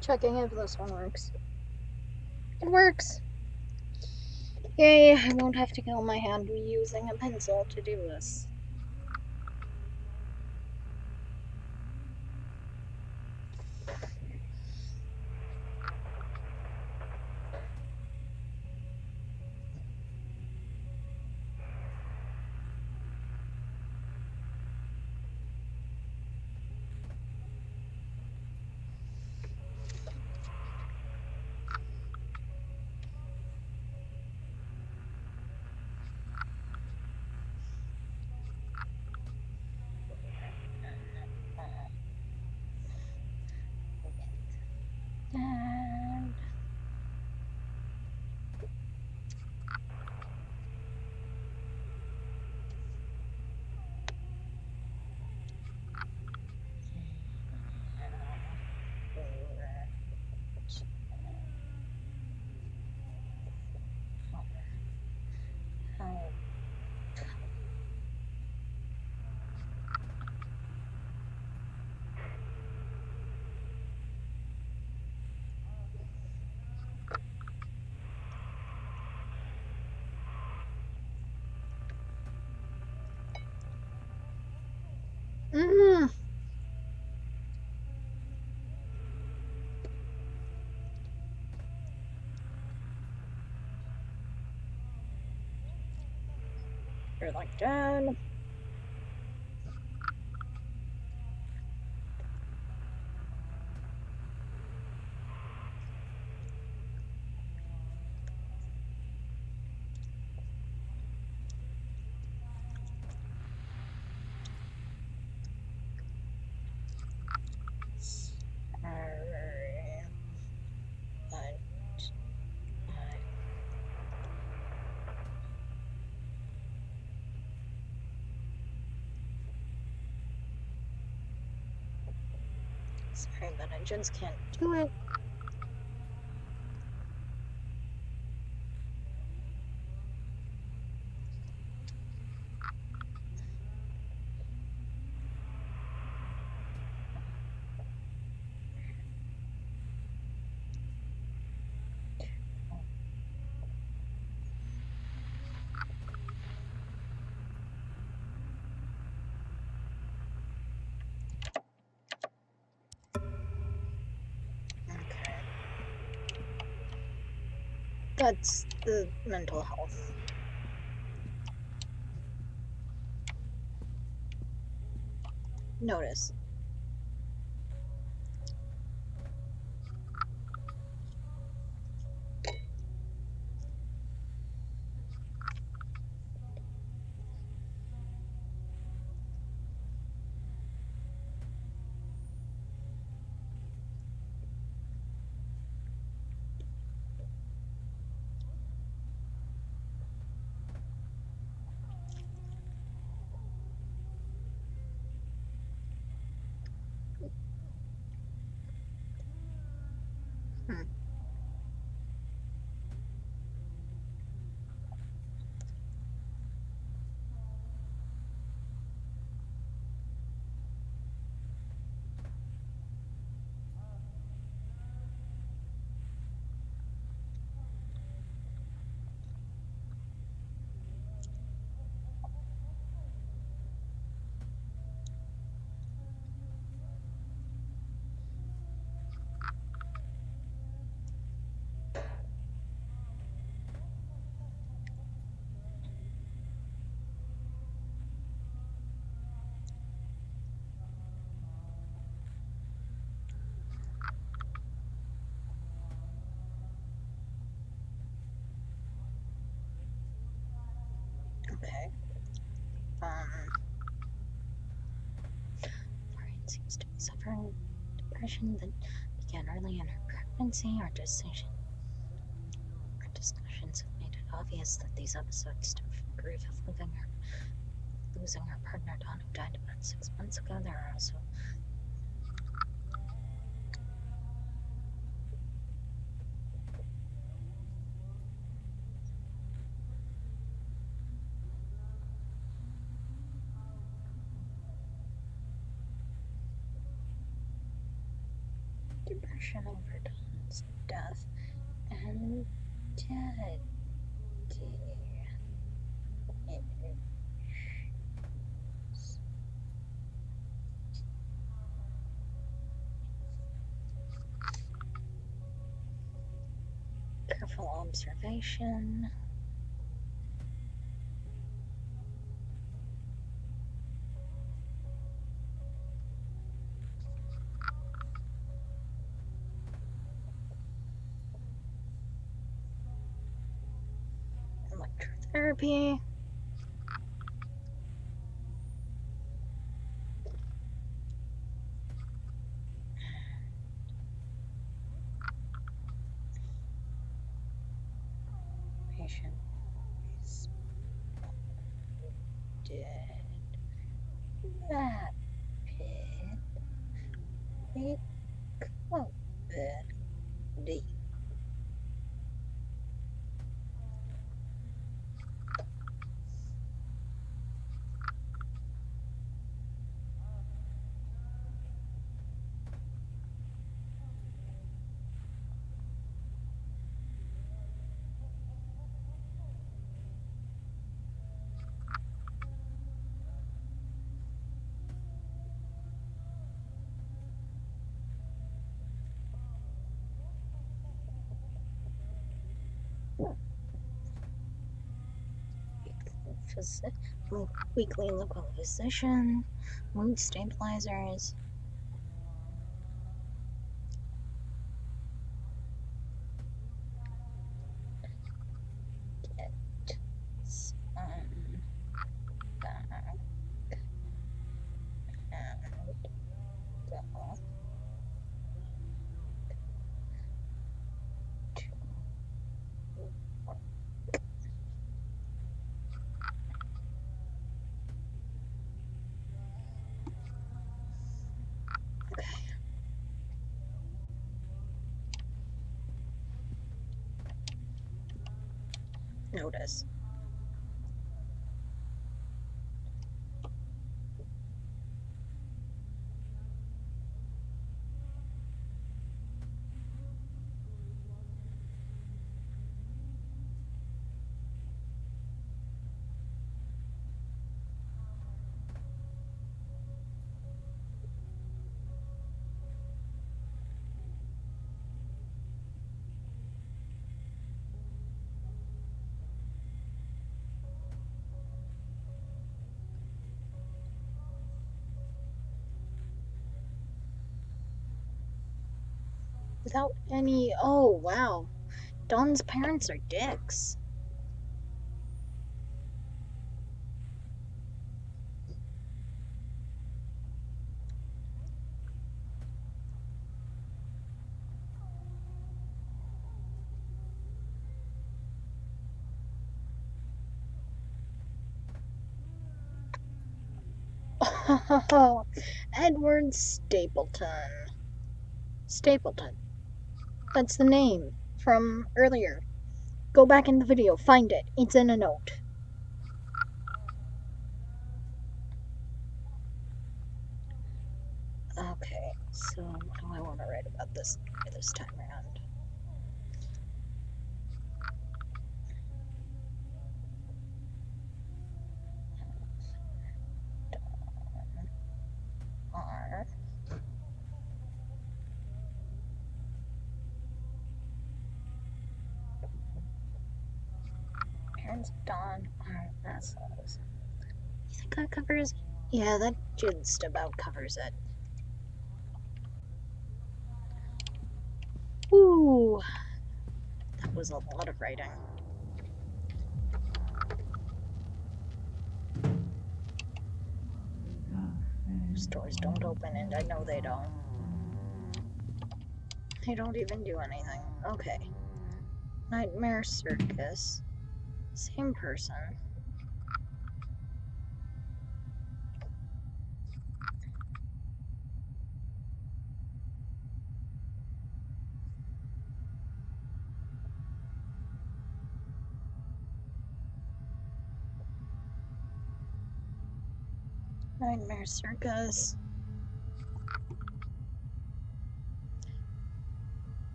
Checking if this one works. It works! Yay, I won't have to kill my hand using a pencil to do this. Mm. You're like down. Sorry, but I just can't do it. Okay. That's the mental health. Notice. Okay. Lorraine seems to be suffering depression that began early in her pregnancy. Our discussions have made it obvious that these episodes stem from grief of losing her partner Don, who died about 6 months ago. There are also depression over Don's death and dead. Careful observation. Electrotherapy. Patient is dead. Rapid recovery. weekly localization, mood stabilizers. Get some back and go to work. Okay. Notice. Without any. Oh, wow. Dawn's parents are dicks. Oh, Edward Stapleton. Stapleton. That's the name from earlier. Go back in the video, find it. It's in a note. Okay, so what do I want to write about this time around? R. Parents of Dawn are assholes. You think that covers it? Yeah, that just about covers it. Ooh, that was a lot of writing. Stores don't open, and I know they don't. They don't even do anything. Okay. Nightmare Circus. Same person. Nightmare Circus.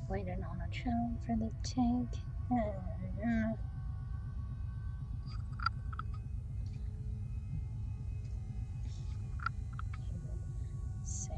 Waiting on a child for the take. Same.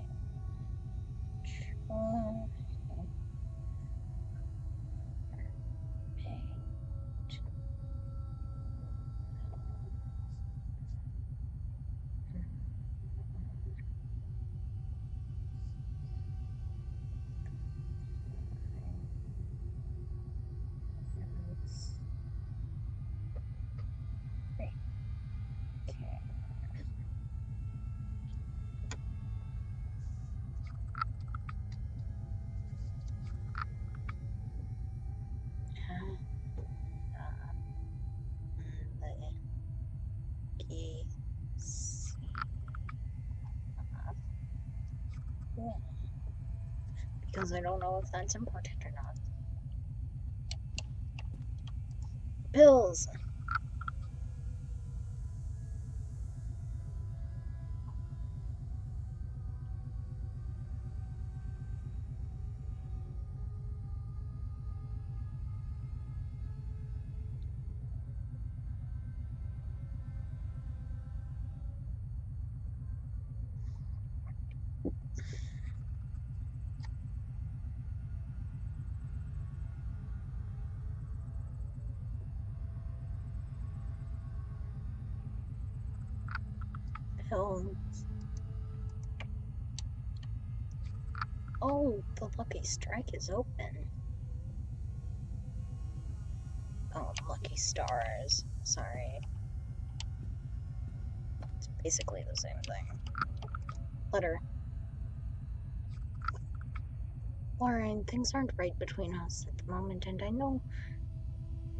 Because I don't know if that's important or not. Pills. hills. Oh, the Lucky Strike is open. Oh, Lucky Stars. Sorry. It's basically the same thing. Letter. Lauren, things aren't right between us at the moment, and I know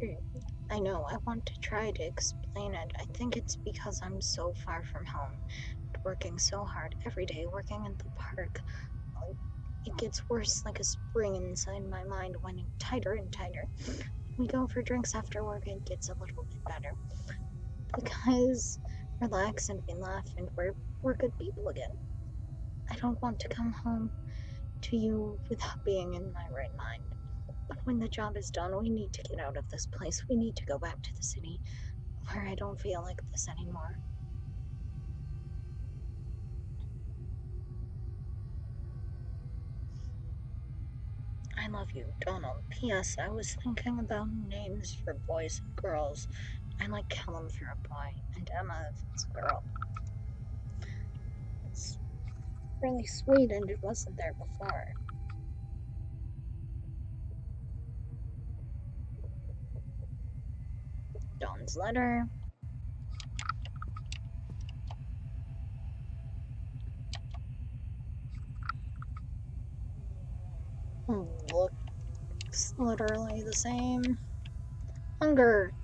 I want to try to explain it. I think it's because I'm so far from home, working so hard every day, working in the park. It gets worse like a spring inside my mind, winding tighter and tighter. We go for drinks after work, it gets a little bit better. The guys relax and we laugh, and we're good people again. I don't want to come home to you without being in my right mind. But when the job is done, we need to get out of this place. We need to go back to the city, where I don't feel like this anymore. I love you, Donald. P.S. I was thinking about names for boys and girls. I like Callum for a boy, and Emma if it's a girl. It's really sweet, and it wasn't there before. Dawn's letter. Looks literally the same. Hunger.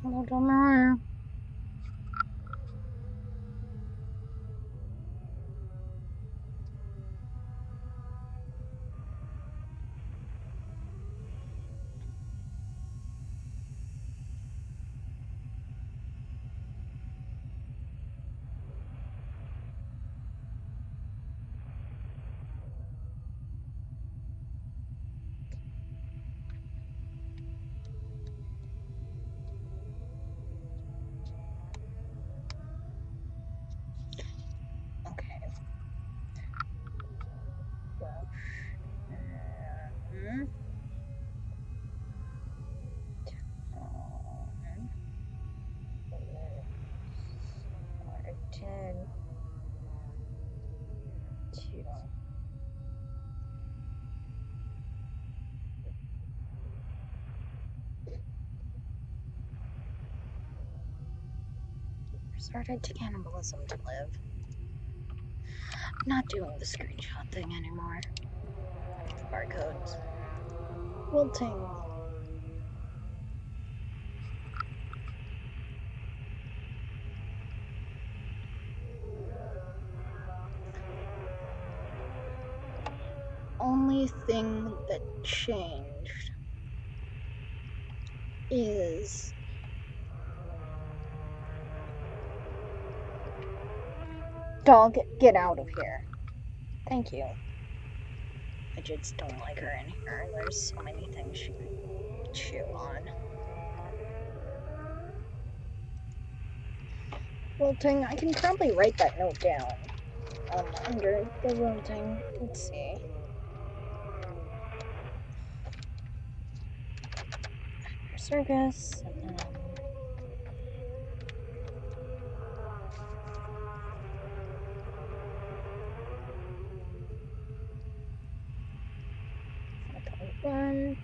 Hello, Domer. Okay. Martin. Two. Resorted to cannibalism to live. I'm not doing the screenshot thing anymore. Barcodes. Wilting. Only thing that changed is dog, get out of here. Thank you. I just don't like her in here. There's so many things she could chew on. Wilting, I can probably write that note down. Under the wilting, let's see. Circus, one.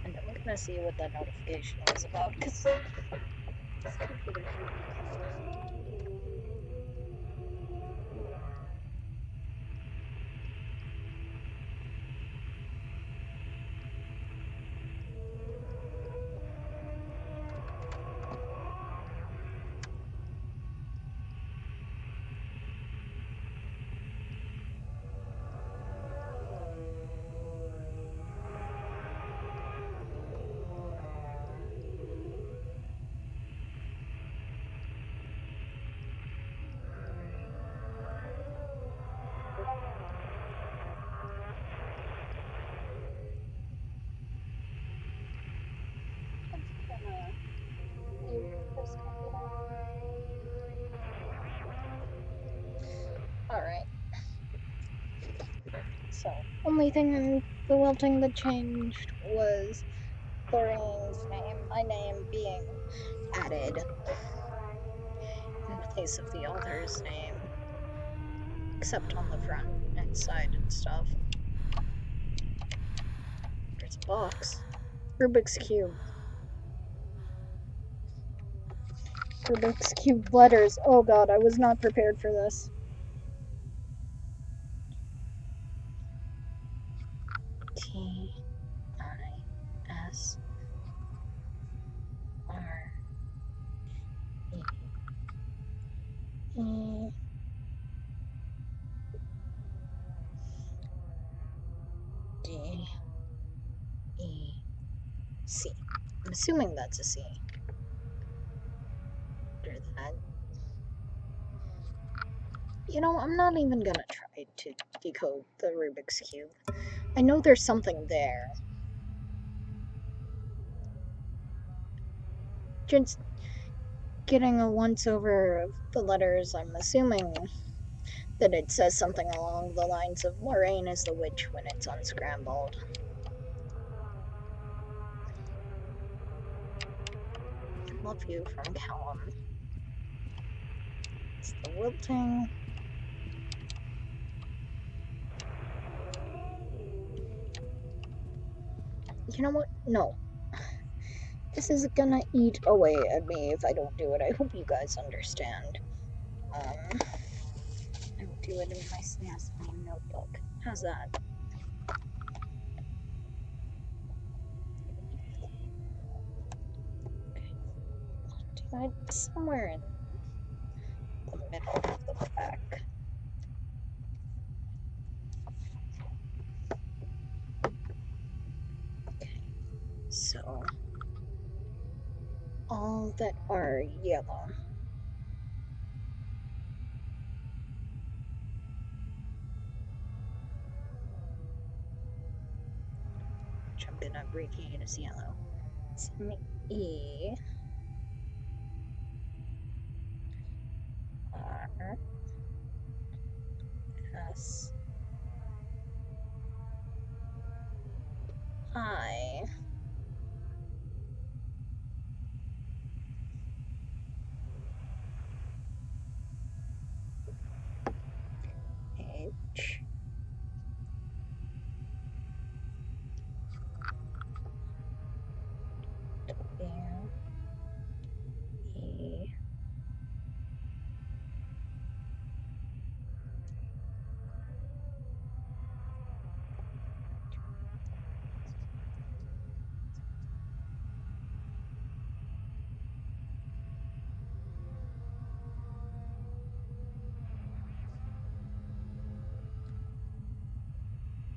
And I'm gonna see what that notification was about, because this computer. only thing in the wilting that changed was Lorraine's name, my name being added in place of the author's name, except on the front and side and stuff. There's a box. Rubik's Cube. Rubik's Cube letters. Oh god, I was not prepared for this. T I S R E E D E C. I'm assuming that's a C. After that. You know, I'm not even gonna try to decode the Rubik's Cube. I know there's something there. Just getting a once-over of the letters, I'm assuming that it says something along the lines of Lorraine is the witch when it's unscrambled. Love you from Callum. It's the wilting. You know what? No. This is gonna eat away at me if I don't do it. I hope you guys understand. I will do it in my SNES notebook. How's that? Okay. I'll do it somewhere in the middle of the back. Okay. So, all that are yellow. Which I'm gonna abbreviate as yellow. It's an E R S I H W E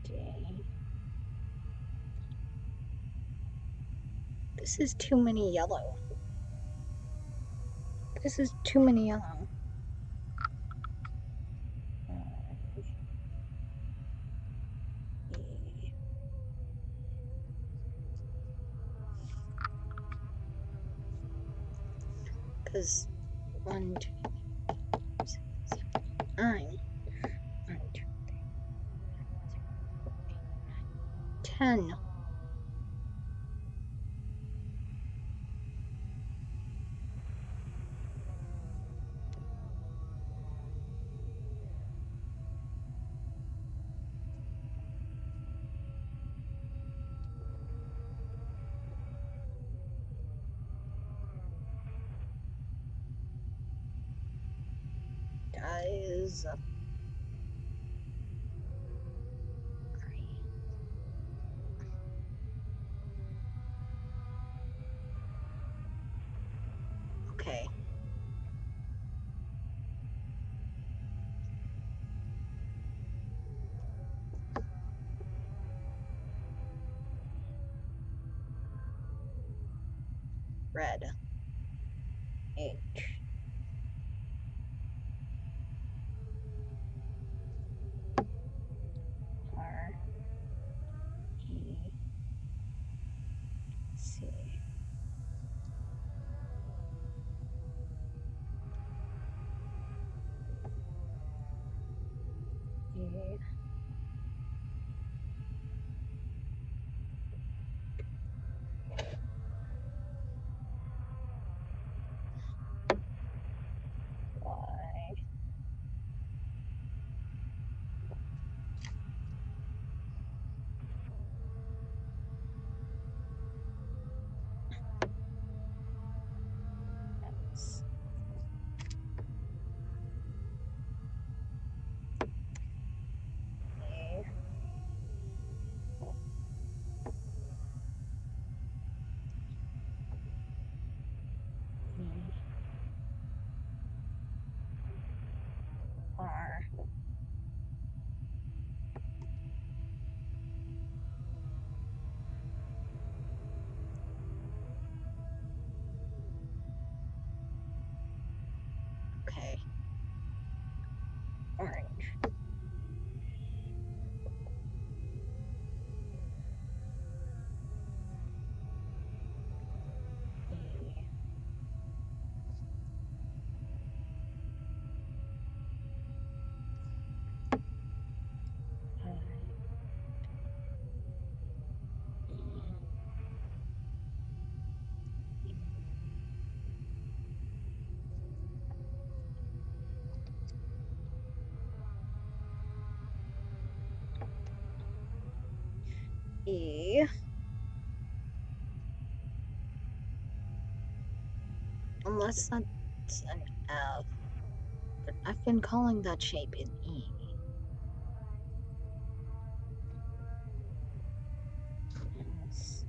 D. This is too many yellow. This is too many yellow. Because 1, 2, 3, 6, 7, 9. 1, 2, 3, 4, 5, 6, 7, 8, 9, 10. Guys. Okay. Red. H. R. E. C. E. Okay. Orange. E. Unless that's an F. But I've been calling that shape an E. Yes.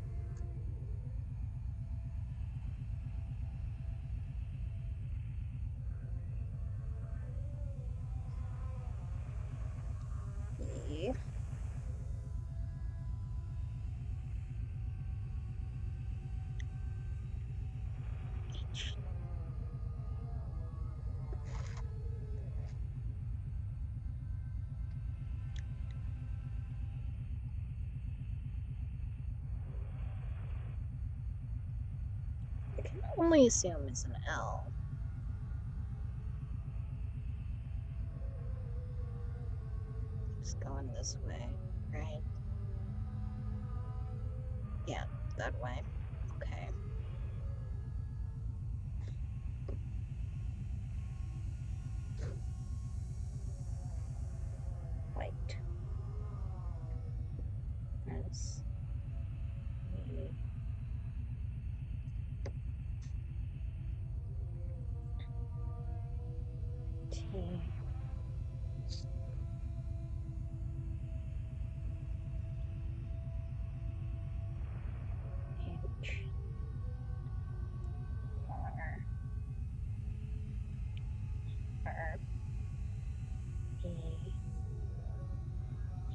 E. H. I can only assume it's an L. Just going this way, right? Yeah, that way. Okay. White. S. E. T. H. R. R. E.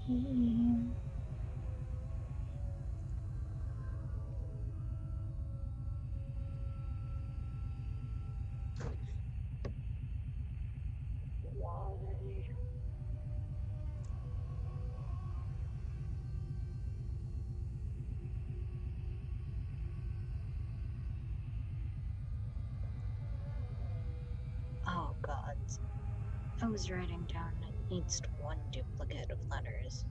E. Y. Oh god. I was writing down at least one duplicate of letters.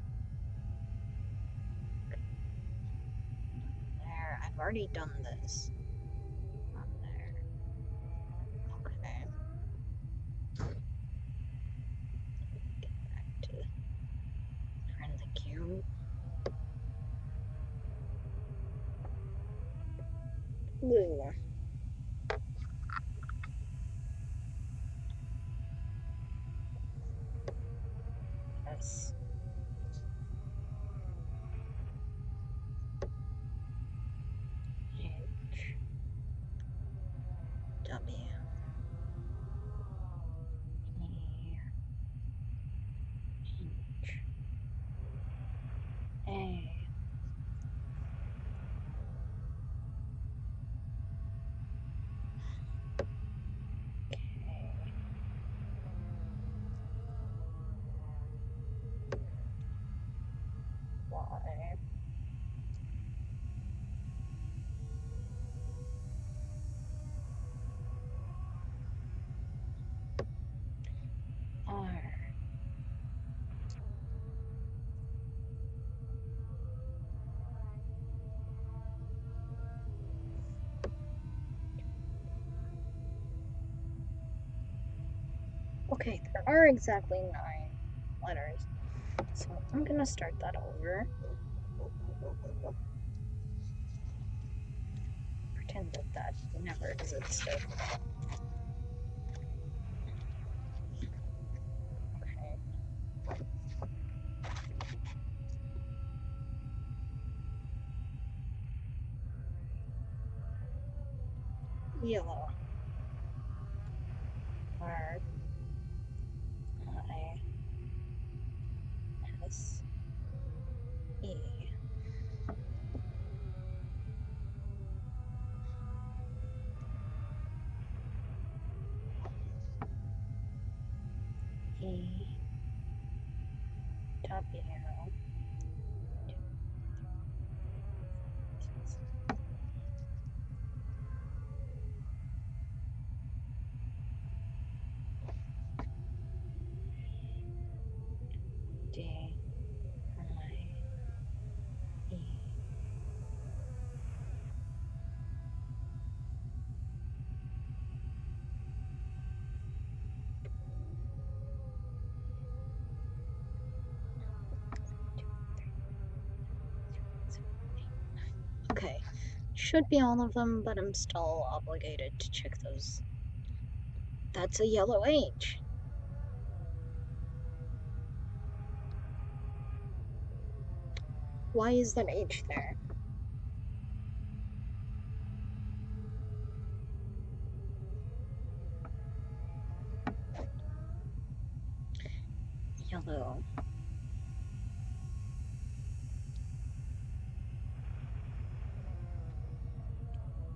There, I've already done this. On there. Okay. Get back to friendly cute. Blue. S. H. W. E. H. A. K. Y. R. Okay, there are exactly 9 letters. So I'm gonna start that over. Pretend that that never existed. Okay. Yellow. R. I. S. E. E W D I E. Okay, should be all of them, but I'm still obligated to check those. That's a yellow H. Why is that H there? Yellow.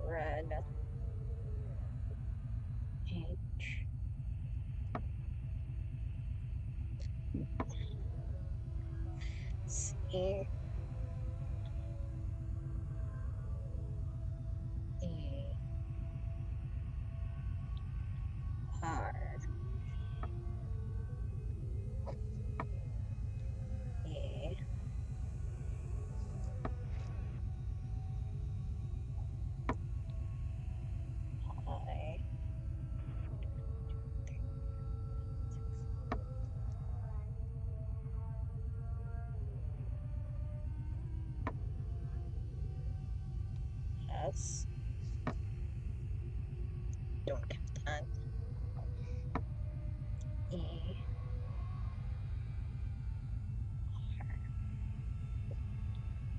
Red. H. C. E. R. E. I. S. Don't count that. E. R.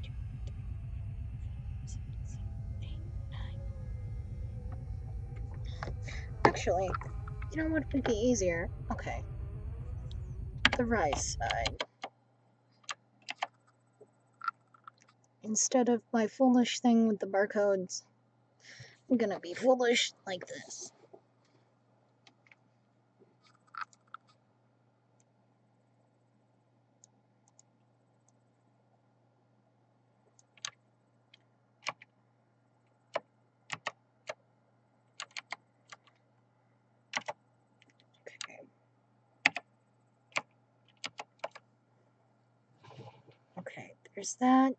2, 3, 4, 5, 6, 7, 8, 9. Actually, you know what would be easier? Okay. The rise side. Instead of my foolish thing with the barcodes, I'm gonna be foolish like this. Okay. Okay, there's that.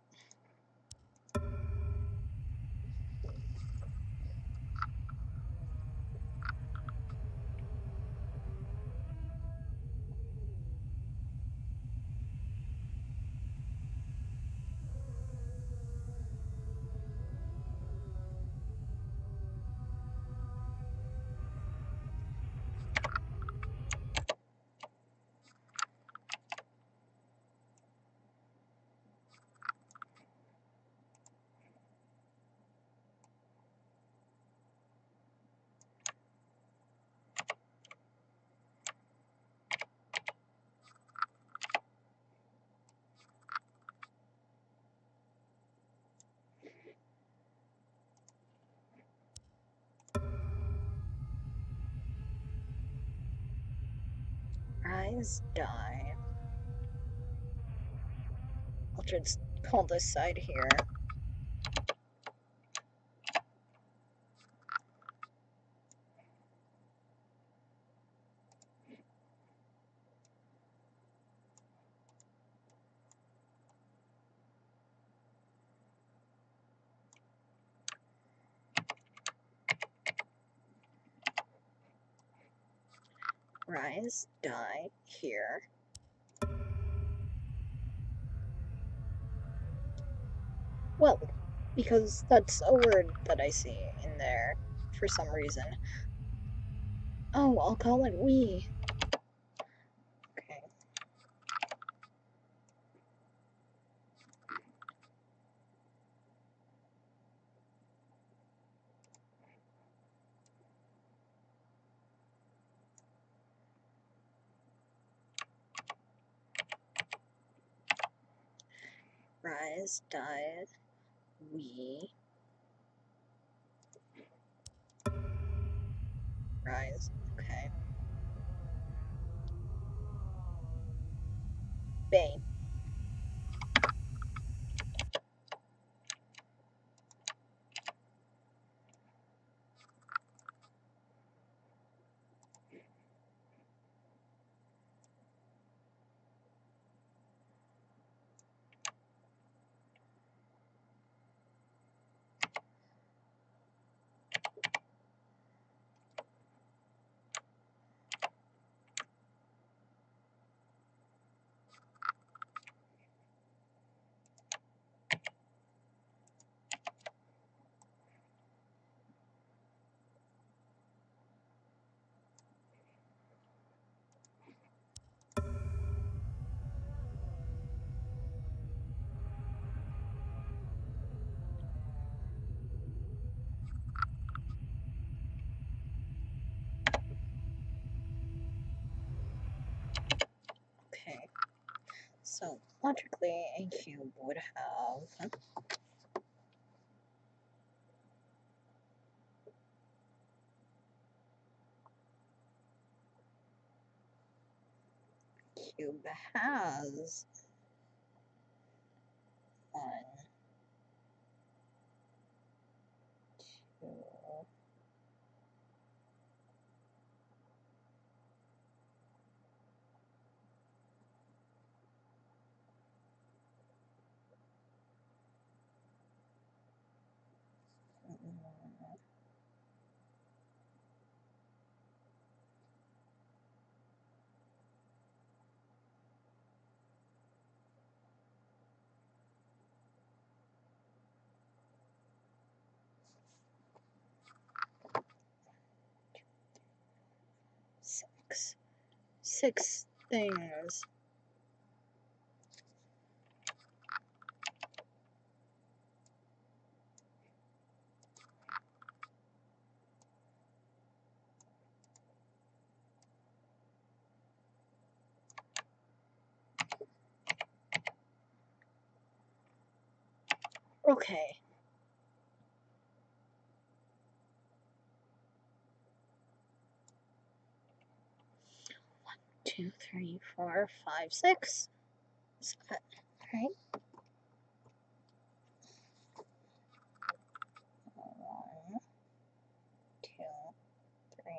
Rise, die. I'll just call this side here. Rise, die here. Well, because that's a word that I see in there for some reason. Oh, I'll call it we. Okay. Rise, die, we. Rise, okay. Bay. Okay, so logically a cube would have cube has 1, 2, mm, 6 things. Okay. 1, 2, 3, 4, 5, 6. Right? 1, 2, 3,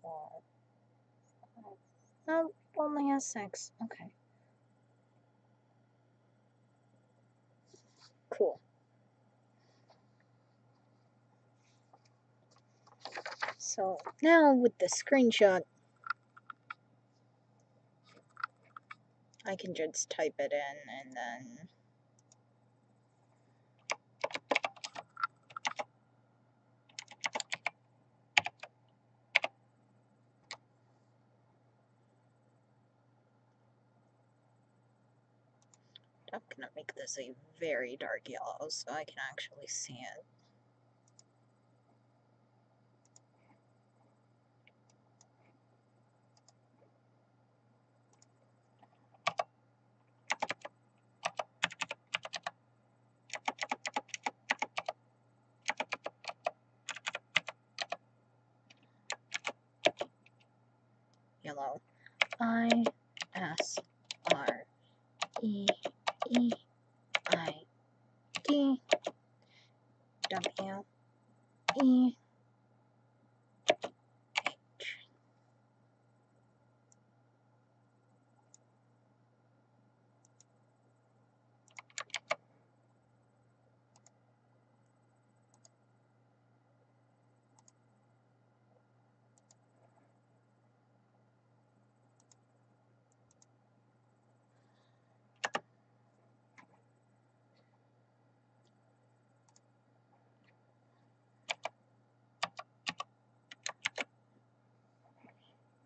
4, 5. Oh, only has 6. Okay. Cool. So now with the screenshot, I can just type it in and then I'm gonna make this a very dark yellow so I can actually see it. Yellow. I S R E E I D W E H.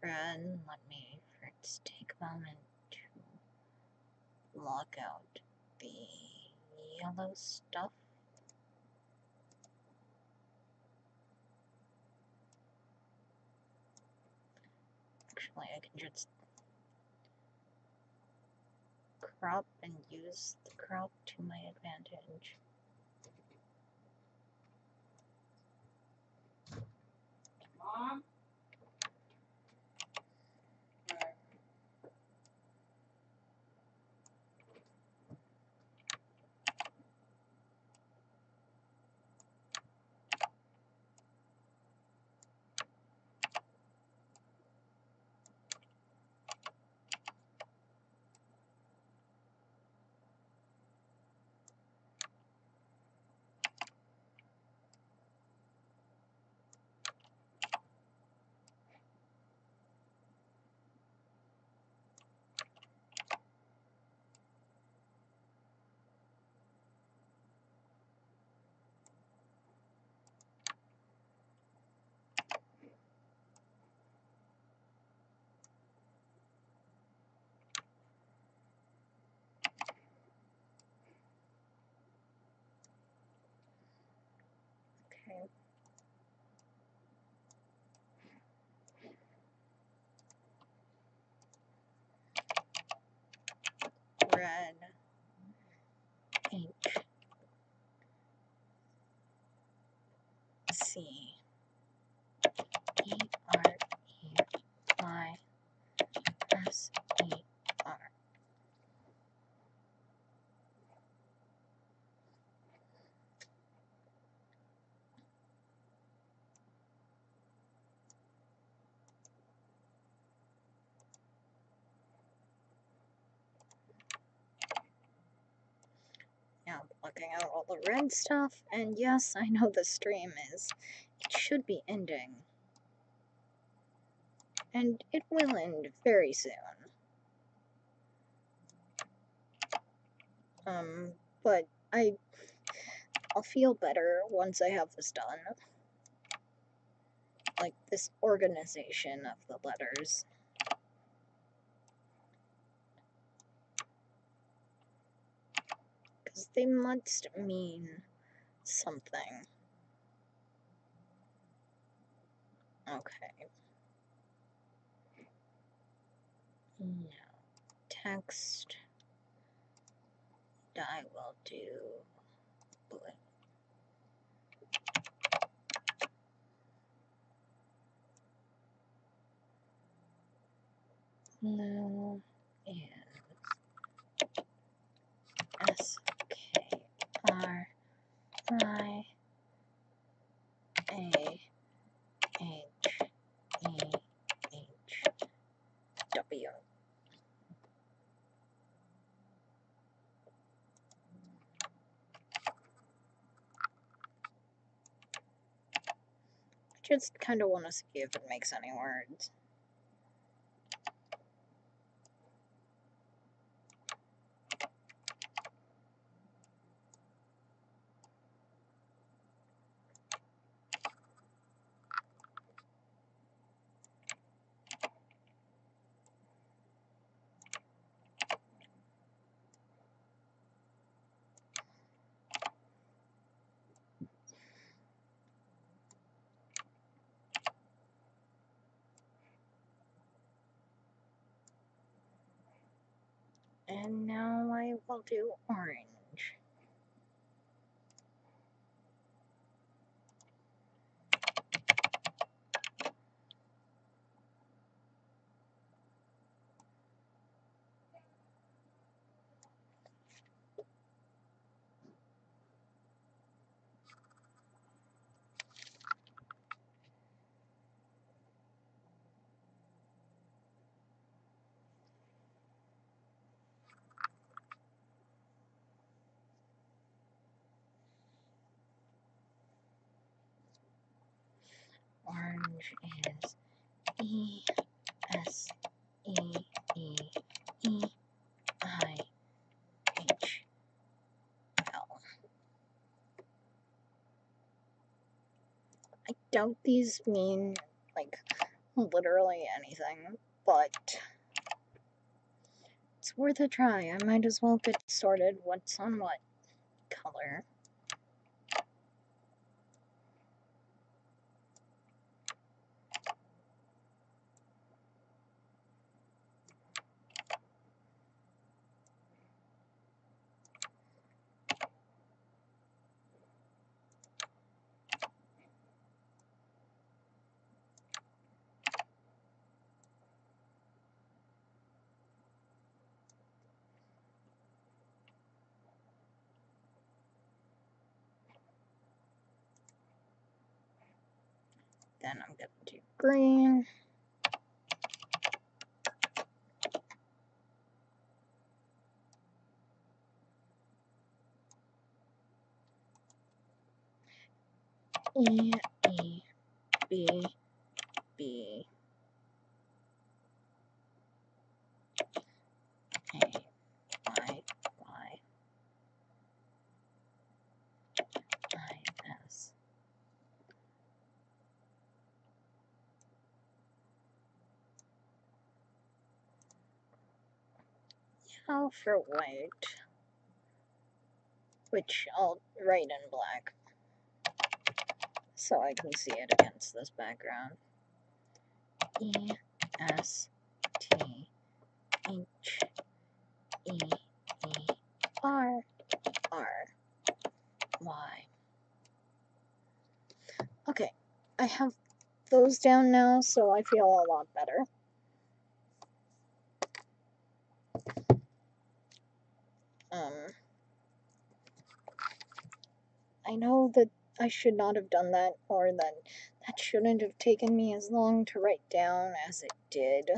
And let me first take a moment to log out the yellow stuff. Actually, I can just crop and use the crop to my advantage. Mom? blocking out all the red stuff, and yes, I know the stream it should be ending. And it will end very soon. But I'll feel better once I have this done. Like, this organization of the letters. Because they must mean something. Okay. No. Text. I will do blue. Blue is SKRIAHEHW. Just kind of want to see if it makes any words. And now I will do orange. Orange is ESEEEEIHL. I doubt these mean, like, literally anything, but it's worth a try. I might as well get sorted what's on what color. Then I'm going to do green. E, E, B, B, A, Y, Y, I, S. Yellow for white, which I'll write in black so I can see it against this background. E, S, T, H, E, E, R, R, Y. Okay, I have those down now, so I feel a lot better. I know that I should not have done that, or that shouldn't have taken me as long to write down as it did.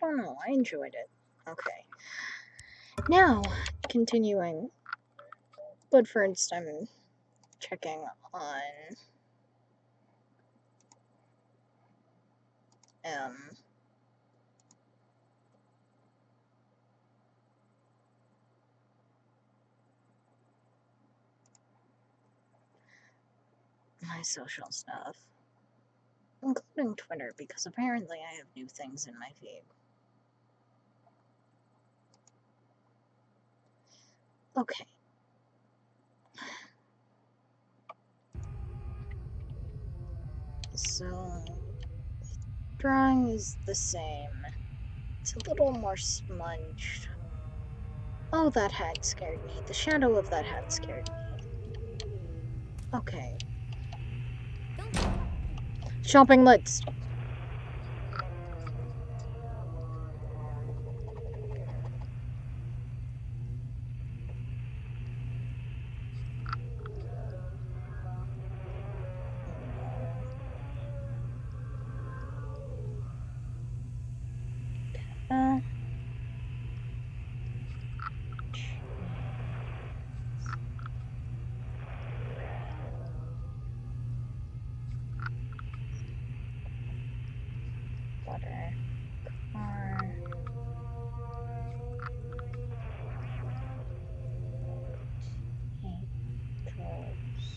Oh no, I enjoyed it. Okay. Now, continuing. But first, I'm checking on my social stuff, including Twitter, because apparently I have new things in my feed. Okay. So, drawing is the same. It's a little more smudged. Oh, that hat scared me. The shadow of that hat scared me. Okay. Shopping list. Butter. Car. Controls.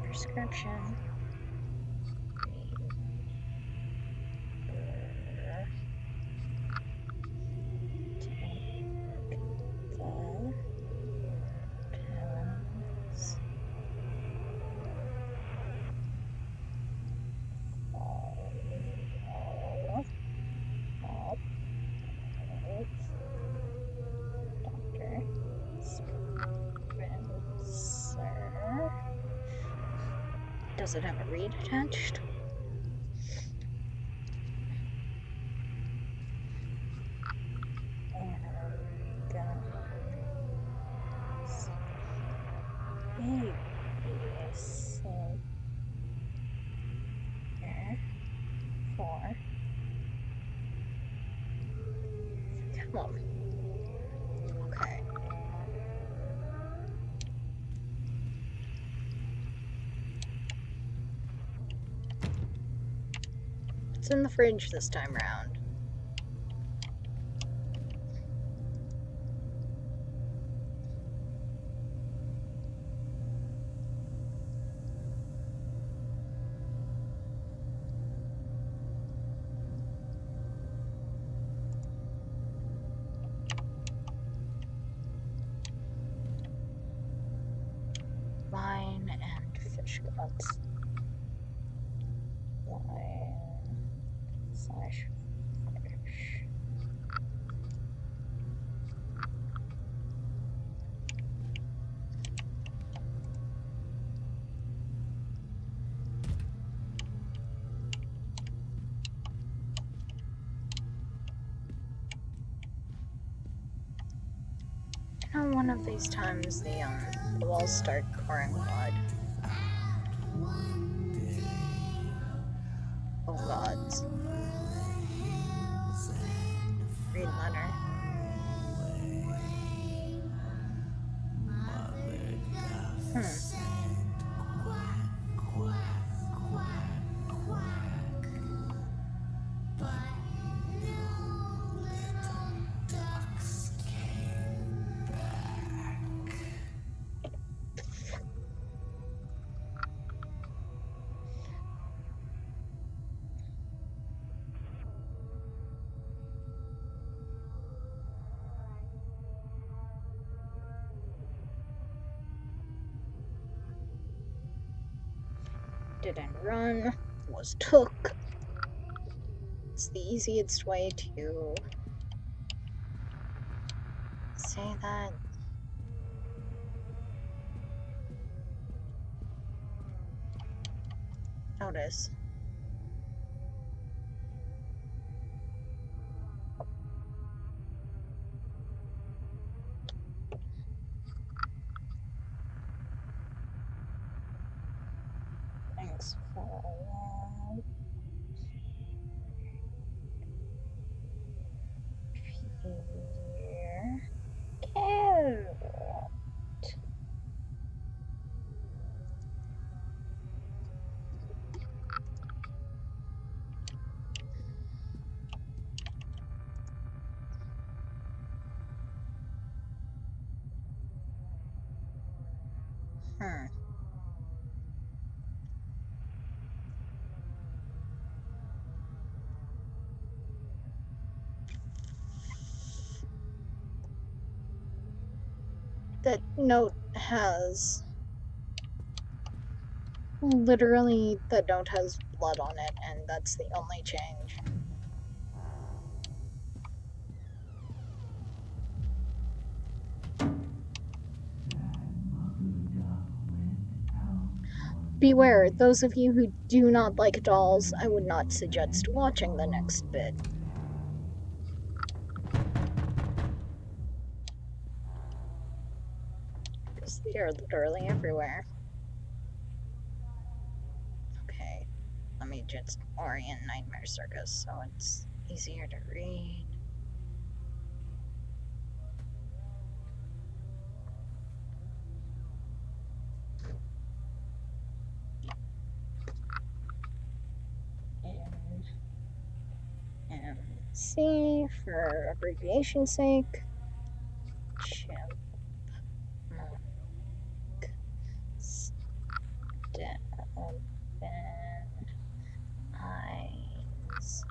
Prescription. Does it have a reed attached? Come on. Okay. It's in the fridge this time round. Wine and fish guts. Wine / fish. You know, one of these times the walls start pouring blood. Oh gods. Read letter. Didn't run, was took. It's the easiest way to say that? Notice. Thanks for that. Here. Carrot. That note has... Literally, the note has blood on it, and that's the only change. Beware, those of you who do not like dolls, I would not suggest watching the next bit. Because they are literally everywhere. Okay, let me just orient Nightmare Circus so it's easier to read. And C for abbreviation's sake. Chipmunk. Eyes.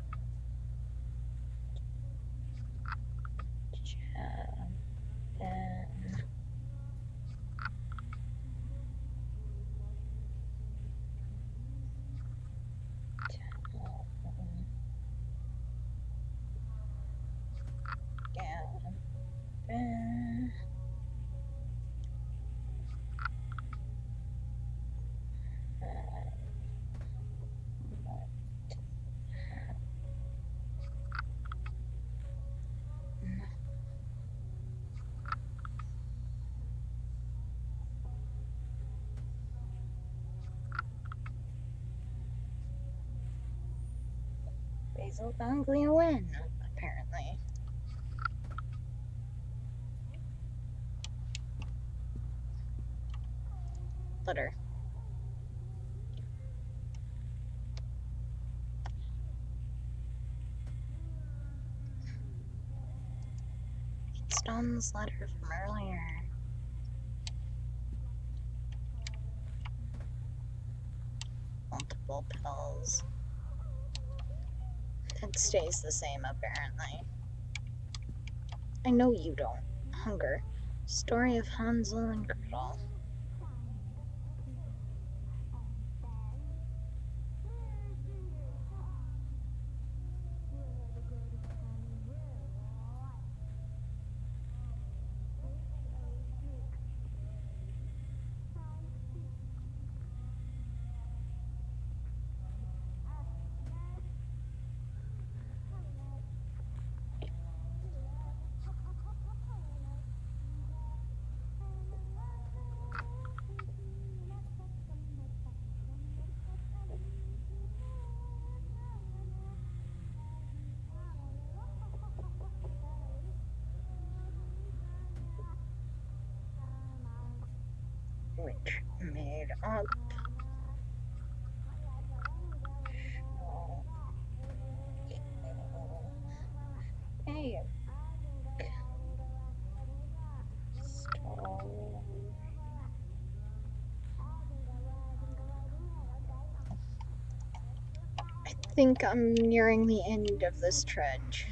Basal ganglia win, apparently. Letter. It's Don's letter from earlier. Multiple pills. It stays the same, apparently. I know you don't. Hunger. Story of Hansel and Gretel. Which made up hey I think I'm nearing the end of this trudge.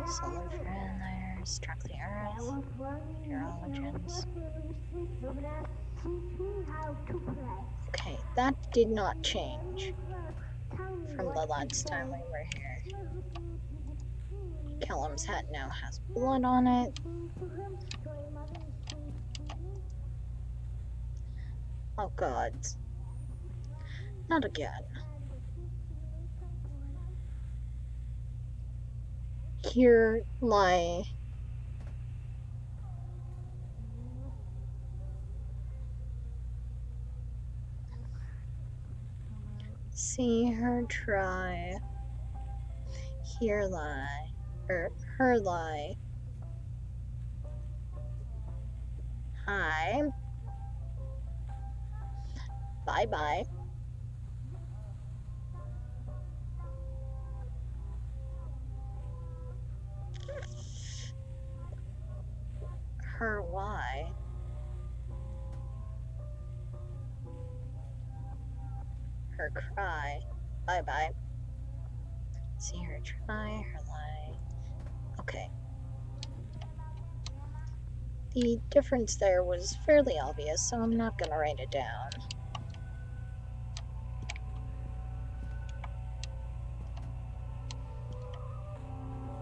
Someone for in there. struck the earth. Your origins. Okay, that did not change from the last time we were here. Callum's hat now has blood on it. Oh god. Not again. Here lie see her try. Here lie, her lie. Hi. Bye bye. Her why? Her cry. Bye bye. See her try, her lie. Okay. The difference there was fairly obvious, so I'm not gonna write it down.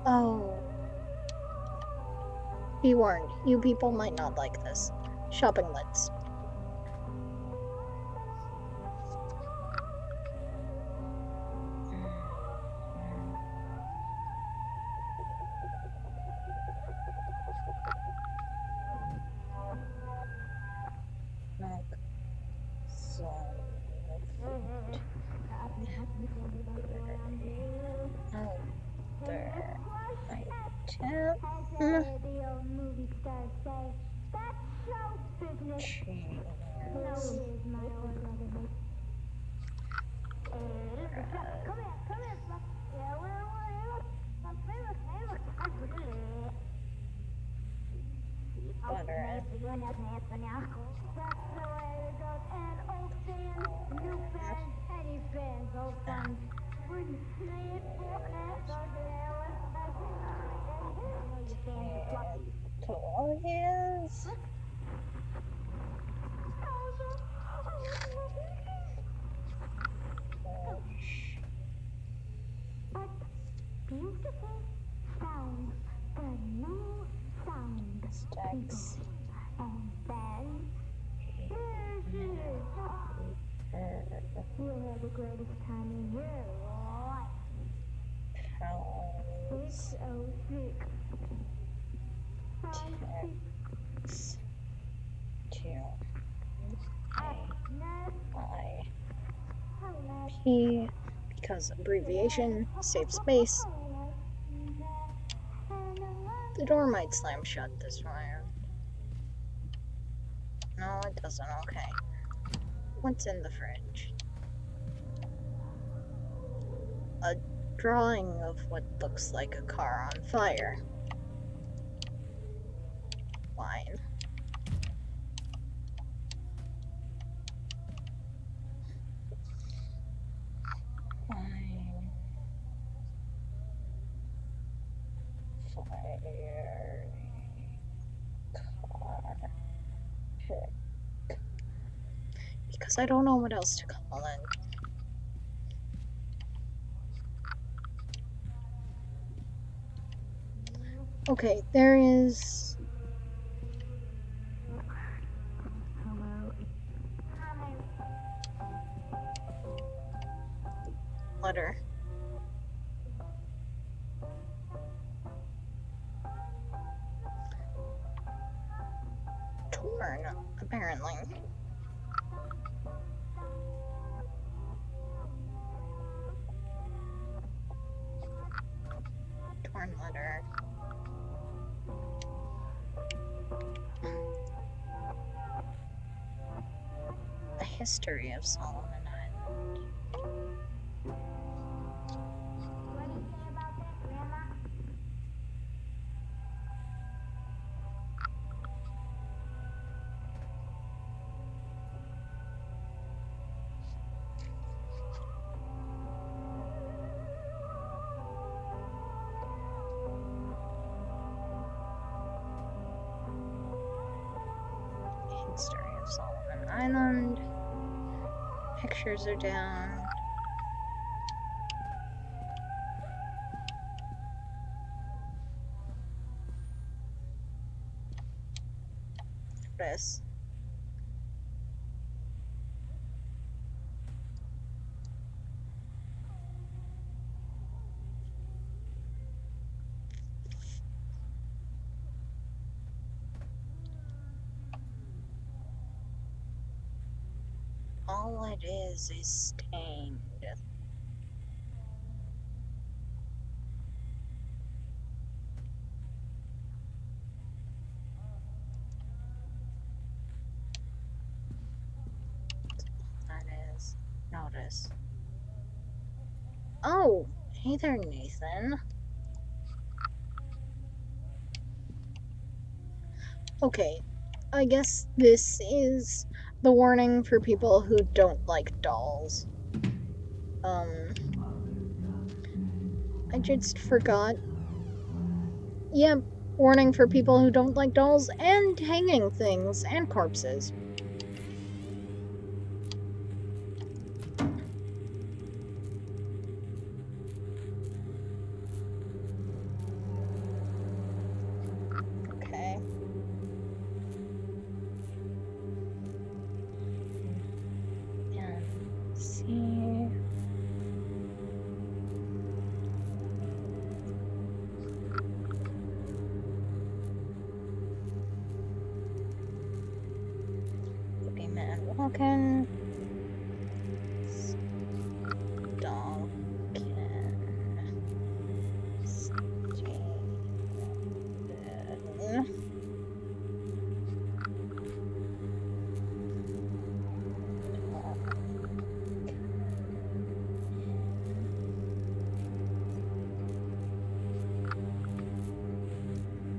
Oh. Be warned, you people might not like this. Shopping lids. Toys. Beautiful sound, the new sound. Stacks. And then, here's it. You'll have the greatest time in your life. Pounds. 606. Text. P, because abbreviation saves space. The door might slam shut this round. No, it doesn't. Okay. What's in the fridge? A drawing of what looks like a car on fire. Wine. Wine. Fire. Car. Pick. Because I don't know what else to call it. Okay, there is... letter. Torn, apparently. Torn letter. The history of Solomon Island. What do you say about that, Grandma? Story of Solomon Island. Pictures are down. This. All it is stained. That is. Notice. Oh, hey there, Nathan. Okay, I guess this is the warning for people who don't like dolls. I just forgot. Yeah, warning for people who don't like dolls and hanging things and corpses. Okay. And see. Boogeyman walking. Stalking. Steven.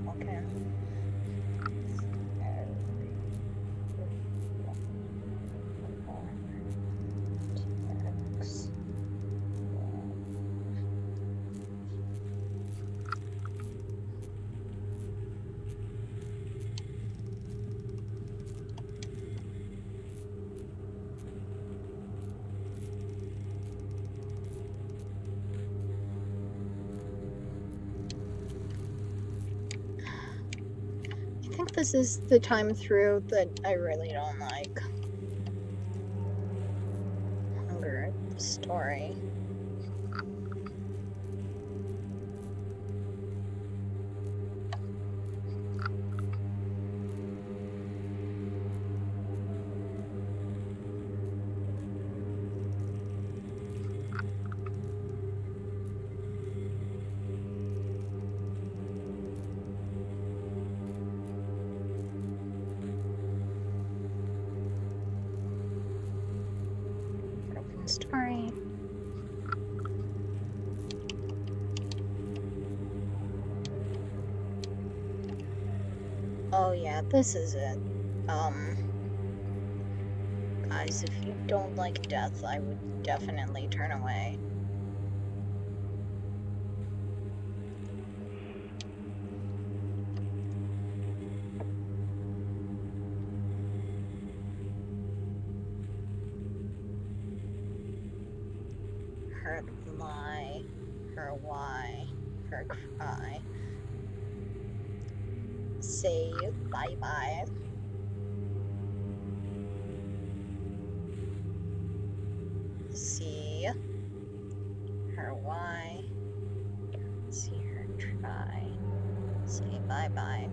Okay. I think this is the time through that I really don't like. Hunger story. Story. Oh yeah, this is it. Guys, if you don't like death, I would definitely turn away. Her lie, her why, her cry. Say bye-bye. See her why, see her try. Say bye-bye.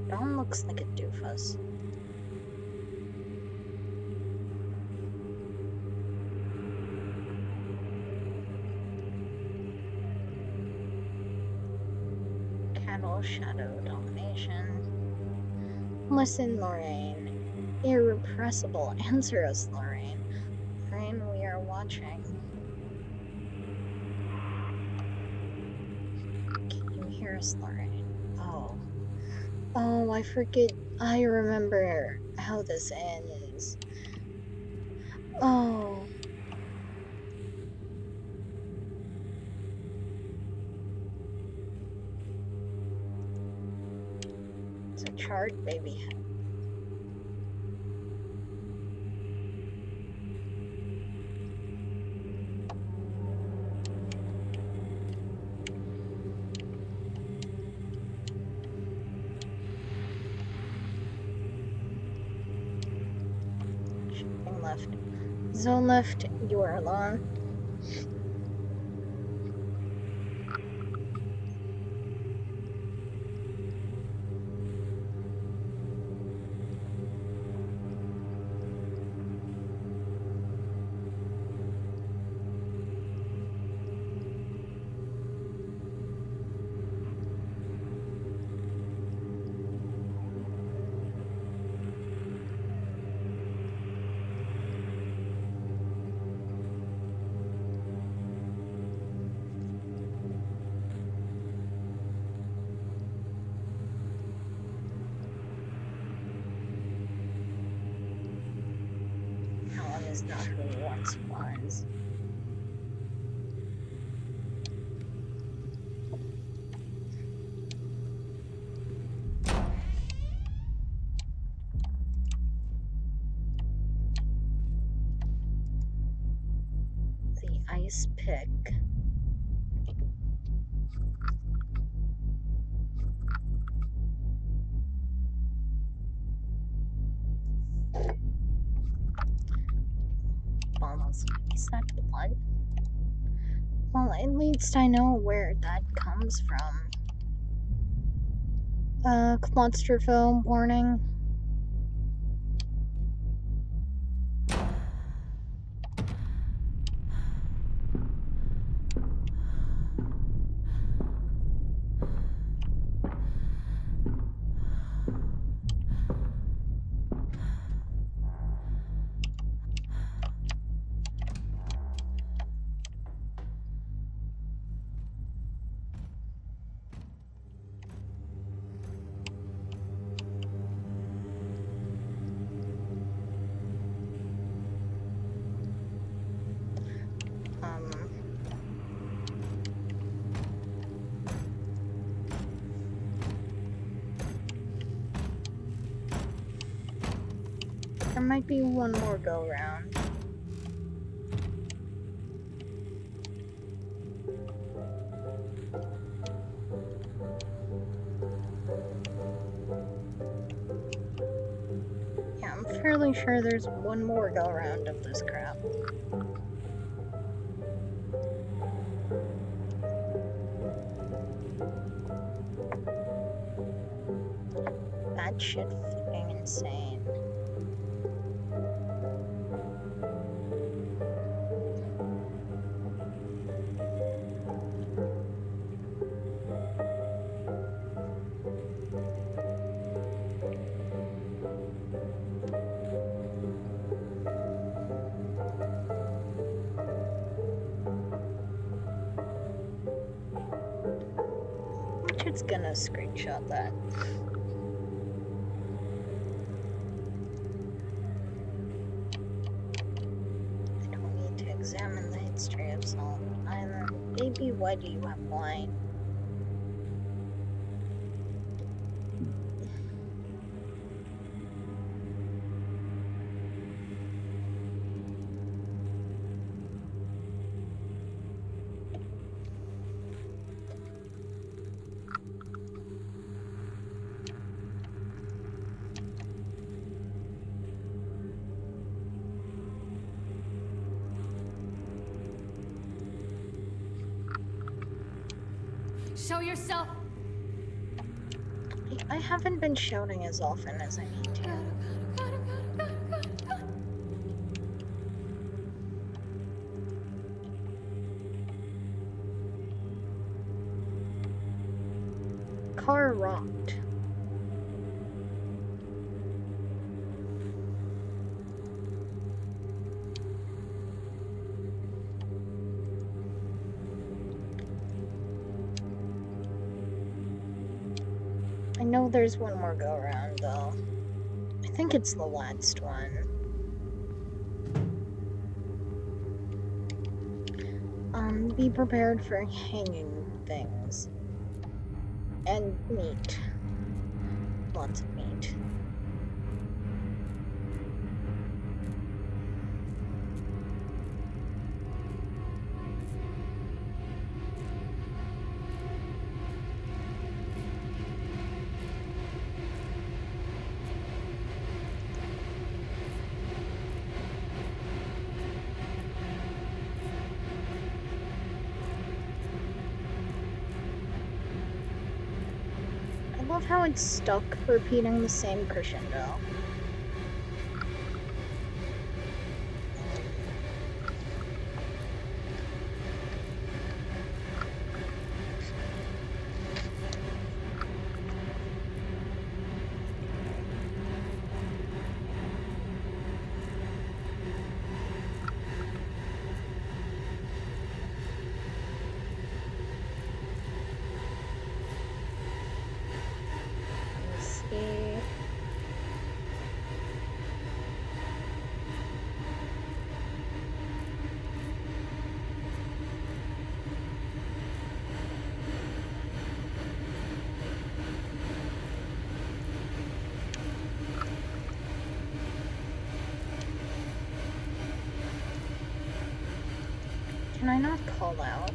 Dawn looks like a doofus. Cattle shadow domination. Listen, Lorraine. Irrepressible, answer us, Lorraine. watching. Can you hear us, Lorraine? Oh. Oh, I forget. I remember how this ends. Oh. It's a charred baby head. Left. Zone left, you are alone. Helen is not who he once was. The ice pick. Almost is that blood? Well, at least I know where that comes from. Claustrophobe warning. There might be one more go round. Yeah, I'm fairly sure there's one more go round of this crap. That shit fucking insane. It's gonna screenshot that. I don't need to examine the history of Solomon Island. Baby, why do you have wine? Show yourself! I haven't been shouting as often as I need to. Car rocked. know there's one more go around though. I think it's the last one. Be prepared for hanging things. And meat. Lots of meat. I love how it's stuck repeating the same crescendo. Can I not call out?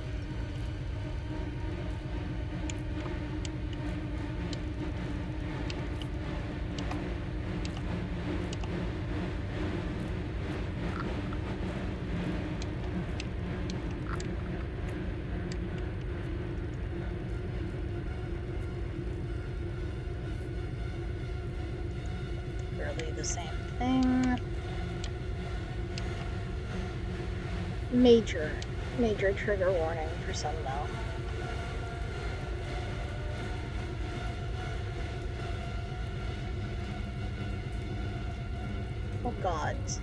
Really the same thing. Major trigger warning for some though. Oh gods.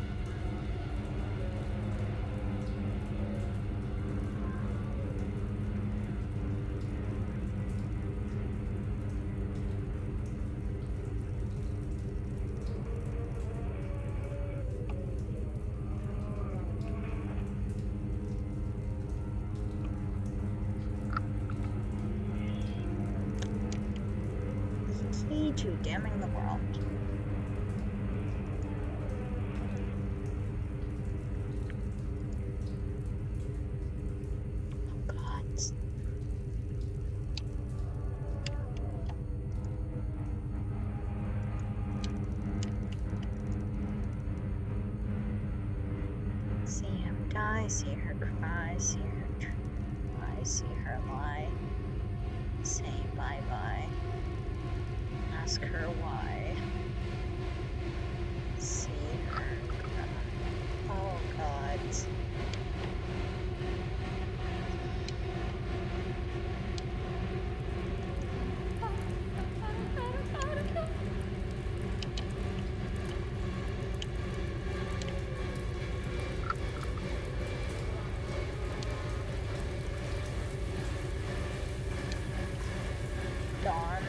To damning the world. Oh gods. See him die, see her cry, see her try, see her lie. Say bye-bye. Ask her why. See her cry. Oh God. Dawn.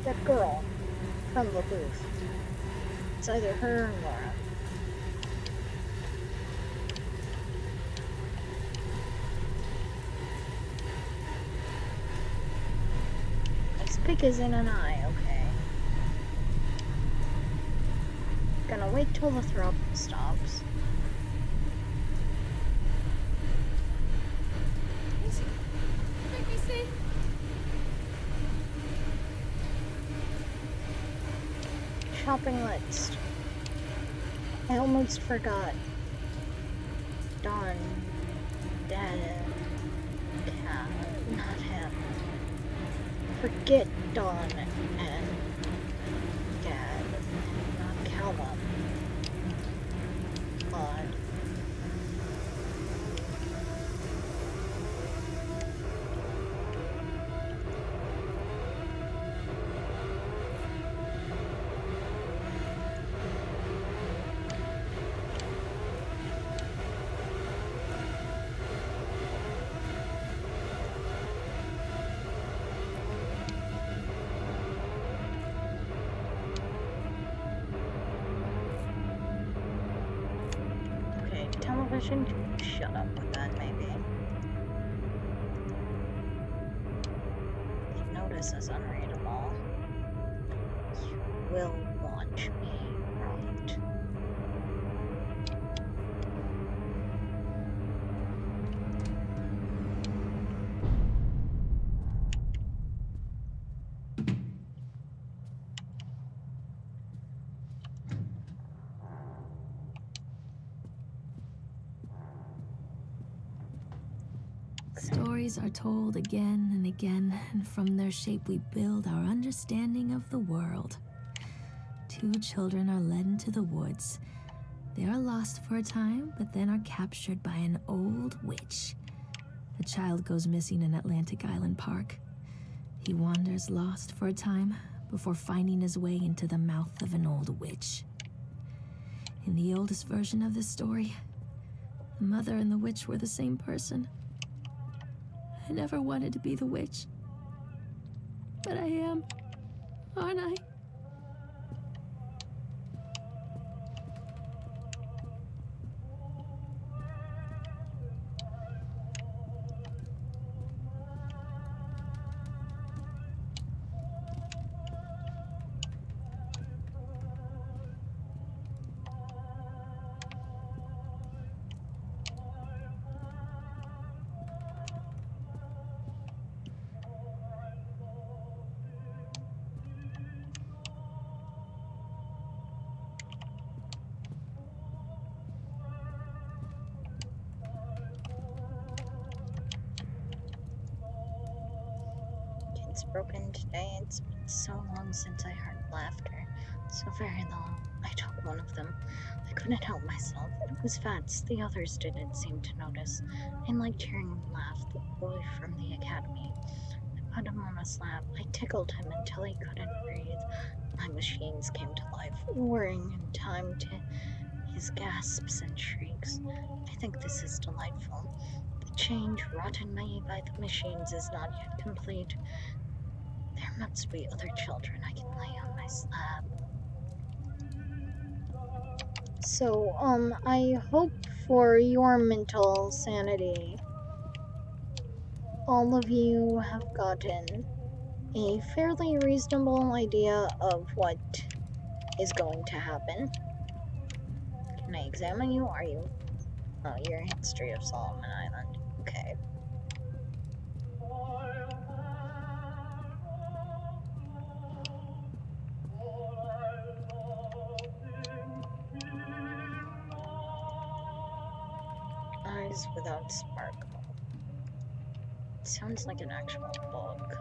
That girl from the booth. It's either her or Laura. This pick is in an eye, okay. Gonna wait till the throb stops. Shopping list. I almost forgot. Dawn. Dad. Cat. Not him. Forget Dawn and Dad. Not Callum. Odd. I should shut up with that, maybe. Notice is unreadable. You will watch me, right? Stories are told again and again, and from their shape we build our understanding of the world. Two children are led into the woods. They are lost for a time, but then are captured by an old witch. The child goes missing in Atlantic Island Park. He wanders lost for a time before finding his way into the mouth of an old witch. In the oldest version of this story, the mother and the witch were the same person. I never wanted to be the witch. But I am, aren't I? It's broken today. It's been so long since I heard laughter. So very long. I took one of them. I couldn't help myself. It was Fats. The others didn't seem to notice. I liked hearing him laugh, the boy from the academy. I put him on a slab. I tickled him until he couldn't breathe. My machines came to life, whirring in time to his gasps and shrieks. I think this is delightful. The change wrought in me by the machines is not yet complete. There must be other children I can lay on my slab. So, I hope for your mental sanity, all of you have gotten a fairly reasonable idea of what is going to happen. Can I examine you? Are you? Oh, your history of Solomon Island. Okay. Eyes without sparkle. It sounds like an actual book.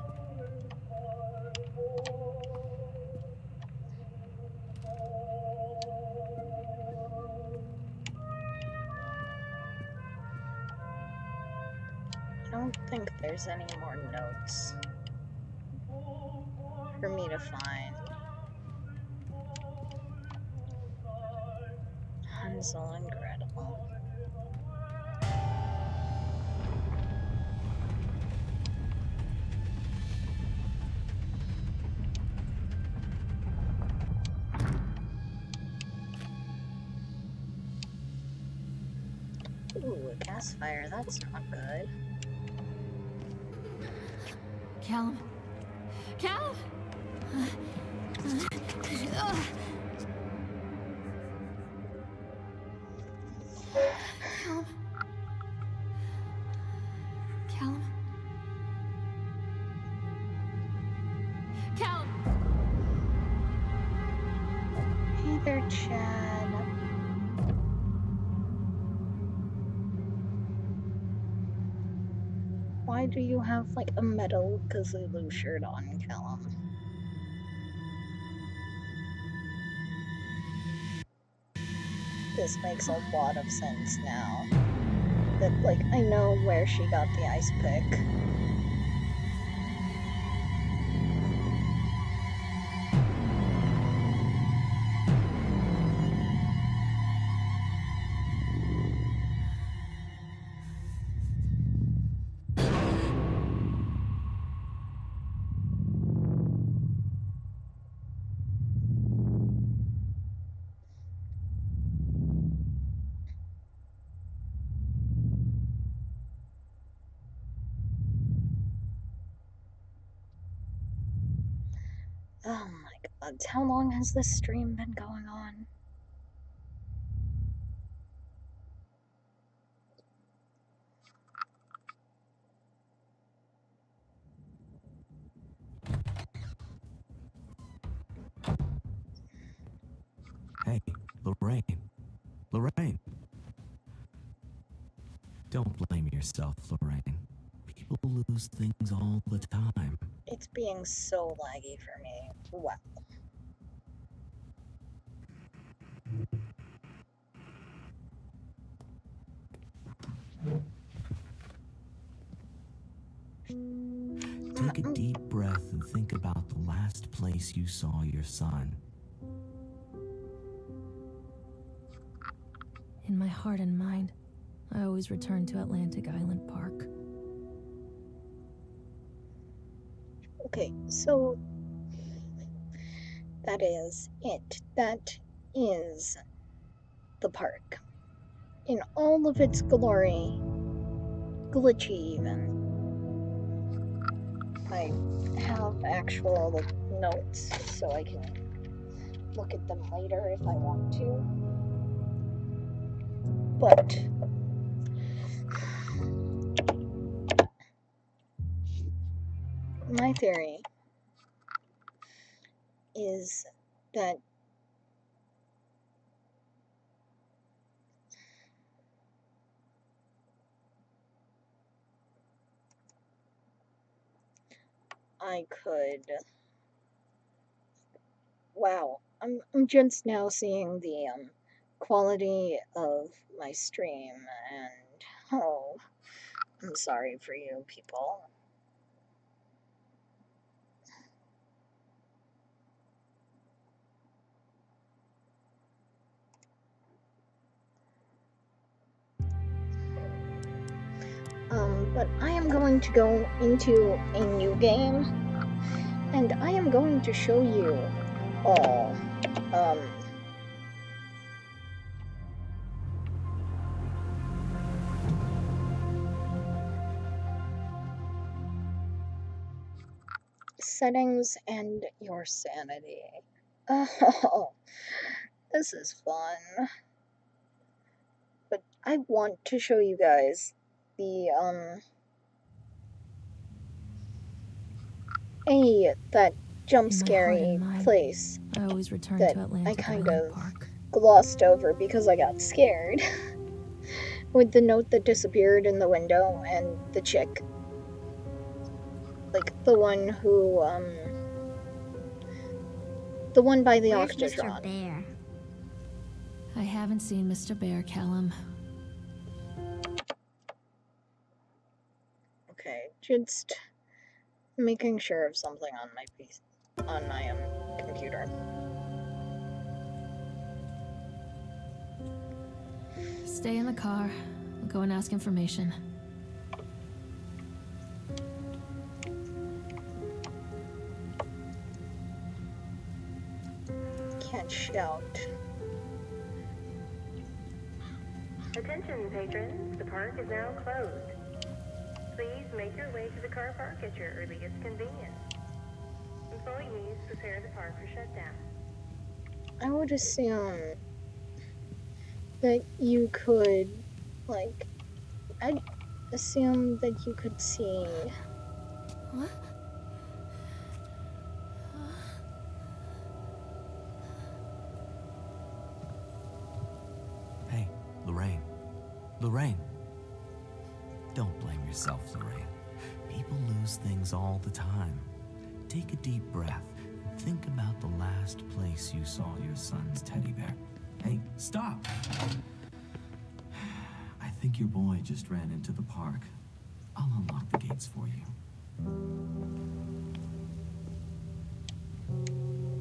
I don't think there's any more notes for me to find. Hansel and Gretel. Ooh, a gas fire, that's not good. Callum? Callum? Callum? Callum? Callum? Hey there, Chad. Why do you have, like, a metal Cthulhu shirt on, Callum? This makes a lot of sense now. That, like, I know where she got the ice pick. Oh my god, how long has this stream been going on? Hey, Lorraine. Lorraine. Don't blame yourself, Lorraine. People lose things all the time. It's being so laggy for me. Wow. Take a deep breath and think about the last place you saw your son. In my heart and mind, I always return to Atlantic Island Park. Okay, so that is it. That is the park. In all of its glory, glitchy even. I have actual notes so I can look at them later if I want to. But my theory is that I could. Wow, I'm just now seeing the quality of my stream, and oh, I'm sorry for you people. But I am going to go into a new game, and I am going to show you all, settings and your sanity. Oh, this is fun. But I want to show you guys the, that jump scary place I always return that to Atlantic I kind Island of Park. glossed over because I got scared. With the note that disappeared in the window and the chick. Like, the one who, the one by the Where's Octotron. Mr. Bear? I haven't seen Mr. Bear, Callum. Okay, just making sure of something on my piece, on my computer. Stay in the car. I'll go and ask information. Can't shout. Attention, patrons. The park is now closed. Please make your way to the car park at your earliest convenience. Employees, prepare the park for shutdown. I would assume that you could, like, I'd assume that you could see. What? Hey, Lorraine. Lorraine. Don't blame yourself, Lorraine. People lose things all the time. Take a deep breath and think about the last place you saw your son's teddy bear. Hey, stop! I think your boy just ran into the park. I'll unlock the gates for you.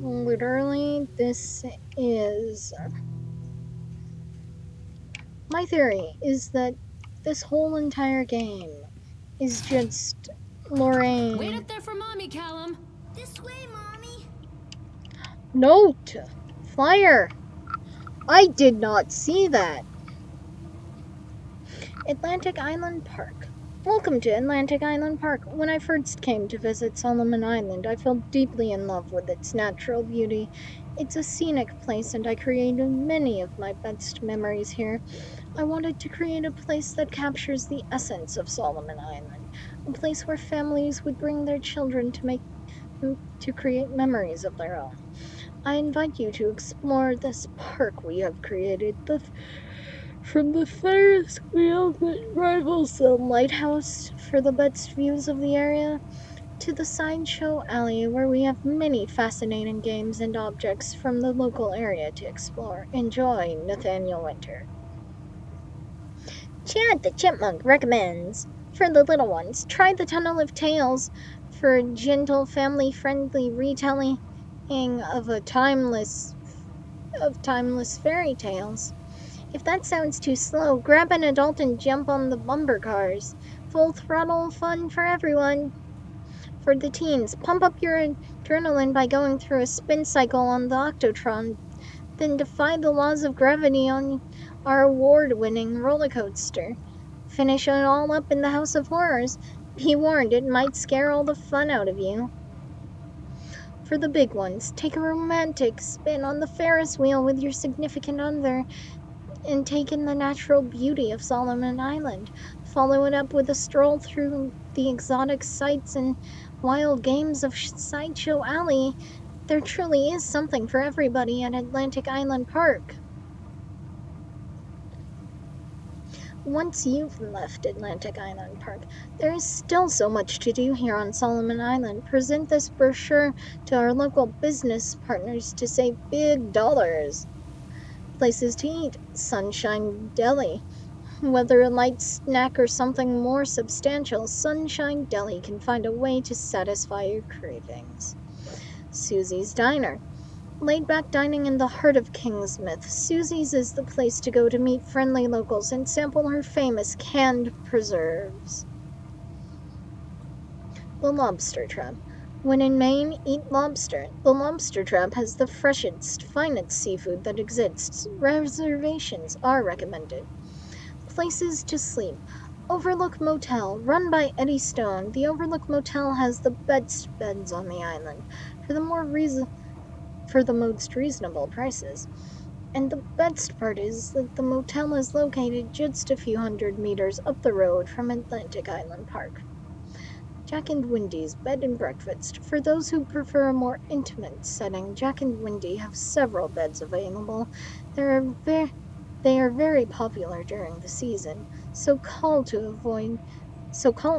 Literally, this is... My theory is that this whole entire game is just Lorraine. Wait up there for Mommy, Callum! This way, Mommy. Note! Fire! I did not see that. Atlantic Island Park. Welcome to Atlantic Island Park. When I first came to visit Solomon Island, I fell deeply in love with its natural beauty. It's a scenic place, and I created many of my best memories here. I wanted to create a place that captures the essence of Solomon Island, a place where families would bring their children to create memories of their own. I invite you to explore this park we have created. From the Ferris wheel that rivals the lighthouse for the best views of the area, to the sideshow alley where we have many fascinating games and objects from the local area to explore. Enjoy, Nathaniel Winter. Chad the Chipmunk recommends, for the little ones, try the Tunnel of Tales for gentle, family-friendly retelling of timeless fairy tales. If that sounds too slow, grab an adult and jump on the bumper cars. Full throttle fun for everyone. For the teens, pump up your adrenaline by going through a spin cycle on the Octotron, then defy the laws of gravity on our award-winning roller coaster. Finish it all up in the House of Horrors. Be warned, it might scare all the fun out of you. For the big ones, take a romantic spin on the Ferris wheel with your significant other and take in the natural beauty of Solomon Island. Follow it up with a stroll through the exotic sights and wild games of Sideshow Alley. There truly is something for everybody at Atlantic Island Park. Once you've left Atlantic Island Park, there is still so much to do here on Solomon Island. Present this brochure to our local business partners to save big dollars. Places to eat: Sunshine Deli. Whether a light snack or something more substantial, Sunshine Deli can find a way to satisfy your cravings. Susie's Diner. Laid-back dining in the heart of Kingsmith, Susie's is the place to go to meet friendly locals and sample her famous canned preserves. The Lobster Trap. When in Maine, eat lobster. The Lobster Trap has the freshest, finest seafood that exists. Reservations are recommended. Places to sleep. Overlook Motel, run by Eddie Stone. The Overlook Motel has the best beds on the island for the most reasonable prices. And the best part is that the motel is located just a few hundred meters up the road from Atlantic Island Park. Jack and Wendy's Bed and Breakfast. For those who prefer a more intimate setting, Jack and Wendy have several beds available. They are very popular during the season, so call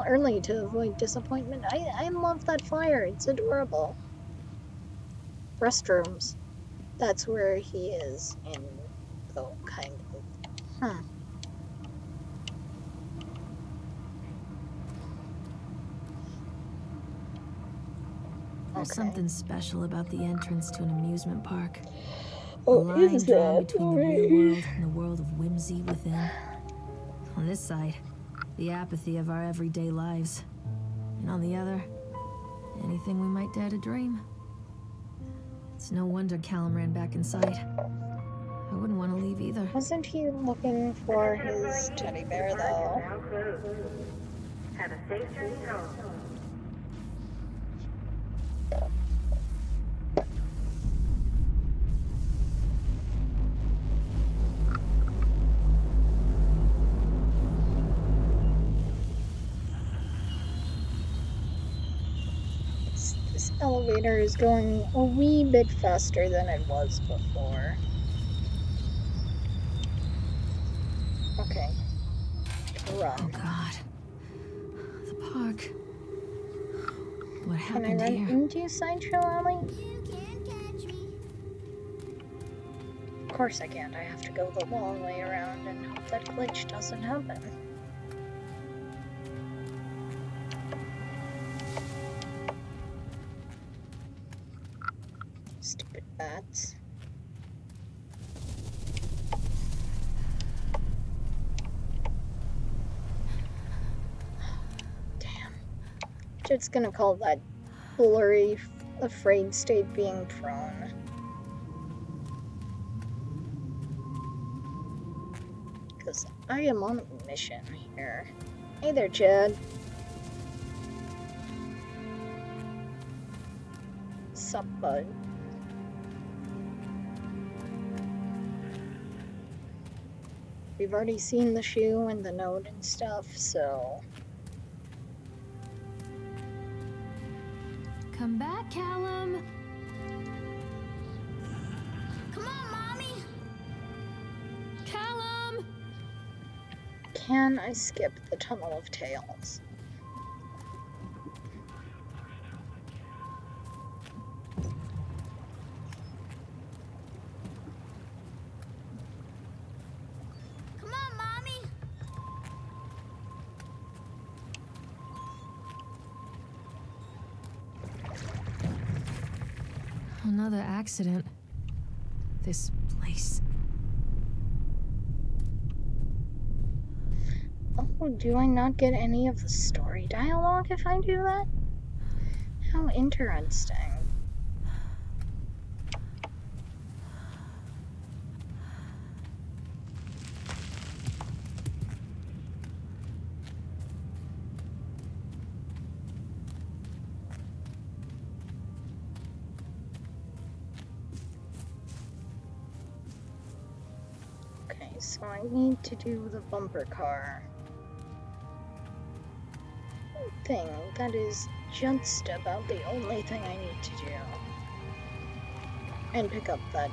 early to avoid disappointment. I love that flyer. It's adorable. Restrooms. That's where he is in the kind of... There's something special about the entrance to an amusement park. Oh, a line drawn between the real world and the world of whimsy within. On this side, the apathy of our everyday lives. And on the other, anything we might dare to dream. It's no wonder Callum ran back inside. I wouldn't want to leave either. Wasn't he looking for his teddy bear, though? Have a safe journey home. This elevator is going a wee bit faster than it was before. Okay. Run. Oh God. The park. What Can I happened run here? into Sideshow Alley? You can't catch me. Of course I can't. I have to go the long way around and hope that glitch doesn't happen. Stupid bats. Damn. Just gonna call that blurry, afraid state being prone. Because I am on a mission here. Hey there, Chad. Sup, bud? We've already seen the shoe and the note and stuff, so... Come back, Callum! Come on, Mommy! Callum! Can I skip the Tunnel of Tales? Come on, Mommy! Another accident. This place. Oh, do I not get any of the story dialogue if I do that? How interesting. Okay, so I need to do the bumper car thing. That is just about the only thing I need to do. And pick up that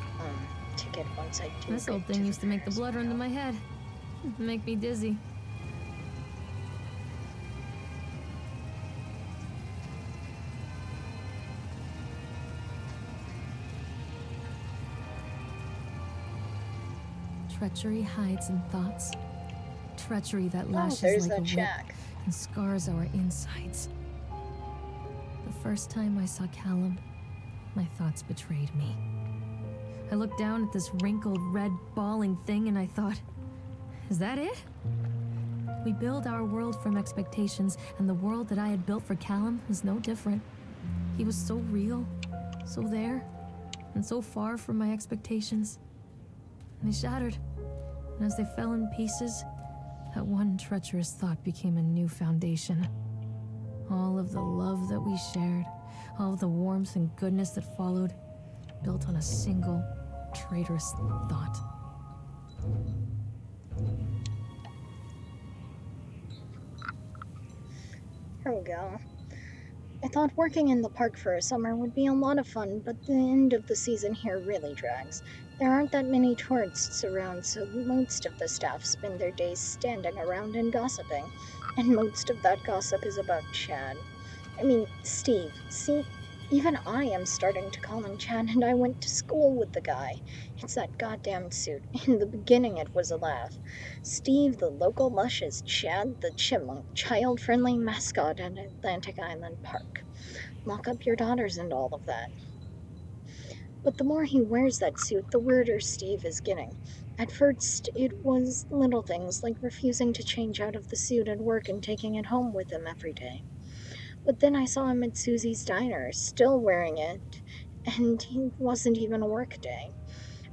ticket once I do. This get old to thing used to make the Ferris blood run to wheel. my head. Make me dizzy. Treachery hides in thoughts. Treachery that Oh, lashes there's like a that whip shack. and scars our insides. The first time I saw Callum, my thoughts betrayed me. I looked down at this wrinkled, red, bawling thing and I thought, is that it? We build our world from expectations, and the world that I had built for Callum was no different. He was so real, so there, and so far from my expectations. And they shattered, and as they fell in pieces, that one treacherous thought became a new foundation. All of the love that we shared, all of the warmth and goodness that followed, built on a single traitorous thought. Here we go. I thought working in the park for a summer would be a lot of fun, but the end of the season here really drags. There aren't that many tourists around, so most of the staff spend their days standing around and gossiping. And most of that gossip is about Chad. I mean, Steve. See, even I am starting to call him Chad, and I went to school with the guy. It's that goddamn suit. In the beginning it was a laugh. Steve, the local lush, is Chad the Chipmunk, child-friendly mascot at Atlantic Island Park. Lock up your daughters and all of that. But the more he wears that suit, the weirder Steve is getting. At first, it was little things like refusing to change out of the suit at work and taking it home with him every day. But then I saw him at Susie's Diner, still wearing it, and it wasn't even a work day.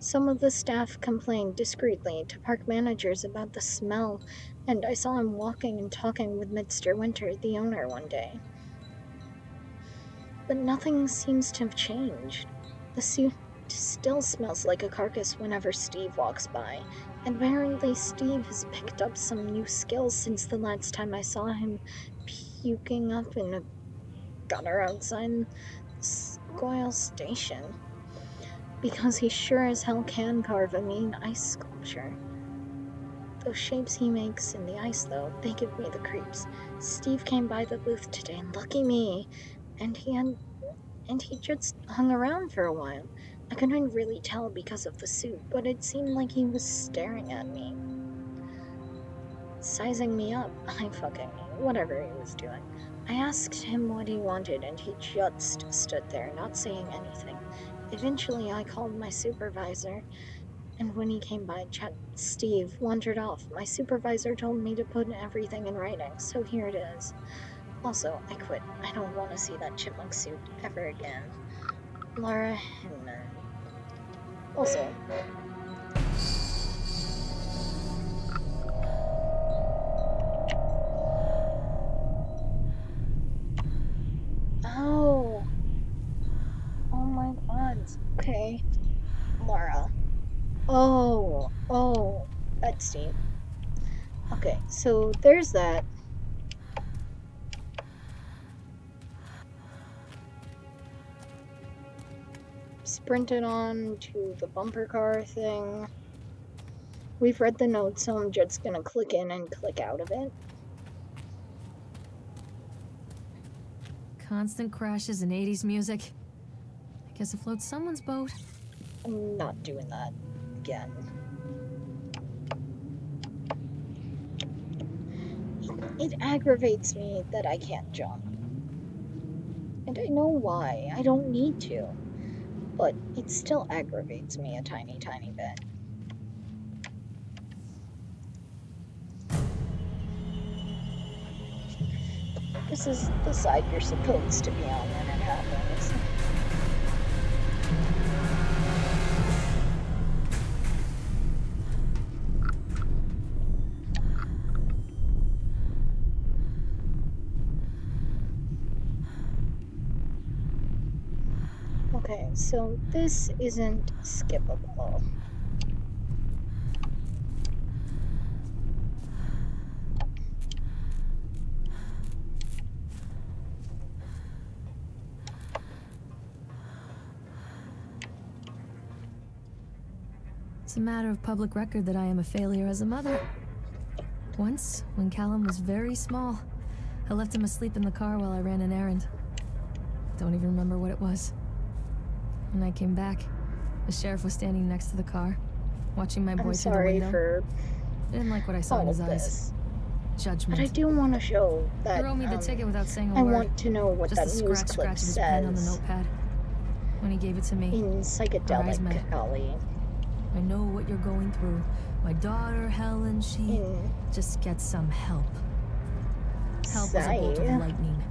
Some of the staff complained discreetly to park managers about the smell, and I saw him walking and talking with Mr. Winter, the owner, one day. But nothing seems to have changed. The suit still smells like a carcass whenever Steve walks by, and apparently Steve has picked up some new skills since the last time I saw him puking up in a gutter outside Squire Station. Because he sure as hell can carve a mean ice sculpture. Those shapes he makes in the ice, though, they give me the creeps. Steve came by the booth today, lucky me, and he just hung around for a while. I couldn't really tell because of the suit, but it seemed like he was staring at me. Sizing me up, whatever he was doing. I asked him what he wanted, and he just stood there, not saying anything. Eventually, I called my supervisor, and when he came by, Steve wandered off. My supervisor told me to put everything in writing, so here it is. Also, I quit. I don't want to see that chipmunk suit ever again. Laura Henman. Also, I that steep. Okay, so there's that. Sprinted on to the bumper car thing. We've read the notes, so I'm just gonna click in and click out of it. Constant crashes and 80s music. I guess it floats someone's boat. I'm not doing that again. It aggravates me that I can't jump. And I know why. I don't need to. But it still aggravates me a tiny, tiny bit. This is the side you're supposed to be on when it happens. Okay, so this isn't skippable. It's a matter of public record that I am a failure as a mother. Once, when Callum was very small, I left him asleep in the car while I ran an errand. Don't even remember what it was. When I came back, the sheriff was standing next to the car, watching my boy through the window. For I didn't like what I saw in his eyes. Judgment. But I do want to show that He wrote me the ticket without saying a I word. want to know what Just that the news scratch clip of his pen on the says notepad. When he gave it to me, in our eyes Psychedelic met. Alley. I know what you're going through. My daughter, Helen, she just gets some help. Help was a bolt of lightning.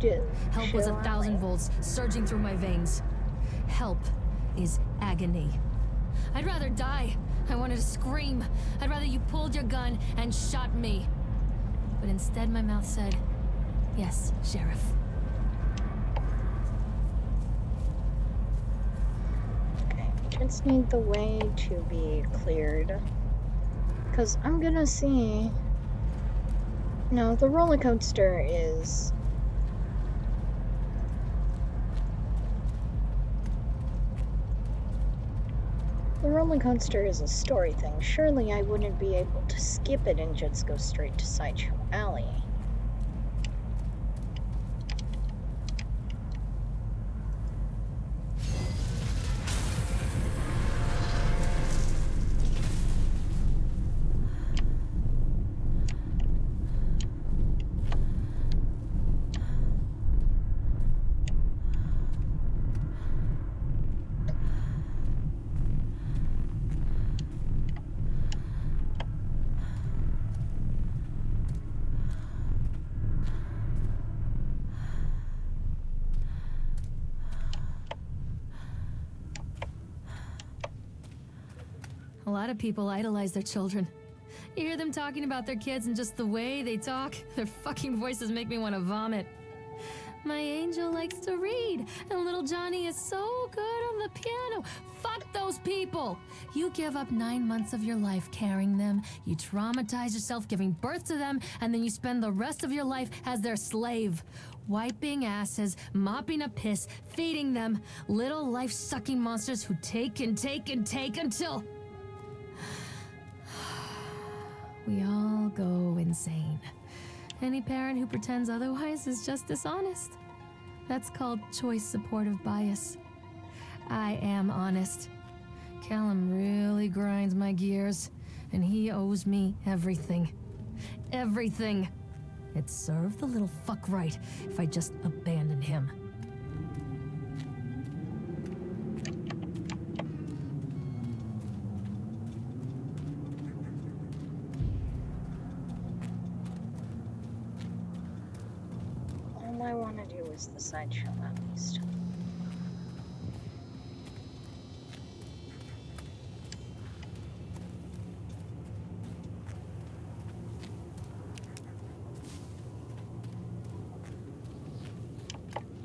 Help was 1,000 volts surging through my veins. Help is agony. I'd rather die. I wanted to scream. I'd rather you pulled your gun and shot me. But instead my mouth said, yes, Sheriff. Just need the way to be cleared. Because I'm gonna see... No, the roller coaster is... The roller coaster is a story thing. Surely I wouldn't be able to skip it and just go straight to Sideshow Alley. A lot of people idolize their children. You hear them talking about their kids and just the way they talk, their fucking voices make me want to vomit. My angel likes to read, and little Johnny is so good on the piano. Fuck those people! You give up 9 months of your life carrying them, you traumatize yourself giving birth to them, and then you spend the rest of your life as their slave. Wiping asses, mopping up piss, feeding them. Little life-sucking monsters who take and take and take until... we all go insane. Any parent who pretends otherwise is just dishonest. That's called choice supportive bias. I am honest. Callum really grinds my gears, and he owes me everything. Everything. It'd serve the little fuck right if I just abandoned him. All I want to do is the Sideshow at least.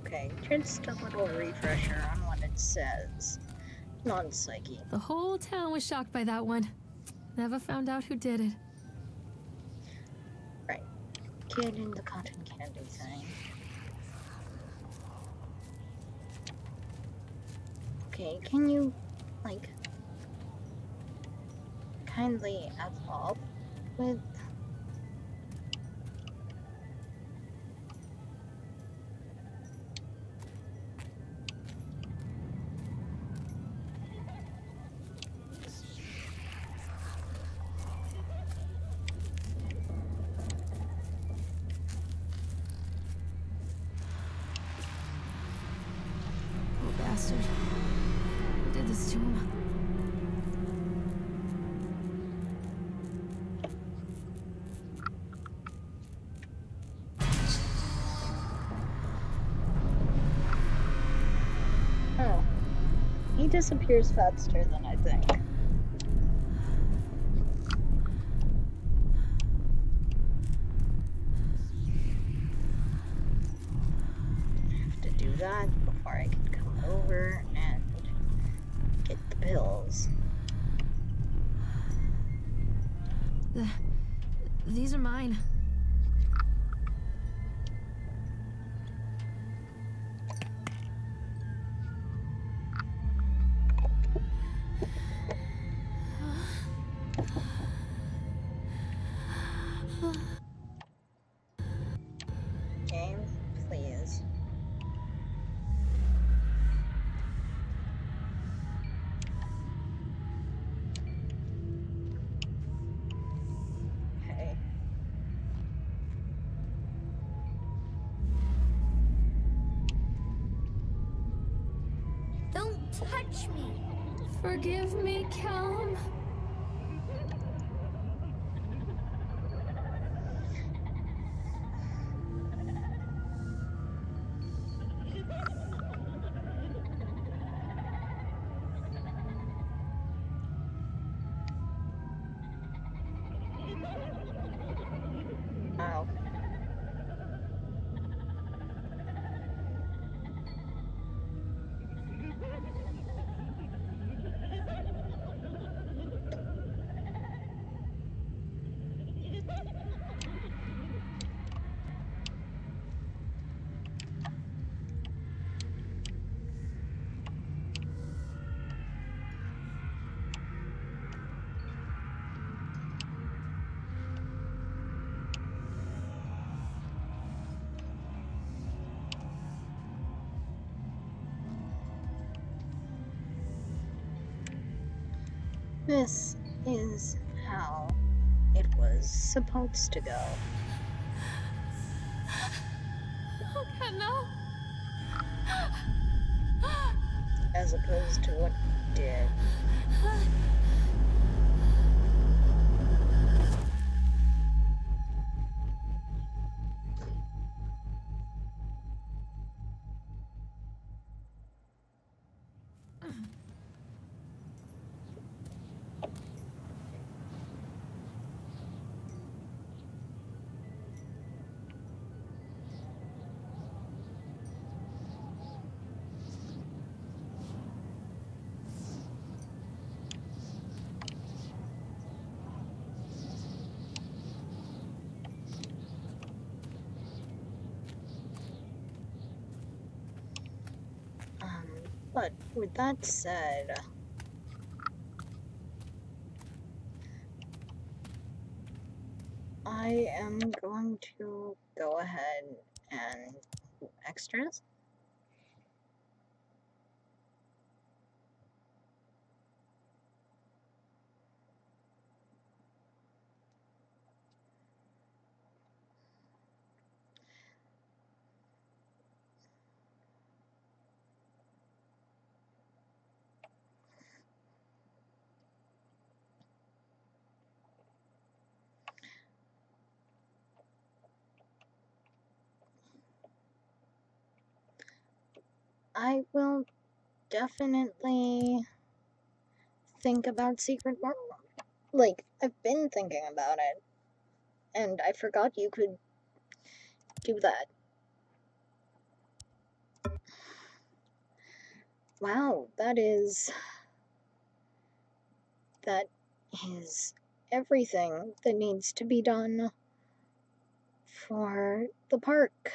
Okay, just a little refresher on what it says. Non-psyche. The whole town was shocked by that one. Never found out who did it. get in the cotton candy thing. Okay, can you, like, kindly F up with... Bastard. Who did this to him? Oh. He disappears faster than I think. I have to do that before I can come over and get the pills. These are mine. Game, please. Okay. Don't touch me. Forgive me, Callum. Ow. This is how it was supposed to go. Oh God, no. As opposed to what it did. But with that said, I am going to go ahead and do extras. I will definitely think about Secret World. Like, I've been thinking about it, and I forgot you could do that. Wow, that is everything that needs to be done for the park.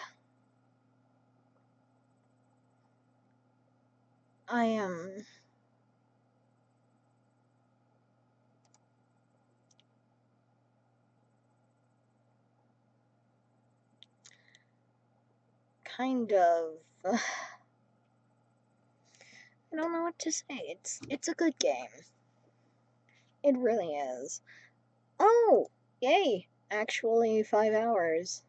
I am kind of I don't know what to say. It's a good game. It really is. Oh, yay! Actually, 5 hours.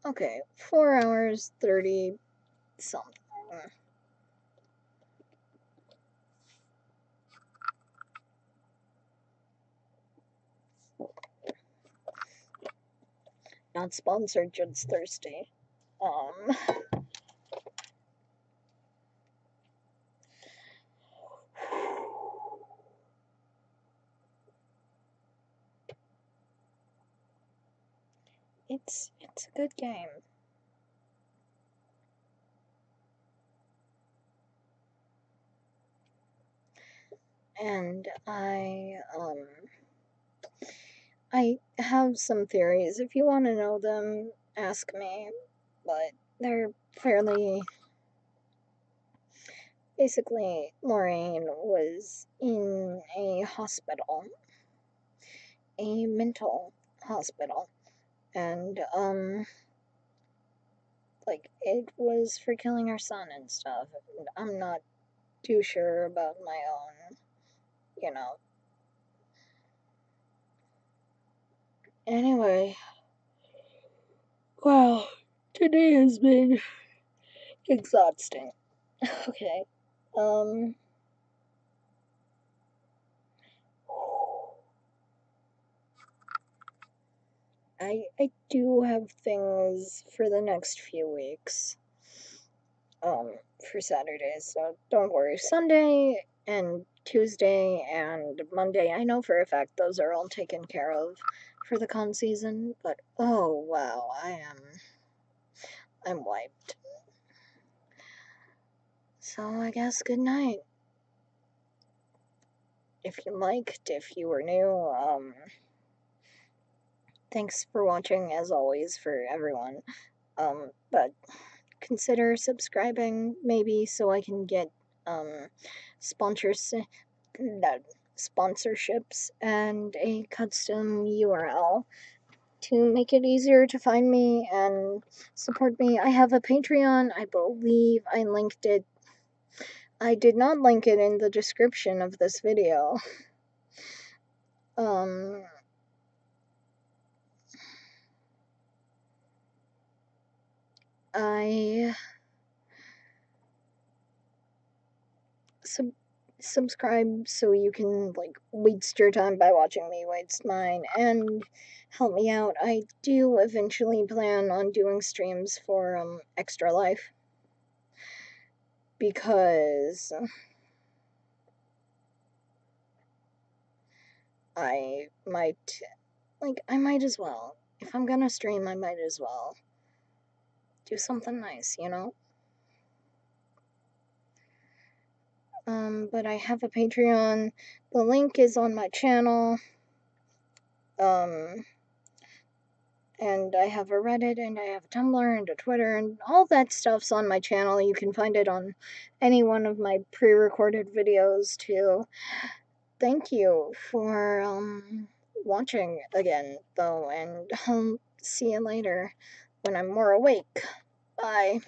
Okay, 4 hours, 30 something. Not sponsored, just thirsty. It's a good game. And I have some theories. If you want to know them, ask me. But they're fairly... Basically, Lorraine was in a hospital. A mental hospital. And, like, it was for killing her son and stuff. I'm not too sure about my own, you know. Anyway, wow, today has been exhausting. Okay, I do have things for the next few weeks, for Saturdays, so don't worry. Sunday and Tuesday and Monday, I know for a fact those are all taken care of for the con season, but oh wow, I'm wiped. So I guess good night. If you liked, if you were new, thanks for watching as always for everyone. But consider subscribing maybe so I can get sponsorships and a custom URL to make it easier to find me and support me. I have a Patreon. I believe I linked it. I did not link it in the description of this video. I subscribe so you can, like, waste your time by watching me waste mine and help me out. I do eventually plan on doing streams for, Extra Life. Because I might as well. If I'm gonna stream, I might as well do something nice, you know? But I have a Patreon. The link is on my channel. And I have a Reddit, and I have a Tumblr, and a Twitter, and all that stuff's on my channel. You can find it on any one of my pre-recorded videos, too. Thank you for, watching again, though, and, see you later when I'm more awake. Bye.